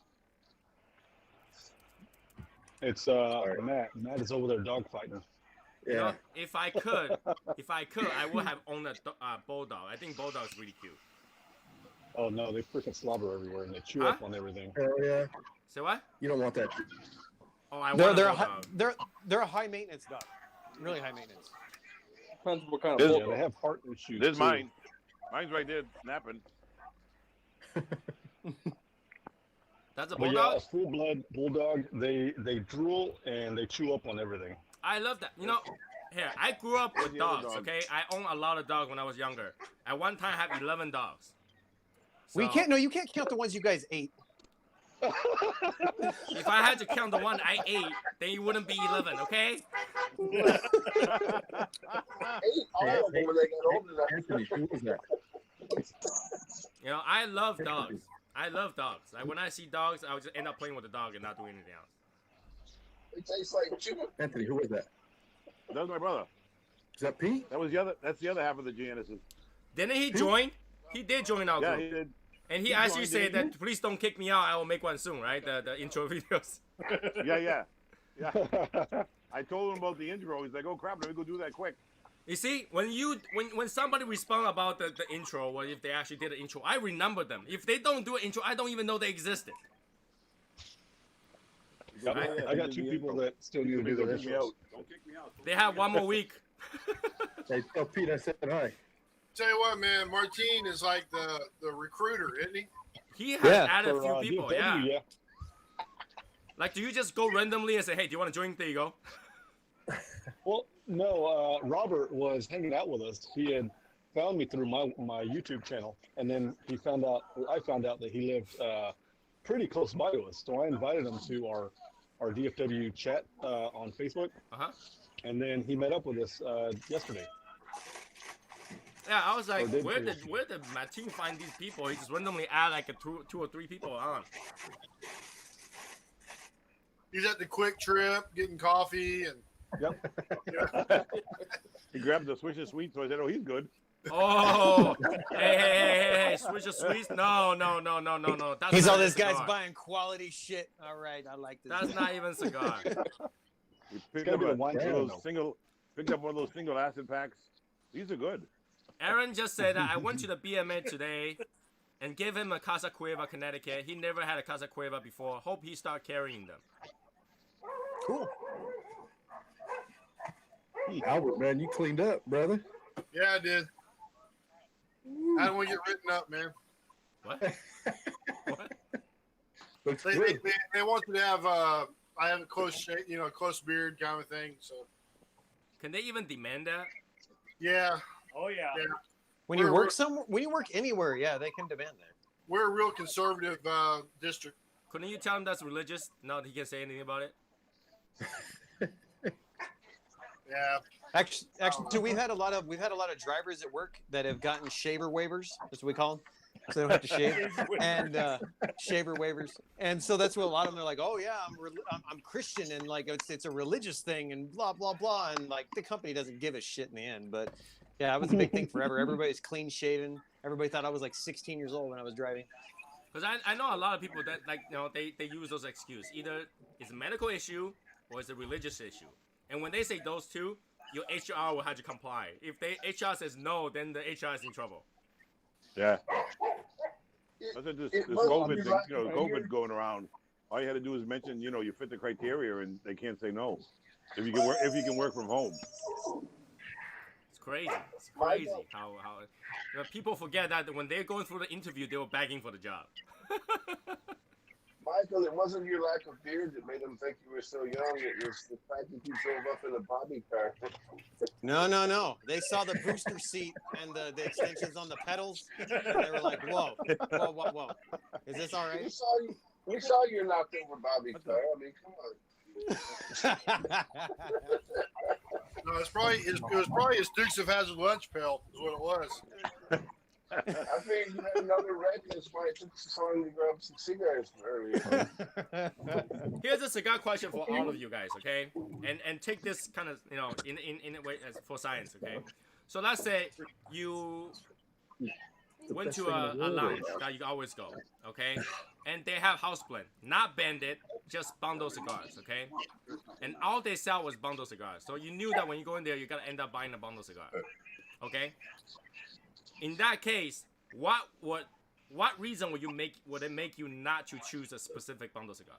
It's Matt. Matt is over there dog fighting. You know, if I could, I would have owned a bulldog. I think bulldog is really cute. Oh no, they freaking slobber everywhere and they chew up on everything. Hell yeah. Say what? You don't want that. Oh, I They're want a they're, bulldog. they're a high maintenance dog. Really high maintenance. Depends what kind of This- Yeah, bulldog. they have heart issues. This is too. mine. Mine's right there napping. That's a But yeah, bulldog. a full blood bulldog. They drool and they chew up on everything. I love that. You know, here I grew up with the other dogs. dog? Okay, I own a lot of dogs when I was younger. At one time, I had 11 dogs. We So, can't. No, you can't count the ones you guys ate. If I had to count the one I ate, then it wouldn't be 11. Okay. 8 all of them when they got old enough. Anthony, who was that? You know, I love dogs. I love dogs. Like when I see dogs, I would just end up playing with the dog and not doing anything else. It tastes like chewing. Anthony, who was that? That was my brother. Is that Pete? That's the other half of the Genesis. Didn't he join? He did join our Yeah, group. he did. And he He actually joined, said didn't that please don't kick me out. I will make one soon, right? The intro videos. Yeah. I told him about the intro. He's like, "Oh crap, let me go do that quick." You see, when somebody respond about the intro, or if they actually did an intro, I remember them. If they don't do an intro, I don't even know they existed. I got two people that still need to do their intros. Don't kick me out. They have one more week. Hey, tell Pete I said hi. Tell you what, man, Martine is like the recruiter, isn't he? He has Yeah, added a For, few people, DFW, yeah. Like, do you just go randomly and say, hey, do you want to join? There you go. Well, no, Robert was hanging out with us. He had found me through my YouTube channel, and then I found out that he lived pretty close by to us. So I invited him to our DFW chat on Facebook, and then he met up with us yesterday. Yeah, I was like, Or did where did previously. my team find these people? He just randomly add like two or three people on. He's at the Quick Trip getting coffee and. Yep. He grabbed the Swisher Sweet, so I said, "Oh, he's good." Oh, hey, switch of sweets? No. That's He's not all even this guy's cigar. buying quality shit. All right, I like this. That's not even cigar. We picked gotta up be a one wine of can, those though. picked up one of those single acid packs. These are good. Aaron just said that I went to the BMA today and gave him a Casa Cueva, Connecticut. He never had a Casa Cueva before. Hope he start carrying them. Cool. Albert, man, you cleaned up, brother. Yeah, I did. I don't want to get written up, man. What? What? Looks They good. want you to have I have a close shape, close beard kind of thing. So Can they even demand that? yeah, Oh yeah. When you work anywhere, yeah, they can demand that. we're a real conservative district. Couldn't you tell him that's religious? No, he can't say anything about it. Yeah. Actually, so we've had a lot of drivers at work that have gotten shaver waivers. That's what we call them. so they don't have to shave, and shaver waivers. And so that's what a lot of them are like. Oh yeah, I'm Christian, and like it's a religious thing, and blah blah blah. And like the company doesn't give a shit in the end, but yeah, it was a big thing forever. Everybody's clean shaven. Everybody thought I was like 16 years old when I was driving. Because I know a lot of people that like they use those excuses. Either it's a medical issue or it's a religious issue. And when they say those two, your HR will have to comply. If they HR says no, then the HR is in trouble. Yeah. That's this COVID thing, COVID going around. All you had to do is mention, you fit the criteria, and they can't say no. If you can work from home. It's crazy. It's crazy how people forget that when they're going through the interview, they were begging for the job. Michael, it wasn't your lack of beard that made them think you were so young. It was the fact that you drove up in a Bobby car. No. They saw the booster seat and the extensions on the pedals, and they were like, whoa. Is this all right? We saw you knocked over Bobby car. I mean, come on. No, it was probably his Dukes of Hazzard lunch pail, is what it was. I figured you had another red. That's why I took so long to grab some cigars earlier. Here's a cigar question for all of you guys, okay? And take this kind of in a way as for science, okay? So let's say you went to a lounge that you always go, okay? And they have house blend, not banded, just bundle cigars, okay? And all they sell was bundle cigars. So you knew that when you go in there, you're gonna end up buying a bundle cigar, okay? In that case, what reason would it make you not to choose a specific bundle cigar?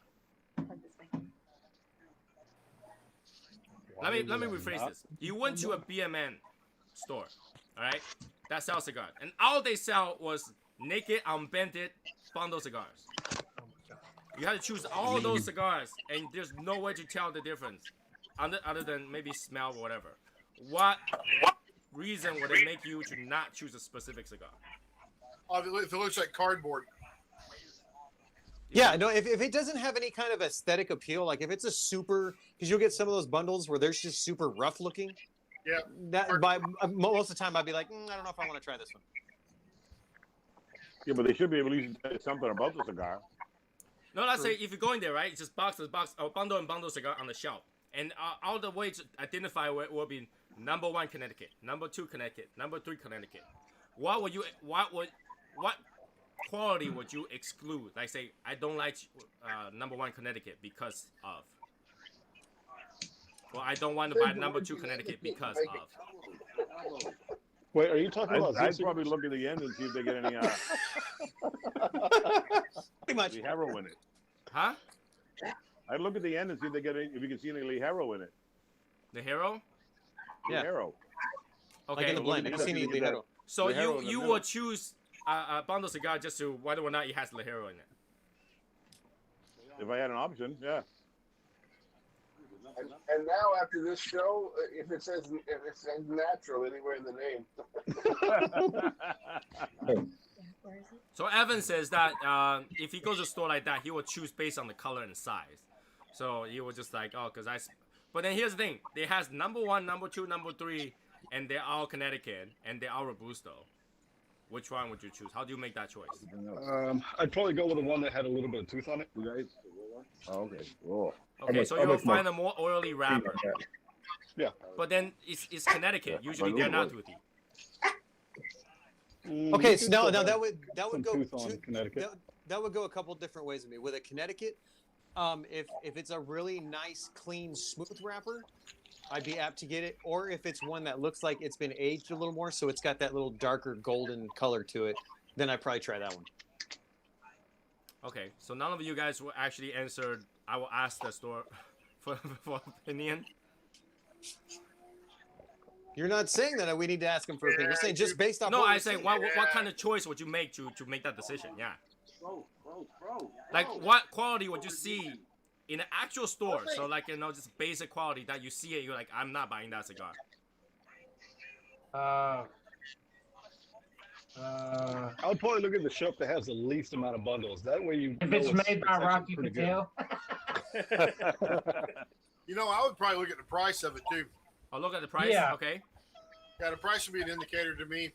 Let me rephrase this. You went to a BMN store, all right, that sells cigars, and all they sell was naked, unbanded bundle cigars. You had to choose all those cigars, and there's no way to tell the difference, other than maybe smell or whatever. What reason would it make you to not choose a specific cigar? If it looks like cardboard. Yeah, no, if it doesn't have any kind of aesthetic appeal, like if it's a super, because you'll get some of those bundles where they're just super rough looking. Yeah. Most of the time I'd be like, I don't know if I want to try this one. Yeah, but they should be able to tell you something about the cigar. No, let's say if you go in there, right, it's just box, bundle and bundle cigar on the shelf. And all the way to identify where it will be number 1 Connecticut, number 2 Connecticut, number 3 Connecticut. What quality would you exclude? Like say, I don't like number 1 Connecticut because of. Well, I don't want to buy number 2 Connecticut because of. Wait, are you talking about? I'd probably look at the end and see if they get any pretty much Ligero in it. Huh? I'd look at the end and see if if you can see any Ligero in it. Ligero? Yeah. Ligero. Okay. Like in the blend. Have you seen any Ligero? So you will choose a bundle cigar just to whether or not it has Ligero in it. If I had an option, yeah. And now after this show, if it says natural anywhere in the name. So Evan says that if he goes to a store like that, he will choose based on the color and size. So he was just like, but then here's the thing: they has number 1, number 2, number 3, and they're all Connecticut and they're all Robusto. Which one would you choose? How do you make that choice? I'd probably go with the one that had a little bit of tooth on it. You guys? Oh, okay. Whoa. Okay, so you'll find a more oily wrapper. Yeah. But then it's Connecticut. Usually they're not toothy. Okay, so now that would go that would go a couple different ways with me. With a Connecticut, if it's a really nice, clean, smooth wrapper, I'd be apt to get it. Or if it's one that looks like it's been aged a little more, so it's got that little darker golden color to it, then I'd probably try that one. Okay, so none of you guys will actually answer. I will ask the store for opinion. You're not saying that we need to ask him for opinion. You're saying just based off. No, I say what kind of choice would you make to make that decision? Yeah. Like what quality would you see in an actual store? So like just basic quality that you see it, you're like, I'm not buying that cigar. I would probably look at the shelf that has the least amount of bundles. That way you. If it's made by Rocky Patel. I would probably look at the price of it too. I'll look at the price. Yeah. Okay. Yeah, the price would be an indicator to me.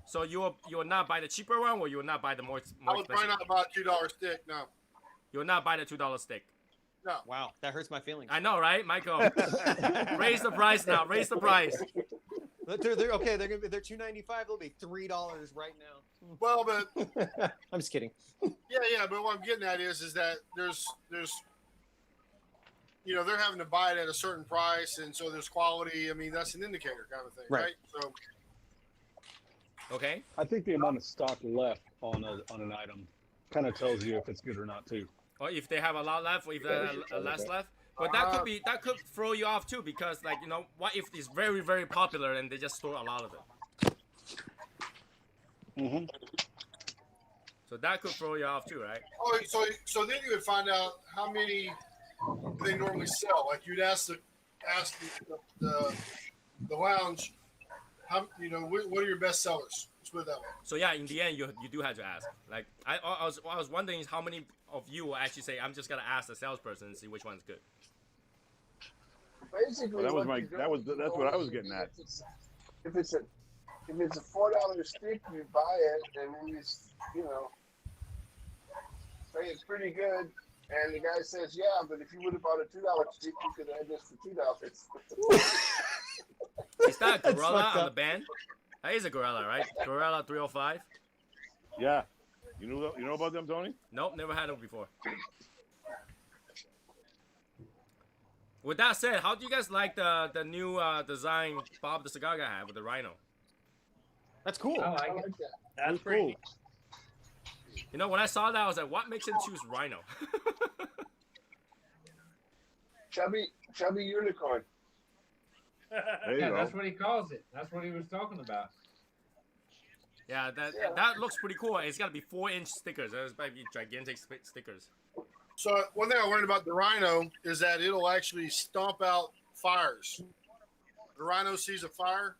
So you will not buy the cheaper one, or you will not buy the more I would expensive? probably not buy a $2 stick. No. You will not buy the $2 stick. No. Wow, that hurts my feelings. I know, right, Michael? Raise the price now. Raise the price. They're okay. They're $2.95. They'll be $3 right now. Well, but I'm just kidding. yeah. But what I'm getting at is that there's they're having to buy it at a certain price, and so there's quality. I mean, that's an indicator kind of thing, right? So. Okay. I think the amount of stock left on an item kind of tells you if it's good or not too. Or if they have a lot left, or if they have less left. But that could throw you off too, because like what if it's very, very popular and they just store a lot of it? Mm-hmm. So that could throw you off too, right? Oh, so then you would find out how many they normally sell. Like you'd ask the lounge, what are your best sellers? Let's put it that way. So yeah, in the end, you do have to ask. Like I was wondering how many of you will actually say, I'm just gonna ask the salesperson and see which one's good. Basically, that's what I was getting at. If it's a $4 stick, you buy it, and then say it's pretty good, and the guy says, yeah, but if you would have bought a $2 stick, you could have this for $2. Is that a gorilla on the band? That is a gorilla, right? Gorilla 305. Yeah. You know about them, Tony? Nope, never had them before. With that said, how do you guys like the new design Bob the Cigar guy had with the rhino? That's cool. I like it. That's pretty cool. When I saw that, I was like, what makes him choose rhino? Chubby unicorn. Yeah, that's what he calls it. That's what he was talking about. Yeah, that looks pretty cool. It's got to be 4-inch stickers. Those might be gigantic stickers. So one thing I learned about the rhino is that it'll actually stomp out fires. The rhino sees a fire,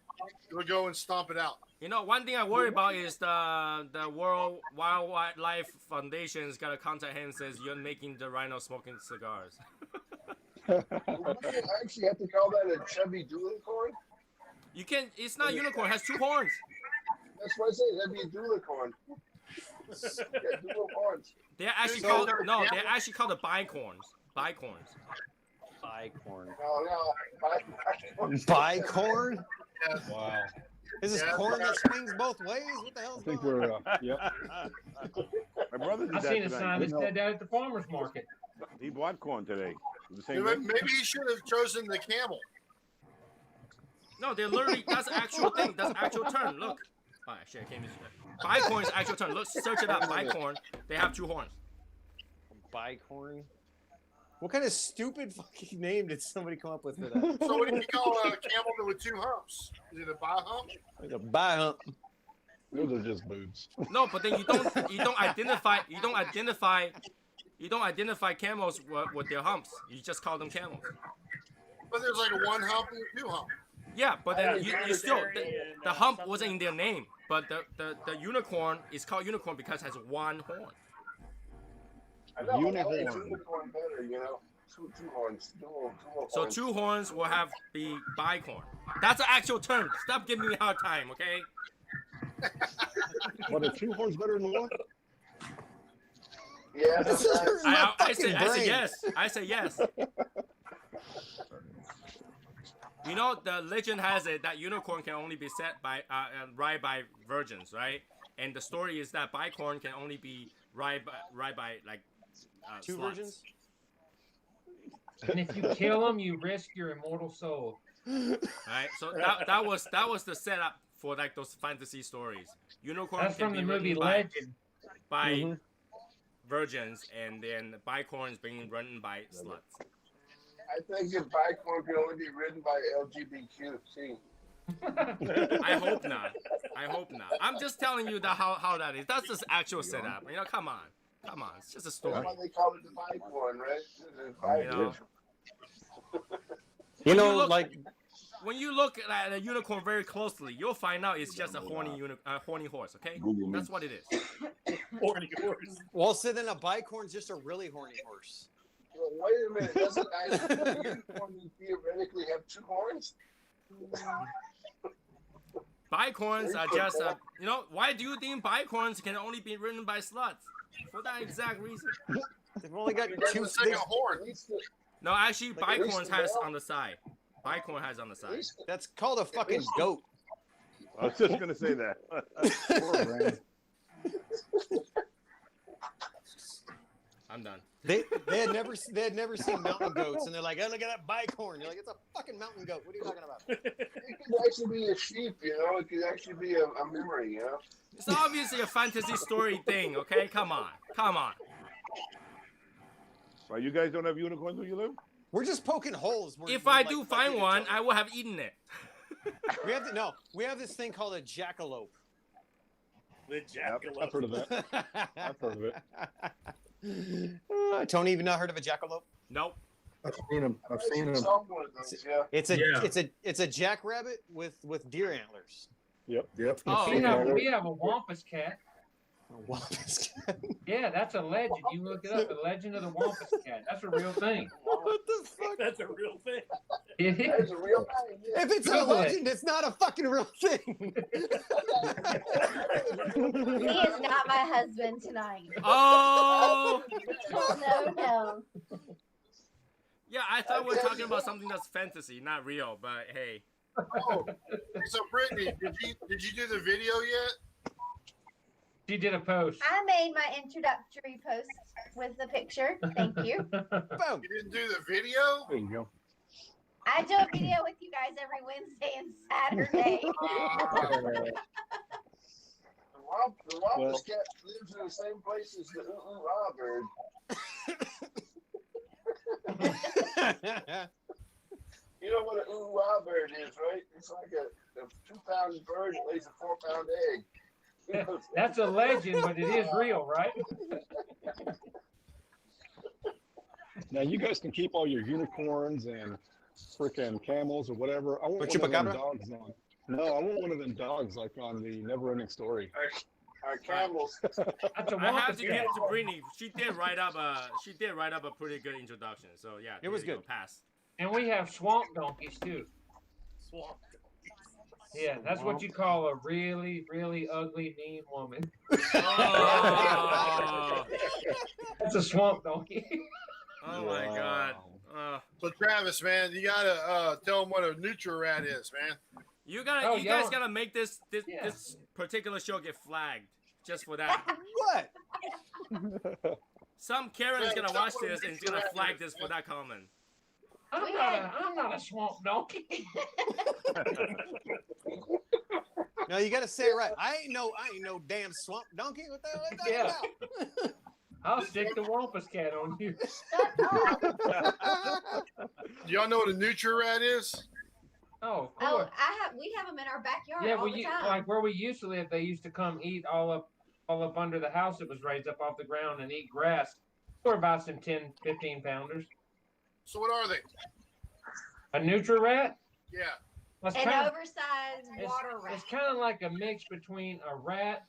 it'll go and stomp it out. One thing I worry about is the World Wildlife Foundation is got to contact him and says you're making the rhino smoking cigars. You actually have to call that a chubby unicorn? You can. It's not unicorn. It has 2 horns. That's what I say. That'd be a dualicorn. Yeah, dual horns. They're actually called They're actually called the bicorns. Bicorns. Bicorn. No. Bicorn? Yes. Wow. Is this corn that swings both ways? What the hell? I think we're yep. My brother did I've that seen a tonight. sign that said that at the farmer's market. He bought corn today. The same way. Maybe he should have chosen the camel. No, they're literally. That's an actual thing. That's an actual term. Look. Oh, actually, I can't even. Bicorn is actual term. Look, search it up. Bicorn. They have 2 horns. Bicorn. What kind of stupid fucking name did somebody come up with for that? So what do you call a camel with 2 humps? Is it a bi-hump? Like a bi-hump. Those are just boobs. No, but then you don't identify camels with their humps. You just call them camels. But there's like a 1 hump and a 2 hump. Yeah, but then you still the hump wasn't in their name, but the unicorn is called unicorn because it has 1 horn. I know, Unicorn. I like unicorn better, Two horns. Dual So horns. 2 horns will have the bicorn. That's an actual term. Stop giving me a hard time, okay? What, are 2 horns better than 1? Yeah, that's right. I say yes. I say yes. The legend has it that unicorn can only be set by ride by virgins, right? And the story is that bicorn can only be ride by like 2 sluts. virgins? And if you kill them, you risk your immortal soul. Right. So that was the setup for like those fantasy stories. Unicorn That's can from be the movie ridden Legend. by virgins, and then bicorns being ridden by sluts. I think if bicorn can only be ridden by LGBTQ. I hope not. I'm just telling you how that is. That's just actual setup. Come on. It's just a story. That's why they call it the bicorn, right? When you look at a unicorn very closely, you'll find out it's just a horny horse. Okay, that's what it is. horny horse. Well, so then a bicorn's just a really horny horse. Well, wait a minute. Doesn't a unicorn theoretically have 2 horns? Bicorns are just, why do you think bicorns can only be ridden by sluts? For that exact reason. They've only got two. Second horn. No, actually, bicorns has on the side. Bicorn has on the side. That's called a fucking goat. I was just gonna say that. Poor Brand. I'm done. They had never seen mountain goats, and they're like, "Oh, look at that bicorn." You're like, "It's a fucking mountain goat. What are you talking about?" It could actually be a sheep, you know. It could actually be a memory, you know. It's obviously a fantasy story thing, okay? Come on. Well, you guys don't have unicorns where you live? We're just poking holes. If I do find one, I will have eaten it. We have this thing called a jackalope. The jackalope. I've heard of that. I've heard of it. Tony, even not heard of a jackalope? Nope. I've seen them. It's a jackrabbit with deer antlers. Yep. Oh, we have a wampus cat. A wampus cat? Yeah, that's a legend. You look it up. The legend of the wampus cat. That's a real thing. What the fuck? That's a real thing. It is. a real thing. Yeah. If it's a legend, it's not a fucking real thing. He is not my husband tonight. Oh! No. Yeah, I thought we were talking about something that's fantasy, not real, but hey. Oh, so Brittany, did you do the video yet? She did a post. I made my introductory post with the picture. Thank you. Boom. You didn't do the video? There you go. I do a video with you guys every Wednesday and Saturday. The wampus cat lives in the same place as the ooh-ooh-ah bird. You know what an ooh-ah bird is, right? It's like a 2-pound bird that lays a 4-pound egg. That's a legend, but it is real, right? Now you guys can keep all your unicorns and frickin' camels or whatever. I want But one of them chupacabra? dogs on. No, I want one of them dogs like on the Never-Ending Story. Our camels. That's a I have wampus to give cat. it to Brittany. She did write up a pretty good introduction. So yeah, It was there you good. go, Pass. And we have swamp donkeys too. Swamp. Yeah, that's what you call a really, really ugly, mean woman. Oh, That's a swamp donkey. oh my God. So Travis, man, you gotta tell them what a Nutri-Rat is, man. You Oh, guys yeah. gotta make this Yeah. this particular show get flagged just for that. What? Some Karen is gonna watch this and is gonna flag this for that comment. I'm not a swamp donkey. No, you got to say it right. I ain't no damn swamp donkey. What the hell is that Yeah. about? I'll stick the wampus cat on you. Do y'all know what a Nutri-Rat is? Oh, of Oh, course. we have them in our backyard Yeah, all the time. like where we used to live, they used to come eat all up under the house that was raised up off the ground and eat grass. We're about some 10, 15 pounders. So what are they? A Nutri-Rat? Yeah. That's An kinda- oversized water rat It's kind of like a mix between a rat,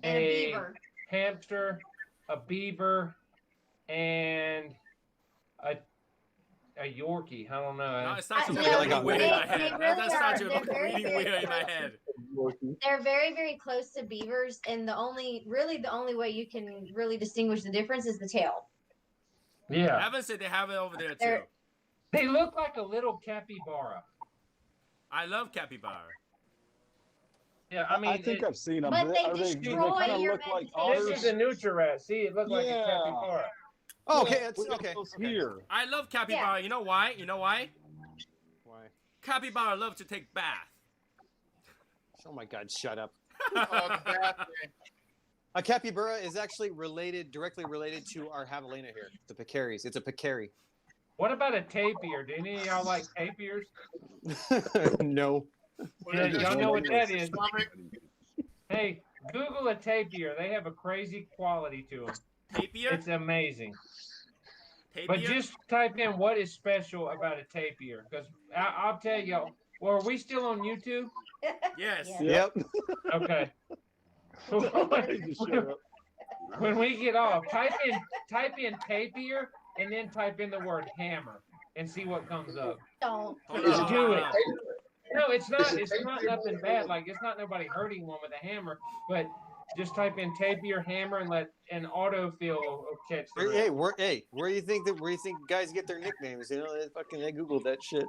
and a beaver. hamster, a beaver, and a Yorkie. I don't know. No, it starts to No, look really weird in my they head. really That starts to are. look They're very, really very weird in my close. head. They're very, very close to beavers, and the only way you can really distinguish the difference is the tail. Yeah. Evan said they have it over there too. They're- They look like a little capybara. I love capybara. Yeah, I mean, I think I've seen them. But they Are they destroy kind of your look like vegetation. this otters? is a Nutri-Rat. See, it looks like a Yeah. capybara. Oh, okay, Yeah, it's look at okay. those Okay. Here. I love capybara. You know why? You know why? Why? Capybara love to take bath. Oh my God! Shut up. Oh, the bath thing. A capybara is actually directly related to our javelina here, the pecaries. It's a peccary. What about a tapir? Do any of y'all like tapirs? No. Yeah, y'all know what that is. Stomach. Hey, Google a tapir. They have a crazy quality to them. Tapir? It's amazing. Tapir? But just type in what is special about a tapir, because I'll tell you. Well, are we still on YouTube? Yes. Yep. Okay. Just shut up. When we get off, type in tapir and then type in the word hammer and see what comes up. Don't. Hold Just on, do hold it. on. No, it's not. It's not nothing bad. Like it's not nobody hurting one with a hammer. But just type in tapir hammer and let an autofill will catch the Hey, where do you think guys get their nicknames? You know, they Googled that shit.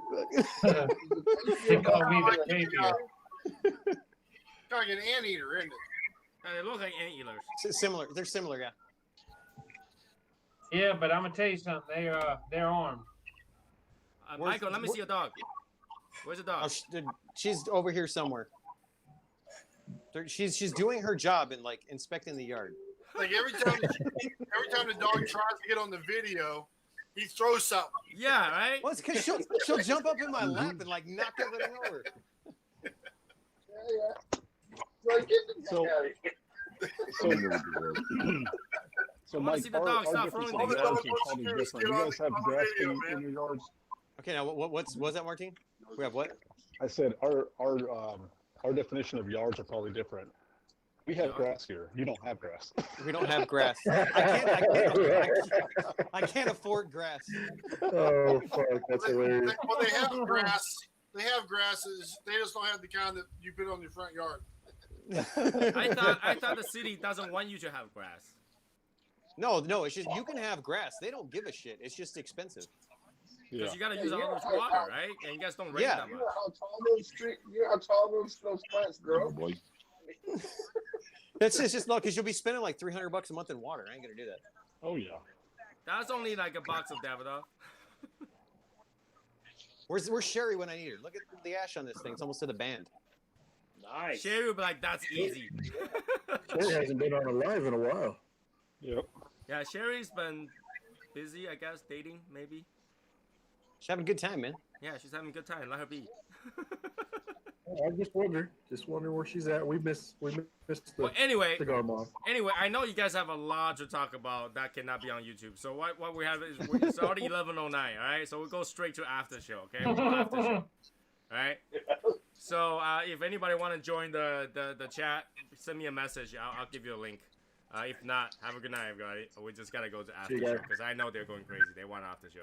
They call me the tapir. Like an anteater, isn't it? They look like anteaters. Similar. They're similar, yeah. Yeah, but I'm gonna tell you something. They're armed. Michael, let me see your dog. Where's the dog? Oh, she's over here somewhere. She's doing her job and like inspecting the yard. Like every time the dog tries to get on the video, he throws something. Yeah, right. Well, it's because she'll jump up in my lap and like knock everything over. So Mike, see the dog stop throwing things. You guys have grass in your yards? Okay, now what's that, Martin? We have what? I said our definition of yards are probably different. We have grass here. You don't have grass. We don't have grass. I can't afford grass. Oh fuck, that's hilarious. Well, they have grass. They have grasses. They just don't have the kind that you put on your front yard. I thought the city doesn't want you to have grass. No, it's just you can have grass. They don't give a shit. It's just expensive. Because you gotta use all those water, right? And you guys don't rain that much. You know how tall those plants grow? Boy. It's just no, because you'll be spending like $300 a month in water. I ain't gonna do that. Oh yeah. That's only like a box of Davidoff. Where's Sherry when I need her? Look at the ash on this thing. It's almost to the band. Nice. Sherry would be like, that's easy. Sherry hasn't been on a live in a while. Yep. Yeah, Sherry's been busy, I guess, dating, maybe. She's having a good time, man. Yeah, she's having a good time. Let her be. I just wonder where she's at. We missed the Well, anyway, cigar mom. Anyway, I know you guys have a lot to talk about that cannot be on YouTube. So what we have is it's already 11:09. All right, so we'll go straight to after show. Okay, we'll go after show. All right. So if anybody want to join the chat, send me a message. I'll give you a link. If not, have a good night, everybody. We just gotta go to after show because I know they're going crazy. They want after show.